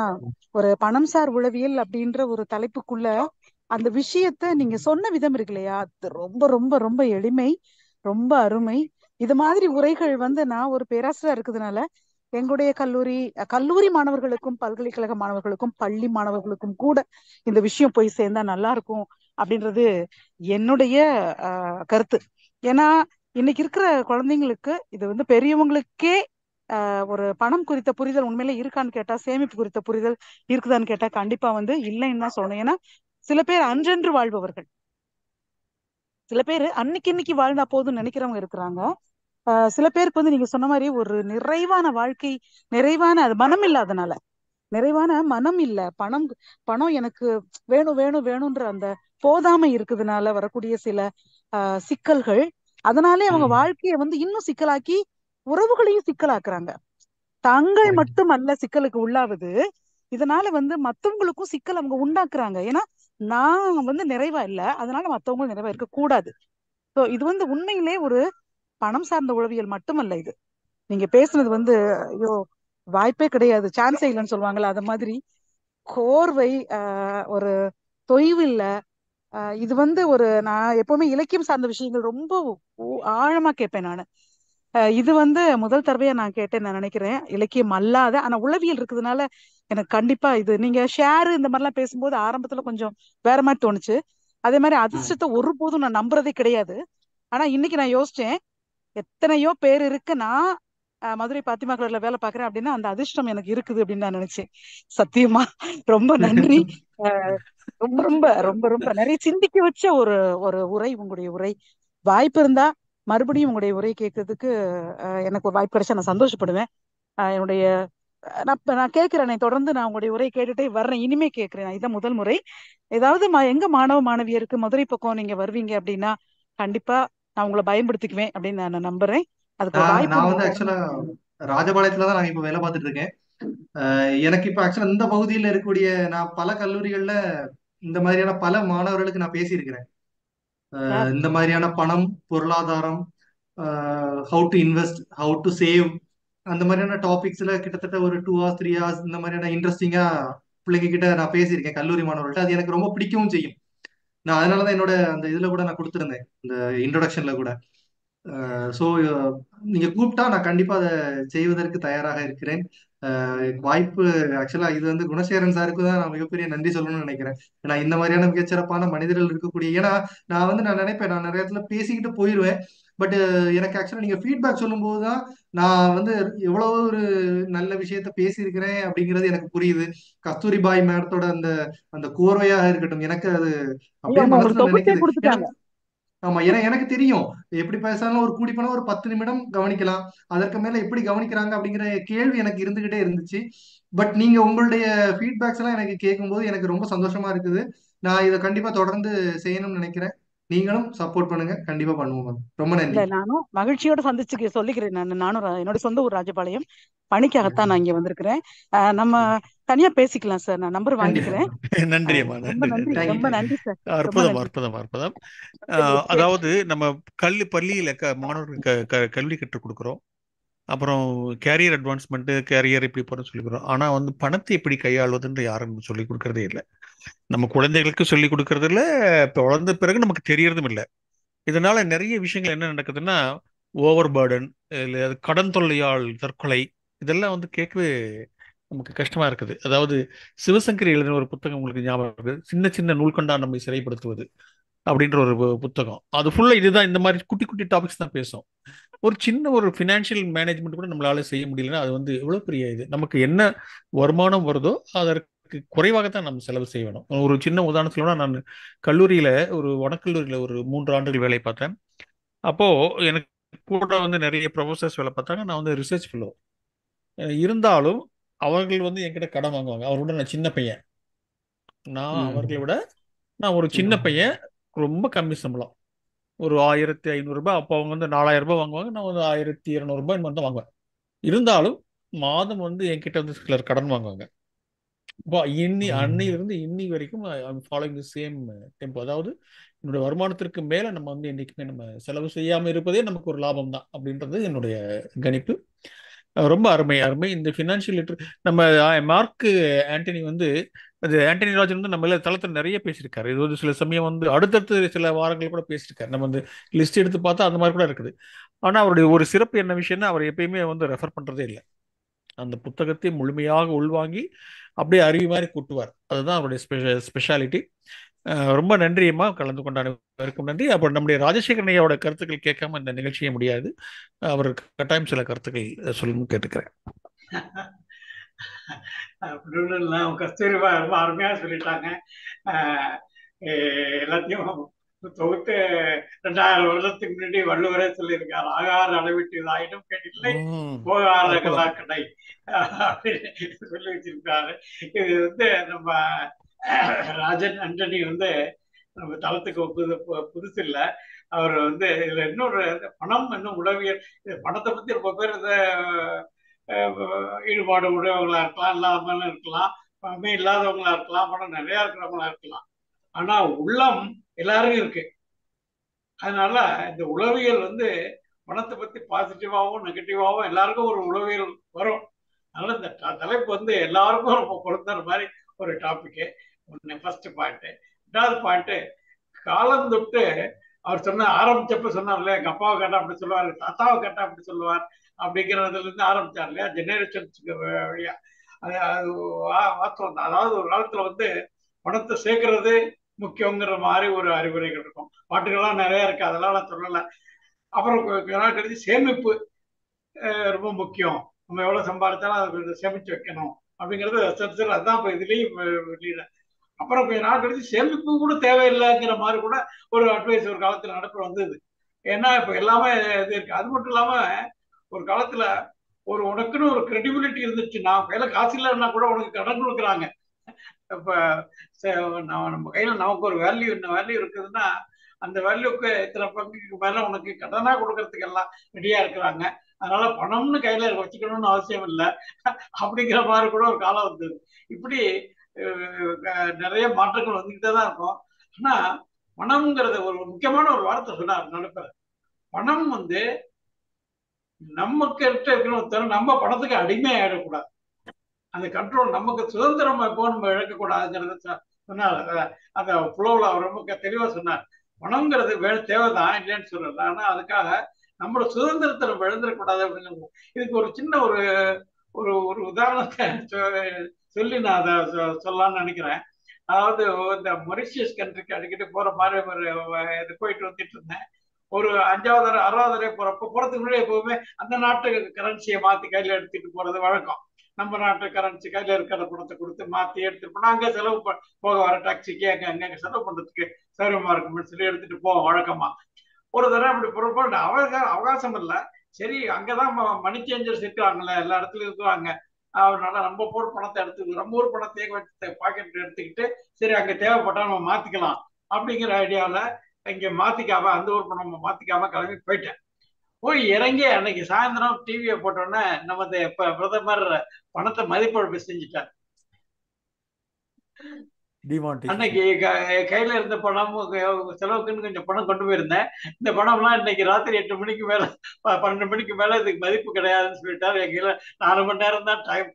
ஒரு பணம் சார் உளவியல் அப்படின்ற ஒரு தலைப்புக்குள்ள அந்த விஷயத்த நீங்க சொன்ன விதம் இருக்கு இல்லையா, அது ரொம்ப ரொம்ப ரொம்ப எளிமை, ரொம்ப அருமை. இது மாதிரி உரைகள் நான் ஒரு பேராசிரியர் இருக்கிறதுனால எங்களுடைய கல்லூரி மாணவர்களுக்கும் பல்கலைக்கழக மாணவர்களுக்கும் பள்ளி மாணவர்களுக்கும் கூட இந்த விஷயம் போய் சேர்ந்தா நல்லா இருக்கும் அப்படின்றது என்னுடைய கருத்து. ஏன்னா இன்னைக்கு இருக்கிற குழந்தைங்களுக்கு இது பெரியவங்களுக்கே ஒரு பணம் குறித்த புரிதல் உண்மையில இருக்கான்னு கேட்டா, சேமிப்பு குறித்த புரிதல் இருக்குதான்னு கேட்டா கண்டிப்பா இல்லைன்னு தான் சொல்லணும். ஏன்னா சில பேர் அன்றென்று வாழ்பவர்கள், சில பேர் அன்னைக்கு இன்னைக்கு வாழ்ந்தா போதும்னு நினைக்கிறவங்க இருக்கிறாங்க. சில பேருக்கு நீங்க சொன்ன மாதிரி ஒரு நிறைவான வாழ்க்கை, நிறைவான அது மனம் இல்லாதனால, நிறைவான மனம் இல்ல, பணம் பணம் எனக்கு வேணும் வேணும் வேணும்ன்ற அந்த போதாமை இருக்குதுனால வரக்கூடிய சில சிக்கல்கள், அதனாலே அவங்க வாழ்க்கையை இன்னும் சிக்கலாக்கி உறவுகளையும் சிக்கலாக்குறாங்க. தாங்கள் மட்டும் அல்ல சிக்கலுக்கு உள்ளாவது, இதனால மத்தவங்களுக்கும் சிக்கல் அவங்க உண்டாக்குறாங்க. ஏன்னா நான் நிறைவா இல்ல, அதனால மத்தவங்க நிறைவா இருக்க கூடாது. ஸோ இது உண்மையிலே ஒரு பணம் சார்ந்த உளவியல் மட்டுமல்ல. இது நீங்க பேசுனது ஐயோ வாய்ப்பே கிடையாது, சான்ஸே இல்லைன்னு சொல்லுவாங்கல்ல, அது மாதிரி கோர்வை, ஒரு தொய்வு இல்ல. இது நான் எப்பவுமே இலக்கியம் சார்ந்த விஷயங்கள் ரொம்ப ஆழமா கேட்பேன் நான். இது முதல் தடவையா நான் கேட்டேன் நான் நினைக்கிறேன், இலக்கியம் அல்லாத ஆனா உளவியல் இருக்குதுனால எனக்கு கண்டிப்பா இது நீங்க ஷேர் இந்த மாதிரிலாம் பேசும்போது ஆரம்பத்துல கொஞ்சம் வேற மாதிரி தோணுச்சு. அதே மாதிரி அதிர்ஷ்டத்தை ஒருபோதும் நான் நம்புறதே கிடையாது. ஆனா இன்னைக்கு நான் யோசிச்சேன், எத்தனையோ பேர் இருக்கு, நான் மதுரை பாத்திமா கலர்ல வேலை பார்க்கறேன் அப்படின்னா அந்த அதிர்ஷ்டம் எனக்கு இருக்குது அப்படின்னு நான் நினைச்சேன். சத்தியமா ரொம்ப நன்றி. ரொம்ப ரொம்ப ரொம்ப ரொம்ப நிறைய சிந்திக்க வச்ச ஒரு ஒரு உரை உங்களுடைய உரை. வாய்ப்பு இருந்தா மறுபடியும் உங்களுடைய உரை கேட்கறதுக்கு எனக்கு ஒரு வாய்ப்பு கிடைச்சா நான் சந்தோஷப்படுவேன். என்னுடைய நான் கேட்கிறேன், தொடர்ந்து நான் உங்களுடைய உரை கேட்டுட்டே வர்றேன், இனிமே கேட்கிறேன். இதான் முதல் முறை. ஏதாவது எங்க மாணவ மாணவியருக்கு மதுரை பக்கம் நீங்க வருவீங்க அப்படின்னா கண்டிப்பா நான் உங்களை பயன்படுத்திக்குவேன் அப்படின்னு நான் நம்புறேன். அதுக்கு ஒரு வாய்ப்பு நான் நீங்க ஆக்சுவலா ராஜபாளையத்துல தான் நாங்க இப்ப வேலை பார்த்துட்டு இருக்கேன். எனக்கு இப்ப ஆக்சுவலா இந்த பகுதியில் இருக்கக்கூடிய நான் பல கல்லூரிகள்ல இந்த மாதிரியான பல மாணவர்களுக்கு நான் பேசியிருக்கிறேன். இந்த மாதிரியான பணம், பொருளாதாரம், how to invest, how to save, அந்த மாதிரியான டாபிக்ஸ்ல கிட்டத்தட்ட ஒரு 2 hours 3 hours இந்த மாதிரியான இன்ட்ரெஸ்டிங்கா பிள்ளைங்க கிட்ட நான் பேசியிருக்கேன், கல்லூரி மாணவர்கள்ட்ட. அது எனக்கு ரொம்ப பிடிக்கவும் செய்யும். நான் அதனாலதான் என்னோட அந்த இதுல கூட நான் கொடுத்திருந்தேன், இந்த இன்ட்ரோடக்ஷன்ல கூட. ஸோ நீங்க கூப்பிட்டா நான் கண்டிப்பா அதை செய்வதற்கு தயாராக இருக்கிறேன். வாய்ப்பு ஆக்சுவலா இது குணசேகரன் சாருக்கு தான் நான் மிகப்பெரிய நன்றி சொல்லணும்னு நினைக்கிறேன். ஏன்னா இந்த மாதிரியான மிகச்சிறப்பான மனிதர்கள் இருக்கக்கூடிய, ஏன்னா நான் நினைப்பேன், நான் நிறைய இடத்துல பேசிக்கிட்டு போயிடுவேன். பட் எனக்கு ஆக்சுவலா நீங்க ஃபீட்பேக் சொல்லும் போதுதான் நான் எவ்வளவு ஒரு நல்ல விஷயத்த பேசியிருக்கிறேன் அப்படிங்கிறது எனக்கு புரியுது. கஸ்தூரிபாய் மேடத்தோட அந்த அந்த கோர்வையாக இருக்கட்டும், எனக்கு அது அப்படியே மனசுல தொகுத்தே நினைக்குது. கொடுத்துட்டாங்க. ஆமா, ஏன்னா எனக்கு தெரியும் எப்படி பேசாலும் ஒரு கூடி போனா ஒரு 10 நிமிடம் கவனிக்கலாம், அதற்கு மேல எப்படி கவனிக்கிறாங்க அப்படிங்கிற கேள்வி எனக்கு இருந்துகிட்டே இருந்துச்சு. பட் நீங்க உங்களுடைய ஃபீட்பேக்ஸ் எல்லாம் எனக்கு கேட்கும்போது எனக்கு ரொம்ப சந்தோஷமா இருக்குது. நான் இதை கண்டிப்பா தொடர்ந்து செய்யணும்னு நினைக்கிறேன். நீங்களும் சப்போர்ட் பண்ணுங்க, கண்டிப்பா பண்ணுவோம். ரொம்ப இல்ல, நன்றி. நானும் மகிழ்ச்சியோட சந்திச்சு சொல்லிக்கிறேன். நானும் என்னோட சொந்த ஊர் ராஜபாளையம், பணிக்காகத்தான் நான் இங்க வந்திருக்கிறேன். நம்ம தனியா பேசிக்கலாம் சார், நான் நம்பர் கண்டிப்பா. வாங்கிக்கிறேன். நன்றி அம்மா, ரொம்ப நன்றி, தேங்க்யூ. ரொம்ப நன்றி சார், ரொம்ப அற்புதம் நன்றி. அற்புதம் அற்புதம். அதாவது நம்ம பள்ளியில மாணவர்களுக்கு கல்வி கற்றுக் கொடுக்குறோம். அப்புறம் கேரியர் அட்வான்ஸ்மெண்ட், கேரியர் இப்படி போற சொல்லிக் கொடுக்குறோம். ஆனா பணத்தை எப்படி கையாள்வதுன்ற யாரும் சொல்லிக் கொடுக்கறதே இல்லை. நம்ம குழந்தைகளுக்கு சொல்லிக் கொடுக்கறது இல்லை, இப்போ வளர்ந்த பிறகு நமக்கு தெரியறதும் இல்லை. இதனால நிறைய விஷயங்கள் என்ன நடக்குதுன்னா, ஓவர் பேர்டன், இல்லை அது கடன் தொல்லையால் தற்கொலை, இதெல்லாம் கேட்கவே நமக்கு கஷ்டமா இருக்குது. அதாவது சிவசங்கரி எழுதின ஒரு புத்தகம் உங்களுக்கு ஞாபகம் இருக்குது, சின்ன சின்ன நூல்கண்டா நம்மை சிறைப்படுத்துவது அப்படின்ற ஒரு புத்தகம். அது ஃபுல்லா இதுதான், இந்த மாதிரி குட்டி குட்டி டாபிக்ஸ் தான் பேசும். ஒரு சின்ன ஒரு ஃபினான்ஷியல் மேனேஜ்மெண்ட் கூட நம்மளால செய்ய முடியலன்னா அது எவ்வளவு பெரிய இது. நமக்கு என்ன வருமானம் வருதோ அதற்கு குறைவாகத்தான் நம்ம செலவு செய்ய வேணும். ஒரு சின்ன உதாரணம் சொல்லணும்னா, நான் கல்லூரியில ஒரு வனக்கல்லூரியில ஒரு 3 ஆண்டுகள் வேலை பார்த்தேன். அப்போ எனக்கு கூட நிறைய ப்ரொஃபசர்ஸ் வேலை பார்த்தாங்க. நான் ரிசர்ச் ஃபெல்லோ இருந்தாலும் அவர்கள் என்கிட்ட கடன் வாங்குவாங்க. அவரோட நான் சின்ன பையன், அவர்களை விட நான் ஒரு சின்ன பையன், ரொம்ப கம்மி சம்பளம், ஒரு 1500 ரூபாய். அப்போ அவங்க 4000 ரூபாய் வாங்குவாங்க, நான் 1200 ரூபாய் இந்த மாதிரி தான் வாங்குவேன். இருந்தாலும் மாதம் என்கிட்ட சிலர் கடன் வாங்குவாங்க. இப்போ அன்னையிலிருந்து இன்னி வரைக்கும் ஃபாலோயிங் தி சேம் டெம்போ. அதாவது என்னுடைய வருமானத்திற்கு மேல நம்ம என்னைக்குமே நம்ம செலவு செய்யாம இருப்பதே நமக்கு ஒரு லாபம் தான் அப்படின்றது என்னுடைய கணிப்பு. ரொம்ப அருமை அருமை. இந்த ஃபினான்ஷியல் லிட்டர் நம்ம மார்க் ஆண்டனி வந்து அது ஆண்டனி ராஜன் வந்து நம்ம தளத்தில் நிறைய பேசியிருக்காரு. இது வந்து சில சமயம் வந்து அடுத்தடுத்து சில வாரங்கள் கூட பேசியிருக்காரு. நம்ம வந்து லிஸ்ட் எடுத்து பார்த்தா அந்த மாதிரி கூட இருக்குது. ஆனால் அவருடைய ஒரு சிறப்பு என்ன விஷயம்னா அவர் எப்பயுமே வந்து ரெஃபர் பண்ணுறதே இல்லை. அந்த புத்தகத்தை முழுமையாக உள்வாங்கி அப்படியே அருவி மாதிரி கூட்டுவார். அதுதான் அவருடைய ஸ்பெஷாலிட்டி. ரொம்ப நன்றியம்மா, கலந்து கொண்ட அனைவருக்கும் நன்றி. அப்புறம் நம்முடைய ராஜசேகரன் ஐயாவோட கருத்துக்கள் கேட்காம இந்த நிகழ்ச்சியே முடியாது. அவர் கட்டாயம் சில கருத்துக்கள் சொல்லணும்னு கேட்டுக்கிறேன். அப்படின்னு இல்லை, அவங்க கஸ்தூரிபா ரொம்ப அருமையாக சொல்லிட்டாங்க. எல்லாத்தையும் தொகுத்து 2000 வருடத்துக்கு முன்னாடி வள்ளுவரே சொல்லியிருக்காரு, ஆகார அளவிட்டு இதாயினும் கேட்டில்லை போகாத கலாக்கடை அப்படின்னு சொல்லி வச்சிருக்காரு. இது வந்து நம்ம ராஜன் ஆண்டனி வந்து நம்ம தளத்துக்கு புதுசு இல்லை. அவர் வந்து இதுல இன்னொரு பணம் இன்னும் உளவியல், பணத்தை பத்தி ரொம்ப பேர் இந்த ஈடுபாடு உடையவங்களா இருக்கலாம், இல்லாமலும் இருக்கலாம், பணமே இல்லாதவங்களா இருக்கலாம், பணம் நிறைய இருக்கிறவங்களா இருக்கலாம். ஆனா உள்ளம் எல்லாருக்கும் இருக்கு. அதனால இந்த உளவியல் வந்து பணத்தை பத்தி பாசிட்டிவாகவும் நெகட்டிவாகவும் எல்லாருக்கும் ஒரு உளவியல் வரும். அதனால இந்த தலைப்பு வந்து எல்லாருக்கும் ரொம்ப பொருந்துற மாதிரி ஒரு டாபிக்கு. First point. 2வது பாயிண்ட், காலம் தொட்டு அவர் சொன்ன ஆரம்பிச்சப்ப சொன்னார்ல, எங்க அப்பாவை கேட்டா அப்படி சொல்லுவார், தாத்தாவை கேட்டா அப்படி சொல்லுவார் அப்படிங்கிறதுல இருந்து ஆரம்பிச்சார் இல்லையா, ஜெனரேஷன்ஸுக்கு வழியா. அது வாஸ்தவம் தான். அதாவது ஒரு காலத்துல வந்து பணத்தை சேர்க்கறது முக்கியங்கிற மாதிரி ஒரு அறிவுரைகள் இருக்கும். பாட்டுகள்லாம் நிறைய இருக்கு, அதெல்லாம் நான் சொல்லலை. அப்புறம் கழிச்சு சேமிப்பு ரொம்ப முக்கியம், நம்ம எவ்வளவு சம்பாதிச்சாலும் அதை சேமிச்சு வைக்கணும் அப்படிங்கிறது அதுதான் இப்போ இதுலேயும் வெளியிட. அப்புறம் கொஞ்ச நாள் கழிச்சு சேமிப்பு கூட தேவையில்லைங்கிற மாதிரி கூட ஒரு அட்வைஸ் ஒரு காலத்துல நடப்பு வந்தது. ஏன்னா இப்ப எல்லாமே இது இருக்கு. அது மட்டும் இல்லாம ஒரு காலத்துல உனக்குன்னு ஒரு கிரெடிபிலிட்டி இருந்துச்சு. நான் கையில காசு இல்லைன்னா கூட உனக்கு கடன் கொடுக்குறாங்க. இப்ப நம்ம கையில நமக்கு ஒரு வேல்யூ இருக்குதுன்னா அந்த வேல்யூக்கு இத்தனை பங்குக்கு மேல உனக்கு கடனா கொடுக்கறதுக்கு எல்லாம் ரெடியா இருக்கிறாங்க. அதனால பணம்னு கையில வச்சுக்கணும்னு அவசியம் இல்லை அப்படிங்கிற மாதிரி கூட ஒரு காலம் வந்தது. இப்படி நிறைய மாற்றங்கள் வந்துகிட்டே தான் இருக்கும். ஆனா பணம்ங்கிறத ஒரு முக்கியமான ஒரு வார்த்தை சொன்னார் நடப்புற. பணம் வந்து நம்ம கிட்ட இருக்கணும், நம்ம பணத்துக்கு அடிமை ஆயிடக்கூடாது. அந்த கண்ட்ரோல், நமக்கு சுதந்திரம் எப்போ நம்ம இழக்கக்கூடாதுங்கிறத சொன்னார். அந்த ஃப்ளோவில் அவர் ரொம்ப தெளிவா சொன்னார். பணம்ங்கிறது தேவைதான், இல்லைன்னு சொல்லல. ஆனா அதுக்காக நம்மளோட சுதந்திரத்தை நம்ம இழந்துடக்கூடாது அப்படின்னு. இதுக்கு ஒரு சின்ன ஒரு ஒரு உதாரணத்தை சொல்லி நான் அதை சொல்லலாம்னு நினைக்கிறேன். அதாவது இந்த மொரிஷியஸ் கண்ட்ரிக்கு அடிக்கடி போற மாதிரி இது போயிட்டு வந்துட்டு இருந்தேன். ஒரு 5வது 6வது போறதுக்கு முன்னாடி எப்பவுமே அந்த நாட்டு கரன்சியை மாத்தி கையில எடுத்துட்டு போறது வழக்கம். நம்ம நாட்டு கரன்சி கையில இருக்கிற பணத்தை கொடுத்து மாத்தி எடுத்துட்டு போனா அங்க செலவு போக வர டாக்ஸிக்கு அங்க செலவு பண்றதுக்கு சௌரியமா இருக்கும்னு சொல்லி எடுத்துட்டு போவோம் வழக்கமா. ஒரு தடவை அப்படி புறப்பட அவகாசம் இல்லை. சரி, அங்கதான் மணி சேஞ்சர்ஸ் இருக்கிறாங்கல்ல, எல்லா இடத்துலயும் இருக்கிறாங்க. அதனால நம்ம போர் பணத்தை எடுத்துக்கிட்டு, நம்ம ஊர் பணத்தை வச்சு பாக்கெட் எடுத்துக்கிட்டு, சரி அங்க தேவைப்பட்டா நம்ம மாத்திக்கலாம் அப்படிங்கிற ஐடியாவில இங்க மாத்திக்காம, அந்த ஊர் பணம் மாத்திக்காம கிளம்பி போயிட்டேன். போய் இறங்கி அன்னைக்கு சாயந்தரம் டிவியை போட்டோன்னே நமது பிரதமர் பணத்தை மதிப்பிழப்பு செஞ்சுட்டார். அன்னைக்கு கையில இருந்த பணம் செலவுக்குன்னு கொஞ்சம் பணம் கொண்டு போயிருந்தேன். இந்த பணம்லாம் இன்னைக்கு ராத்திரி 8 மணிக்கு மேல 12 மணிக்கு மேல இதுக்கு மதிப்பு கிடையாதுன்னு சொல்லிட்டாரு. எங்க 4 மணி நேரம் தான் டைம்.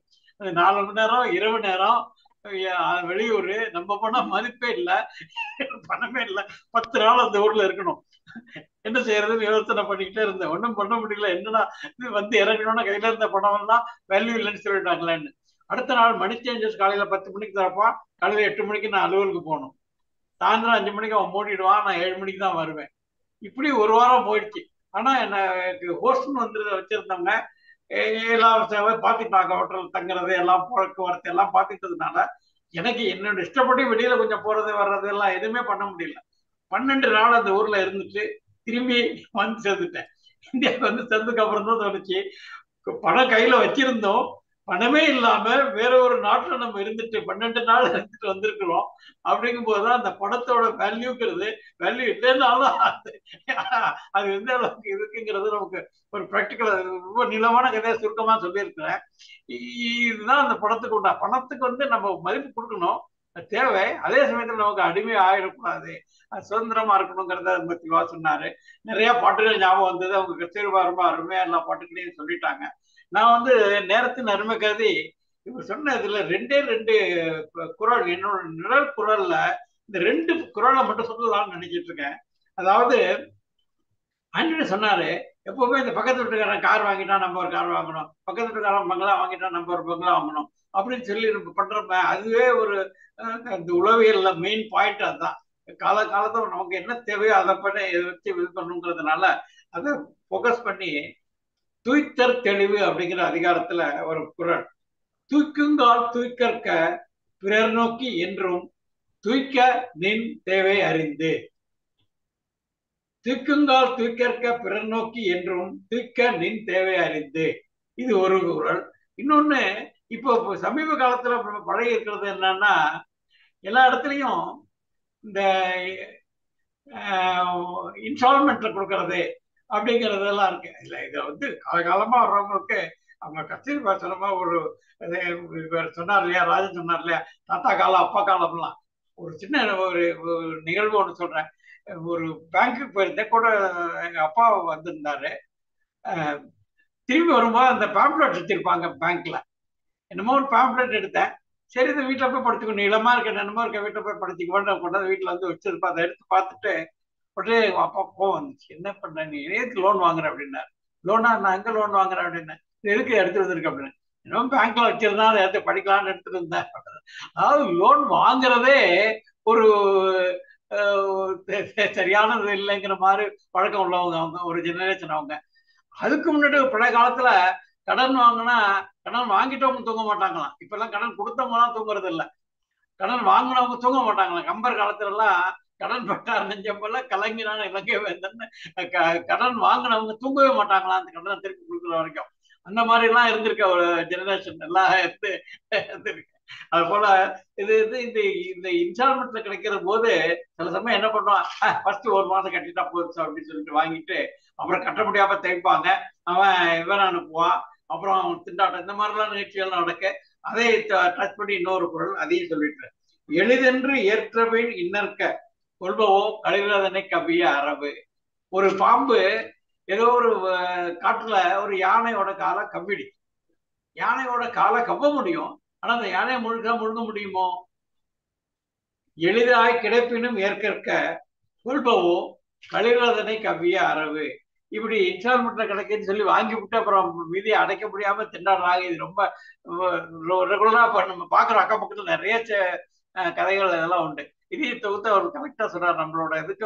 4 மணி நேரம் இரவு நேரம் வெளியூர், நம்ம பணம் மதிப்பே இல்லை, பணமே இல்லை. 10 நாள் அந்த ஊர்ல இருக்கணும். என்ன செய்யறதுன்னு யோசனை பண்ணிக்கிட்டே இருந்தேன். ஒன்றும் பண்ண முடியல. என்னன்னா இது வந்து இறங்கணும்னா கையில இருந்த பணம் எல்லாம் வேல்யூ இல்லைன்னு சொல்லிட்டாங்களேன்னு. அடுத்த நாள் மணி சேஞ்சர்ஸ் காலையில 10 மணிக்கு தரப்பான். காலையில 8 மணிக்கு நான் அலுவலுக்கு போகணும். சாயந்தரம் 5 மணிக்கு அவன் மூடிடுவான். நான் 7 மணிக்கு தான் வருவேன். இப்படி ஒரு வாரம் போயிடுச்சு. ஆனா என்ன ஹோஸ்ட்னு வந்து வச்சிருந்தவங்க எல்லாம் பார்த்துட்டாங்க. ஹோட்டல் தங்குறது எல்லாம் போக்குவரத்து எல்லாம் பார்த்துட்டதுனால எனக்கு என்னோட இஷ்டப்பட்டு வெளியில கொஞ்சம் போறது வர்றது எல்லாம் எதுவுமே பண்ண முடியல. 12 நாள் அந்த ஊர்ல இருந்துட்டு திரும்பி வந்து சேர்ந்துட்டேன். இந்தியாவுக்கு வந்து சேர்ந்ததுக்கு அப்புறம் தான் தோணுச்சு, பணம் கையில வச்சிருந்தோம், பணமே இல்லாம வேற ஒரு நாட்டுல நம்ம இருந்துட்டு 12 நாள் இருந்துட்டு வந்திருக்கிறோம். அப்படிங்கும் போதுதான் அந்த பணத்தோட வேல்யூங்கிறது, வேல்யூ இல்லைன்னாலும் அது எந்த அளவுக்கு இருக்குங்கிறது நமக்கு ஒரு ப்ராக்டிக்கல் ரொம்ப நீளமான கதையை சுருக்கமா சொல்லியிருக்கிறேன். இதுதான் அந்த பணத்துக்கு உண்டா. பணத்துக்கு வந்து நம்ம மதிப்பு கொடுக்கணும். அது தேவை. அதே சமயத்துல நமக்கு அடிமை ஆகிடக்கூடாது, அது சுதந்திரமா இருக்கணுங்கிறத பத்திவா சொன்னாரு. நிறைய பாட்டுகள் ஞாபகம் வந்தது. அவங்க கச்சேரிபா ரொம்ப அருமையா எல்லா பாட்டுகளையும் சொல்லிட்டாங்க. நான் வந்து நேரத்தின் அருமை கருதி இவர் சொன்னதுல ரெண்டே ரெண்டு குறள், என்னோட நிழல் குறள்ல இந்த ரெண்டு குறளை மட்டும் சொல்லலாம்னு நினைச்சிட்டு இருக்கேன். அதாவது ஆண்டனி சொன்னாரு, எப்பவுமே இந்த பக்கத்து வீட்டுக்காரன் கார் வாங்கிட்டா நம்ம ஒரு கார் வாங்கணும், பக்கத்து வீட்டுக்காரன் பங்களா வாங்கிட்டா நம்ம ஒரு பங்களா வாங்கணும் அப்படின்னு சொல்லி நம்ம பண்றப்ப அதுவே ஒரு இந்த உளவியல்ல மெயின் பாயிண்ட் அதுதான். காலத்துல நமக்கு என்ன தேவையோ அதை பண்ணி வச்சு இது பண்ணுங்கிறதுனால அதை ஃபோக்கஸ் பண்ணி தூய்த்தர் தெளிவு அப்படிங்கிற அதிகாரத்துல ஒரு குறள், தூக்குங்கால் தூய்கற்க பிறர் நோக்கி என்றும் தூய்க்க நின் தேவை அறிந்து. தூக்குங்கால் தூய்கற்க பிறர் நோக்கி என்றும் தூய்க்க நின் தேவை அறிந்து. இது ஒரு குறள். இன்னொன்னு, இப்போ சமீப காலத்துல பழகி இருக்கிறது என்னன்னா, எல்லா இடத்துலையும் இந்த இன்ஸ்டால்மெண்ட்ல கொடுக்கறது அப்படிங்கறதெல்லாம் இருக்கு. இல்ல இதை வந்து காலகாலமா வர்றவங்களுக்கு அவங்க கச்சேரி பேசுறமா ஒரு சொன்னார் இல்லையா, ராஜன் சொன்னார் இல்லையா, தாத்தா காலம் அப்பா காலம்லாம். ஒரு சின்ன ஒரு நிகழ்வு ஒன்று சொல்றேன். ஒரு பேங்க்குக்கு போயிருந்தேன் கூட, எங்க அப்பா வந்திருந்தாரு. திரும்பி வரும்போது அந்த பேம்ப்ளெட் எடுத்திருப்பாங்க பேங்க்ல. என்னமோ ஒரு பேம்ப்ளெட் எடுத்தேன். சரி, இந்த வீட்டில் போய் படுத்துக்கணும், இளமா இருக்க என்னமோ இருக்க, வீட்டில் போய் படுத்திக்குவோன்னு கொண்டாந்து வீட்டில் வந்து வச்சிருப்பா. அதை எடுத்து பார்த்துட்டு உடனே அப்பா கோவம் வந்துச்சு. என்ன பண்ண நீ, நேற்று லோன் வாங்குறேன் அப்படின்னாரு. லோனா? நான் எங்க லோன் வாங்குறேன் அப்படின்னேன். எதுக்கு எடுத்துட்டு வந்திருக்க அப்படின்னு. இன்னும் பேங்க்ல வச்சிருந்தா அதை எடுத்து படிக்கலாம்னு எடுத்துட்டு இருந்தேன். அதாவது லோன் வாங்குறதே ஒரு சரியானது இல்லைங்கிற மாதிரி பழக்கம் உள்ளவங்க அவங்க, ஒரு ஜெனரேஷன் அவங்க. அதுக்கு முன்னாடி பழைய காலத்துல கடன் வாங்கினா கடன் வாங்கிட்டவங்க தூங்க மாட்டாங்களாம். இப்ப எல்லாம் கடன் கொடுத்தவங்க எல்லாம் தூங்குறது இல்லை, கடன் வாங்கினவங்க தூங்க மாட்டாங்களாம். கம்பர் காலத்துல எல்லாம் கடன் பட்டார் நெஞ்சப்பெல்லாம் கலங்கினான இலங்கை வேந்தன்னு கடன் வாங்கினவங்க தூங்கவே மாட்டாங்களாம் அந்த கடனை திருப்பி கொடுக்குற வரைக்கும். அந்த மாதிரி எல்லாம் இருந்திருக்க ஒரு ஜெனரேஷன் எல்லாம் இருந்திருக்கு. அது போல இது இந்த இந்த இன்ஸ்டால்மெண்ட்ல கிடைக்கிற போது சில சமயம் என்ன பண்ணுவான், ஃபர்ஸ்ட் ஒரு மாசம் கட்டிட்டா போச்சு அப்படின்னு சொல்லிட்டு வாங்கிட்டு அப்புறம் கட்ட முடியாம தைப்பாங்க. அவன் இவன் அனுப்புவான், அப்புறம் அவன் திண்டாட்டம், இந்த மாதிரிலாம் நிகழ்ச்சிகள் நடக்க. அதை டச் பண்ணி இன்னொரு குறள் அதையும் சொல்லிட்டு, எளிதென்று ஏற்றபின் இன்னற்க கொள்பவோ கழிவதனை கவ்விய அரபு. ஒரு பாம்பு ஏதோ ஒரு காட்டுல ஒரு யானையோட காலை கவ்விடி, யானையோட காலை கவ்வ முடியும், ஆனா அந்த யானையை முழுங்க முடியுமோ? எளிதாய் கிடைப்பினும் ஏற்க கொள்பவோ கழிவதனை கவ்விய அரபு. இப்படி இன்ஸ்டால்மெண்ட்ல கிடைக்குன்னு சொல்லி வாங்கி விட்டு அப்புறம் மீதியை அடைக்க முடியாம திண்டாடுறாங்க. இது ரொம்ப ரெகுலரா நம்ம பாக்குற அக்கம் பக்கத்துல நிறைய கதைகள் இதெல்லாம் உண்டு. இதையும் தொகுத்து அவர் கரெக்டா சொல்றாரு. நம்மளோட இதுக்கு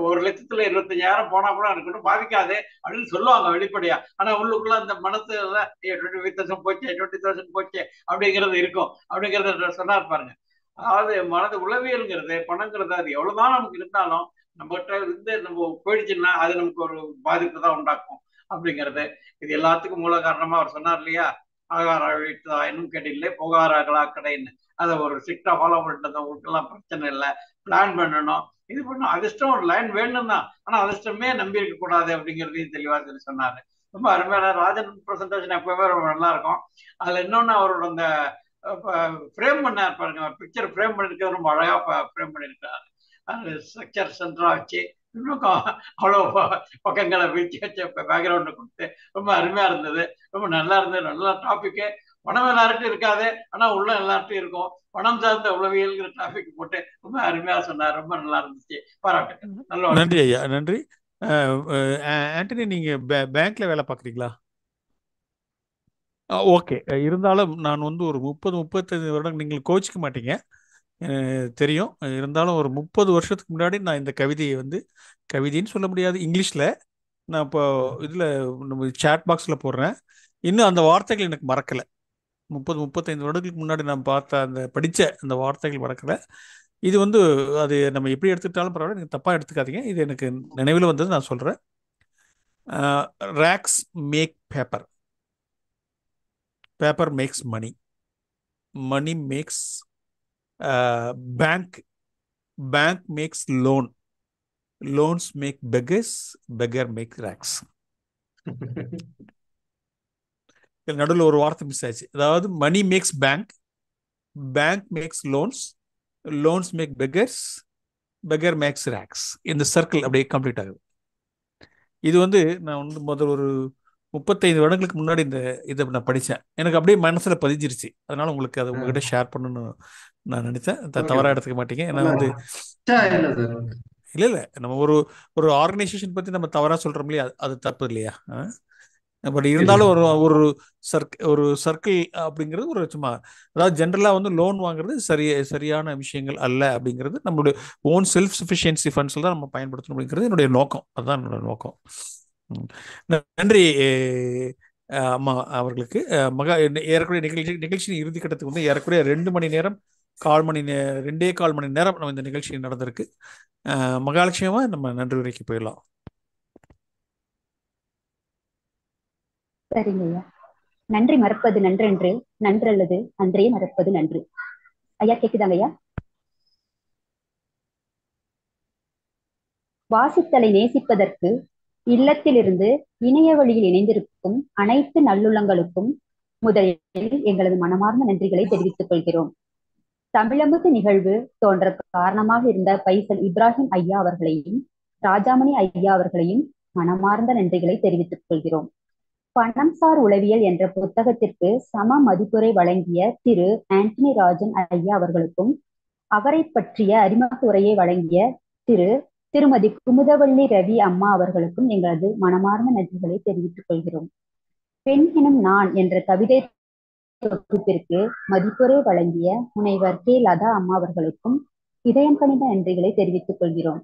1,25,000 போனா கூட எனக்கு ஒன்றும் பாதிக்காது அப்படின்னு சொல்லுவாங்க வெளிப்படையா. ஆனா உள்ளுக்குள்ள அந்த மனசுல 25,000 போச்சு, 20,000 போச்சு அப்படிங்கிறது இருக்கும் அப்படிங்கறத சொன்னார் பாருங்க. அதாவது மனது உளவியல்ங்கிறது, பணங்கிறது, அது எவ்வளவுதான் நமக்கு இருந்தாலும் நம்மகிட்ட இருந்து நம்ம போயிடுச்சுன்னா அது நமக்கு ஒரு பாதிப்பு தான் உண்டாக்கும் அப்படிங்கிறது. இது எல்லாத்துக்கும் மூல காரணமா அவர் சொன்னார் இல்லையா, ஆகார வீட்டுதாயினும் கெடில்லை புகாராகளா கடைன்னு. அதை ஒரு ஸ்ட்ரிக்டா ஃபாலோ பண்ணிட்டு உங்களுக்கு எல்லாம் பிரச்சனை இல்லை, பிளான் பண்ணணும், இது பண்ணணும். அதிர்ஷ்டம் ஒரு லைன் வேணும் தான், ஆனா அதிர்ஷ்டமே நம்பி இருக்க கூடாது அப்படிங்கிறதையும் தெளிவா சொல்லி சொன்னாரு. ரொம்ப அருமையான ராஜன் பிரசன்டேஷன் எப்பவுமே ரொம்ப நல்லா இருக்கும். அதுல இன்னொன்னு அவரோட அந்த ஃப்ரேம் பண்ணார் பாருங்க, பிக்சர் ஃப்ரேம் பண்ணிருக்க ரொம்ப அழகா ஃப்ரேம் பண்ணிருக்காரு. அந்த ஸ்ட்ரக்சர் சென்டரா வச்சு இன்னும் அவ்வளோ பக்கங்களை வச்சு வச்சு பேக்ரவுண்டு கொடுத்து ரொம்ப அருமையா இருந்தது, ரொம்ப நல்லா இருந்தது. நல்ல டாபிக்கு. பணம் எல்லார்ட்டும் இருக்காது, ஆனா உள்ள எல்லார்ட்டும் இருக்கும். பணம் சார்ந்த உளவியல்ங்கிற டாபிக் போட்டு ரொம்ப அருமையா சொன்னார். ரொம்ப நல்லா இருந்துச்சு, பாராட்டு. நல்ல நன்றி ஐயா, நன்றி. ஆண்டனி, நீங்க பேங்க்ல வேலை பார்க்குறீங்களா? ஓகே. இருந்தாலும் நான் வந்து ஒரு 30-35 வருடம், நீங்கள் கோச்சிக்க மாட்டீங்க தெரியும். இருந்தாலும் ஒரு 30 வருஷத்துக்கு முன்னாடி நான் இந்த கவிதையை வந்து, கவிதைன்னு சொல்ல முடியாது, இங்கிலீஷில் நான் இப்போ இதில் நம்ம சேட் பாக்ஸில் போடுறேன். இன்னும் அந்த வார்த்தைகள் எனக்கு மறக்கலை. 30-35 வருடங்களுக்கு முன்னாடி நான் பார்த்த அந்த படித்த அந்த வார்த்தைகள் மறக்கலை. இது வந்து அது நம்ம எப்படி எடுத்துக்கிட்டாலும் பரவாயில்ல, நீங்கள் தப்பாக எடுத்துக்காதீங்க. இது எனக்கு நினைவில் வந்தது, நான் சொல்கிறேன். Rags make paper, paper makes money, money makes bank, bank makes loan, loans make beggars, beggar make rags. நடுவில் ஒரு வார்த்தை மிஸ் ஆச்சு. அதாவது money makes bank, bank makes loans, loans make beggars, beggar makes rags. இந்த சர்க்கிள் அப்படியே கம்ப்ளீட் ஆகுது. இது வந்து நான் வந்து முதல் ஒரு 35 வருடங்களுக்கு முன்னாடி இதை நான் படித்தேன். எனக்கு அப்படியே மனசில் பதிஞ்சிருச்சு. அதனால உங்களுக்கு அதை உங்ககிட்ட ஷேர் பண்ணணும்னு நான் நினைத்தேன். தவறாக எடுத்துக்க மாட்டீங்க. ஏன்னா வந்து இல்லை நம்ம ஒரு ஆர்கனைசேஷன் பற்றி நம்ம தவறாக சொல்கிறோம் இல்லையா, அது தப்பு இல்லையா? பட் இருந்தாலும் ஒரு சர்க்கிள் அப்படிங்கிறது ஒரு சும்மா, அதாவது ஜென்ரலாக வந்து லோன் வாங்குறது சரியான விஷயங்கள் அல்ல அப்படிங்கிறது, நம்மளுடைய ஓன் செல்ஃப் சஃபிஷியன்சி ஃபண்ட்ஸில் தான் நம்ம பயன்படுத்தணும் அப்படிங்கிறது என்னுடைய நோக்கம். அதுதான் என்னோட நோக்கம். நன்றி அம்மா அவர்களுக்கு. ஏறக்குறைய நிகழ்ச்சியின் இறுதி கட்டத்துக்கு வந்து ஏறக்குறைய 2 மணி நேரம் 2.25 மணி நேரம் நம்ம இந்த நிகழ்ச்சி நடந்திருக்கு. மகாலட்சுமியமா நம்ம நன்றி உரைக்கு போயிடலாம். சரிங்க ஐயா. நன்றி மறப்பது நன்றென்று, நன்றல்லது அன்றே மறப்பது நன்று. ஐயா கேக்குதாங்க ஐயா? வாசித்தலை நேசிப்பதற்கு இல்லத்திலிருந்து இணைய வழியில் இணைந்திருக்கும் அனைத்து நல்லுள்ளங்களுக்கும் முதலில் எங்களது மனமார்ந்த நன்றிகளை தெரிவித்துக் கொள்கிறோம். தமிழமுது நிகழ்வு தோன்ற காரணமாக இருந்த பைசல் இப்ராஹிம் ஐயா அவர்களையும் ராஜாமணி ஐயா அவர்களையும் மனமார்ந்த நன்றிகளை தெரிவித்துக் கொள்கிறோம். பணம்சார் உளவியல் என்ற புத்தகத்திற்கு சம மதிப்புரை வழங்கிய திரு ஆண்டனி ராஜன் ஐயா அவர்களுக்கும் அவரை பற்றிய அறிமுக உரையை வழங்கிய திருமதி குமுதவள்ளி ரவி அம்மா அவர்களுக்கும் எங்களது மனமார்ந்த நன்றிகளை தெரிவித்துக் கொள்கிறோம். பெண் எனும் நான் என்ற கவிதை தொகுப்பிற்கு மதிப்புரை வழங்கிய முனைவர் கே லதா அம்மா அவர்களுக்கும் இதயம் கனிந்த நன்றிகளை தெரிவித்துக் கொள்கிறோம்.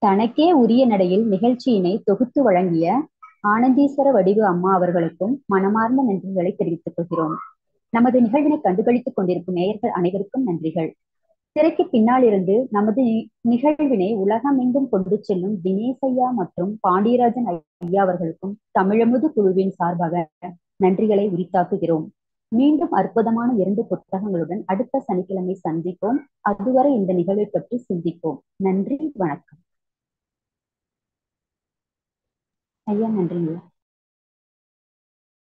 தனக்கே உரிய நடையில் நிகழ்ச்சியினை தொகுத்து வழங்கிய ஆனந்தீஸ்வர வடிவு அம்மா அவர்களுக்கும் மனமார்ந்த நன்றிகளை தெரிவித்துக் கொள்கிறோம். நமது நிகழ்வினை கண்டுகளித்துக் கொண்டிருக்கும் நேயர்கள் அனைவருக்கும் நன்றிகள். திரைக்கு பின்னால் இருந்து நமது நிகழ்வினை உலகமெங்கும் கொண்டு செல்லும் தினேஷ் ஐயா மற்றும் பாண்டியராஜன் ஐயா அவர்களுக்கும் தமிழமுது குழுவின் சார்பாக நன்றிகளை உரித்தாக்குகிறோம். மீண்டும் அற்புதமான 2 புத்தகங்களுடன் அடுத்த சனிக்கிழமை சந்திப்போம். அதுவரை இந்த நிகழ்வை பற்றி சிந்திப்போம். நன்றி, வணக்கம் ஐயா. நன்றிங்க.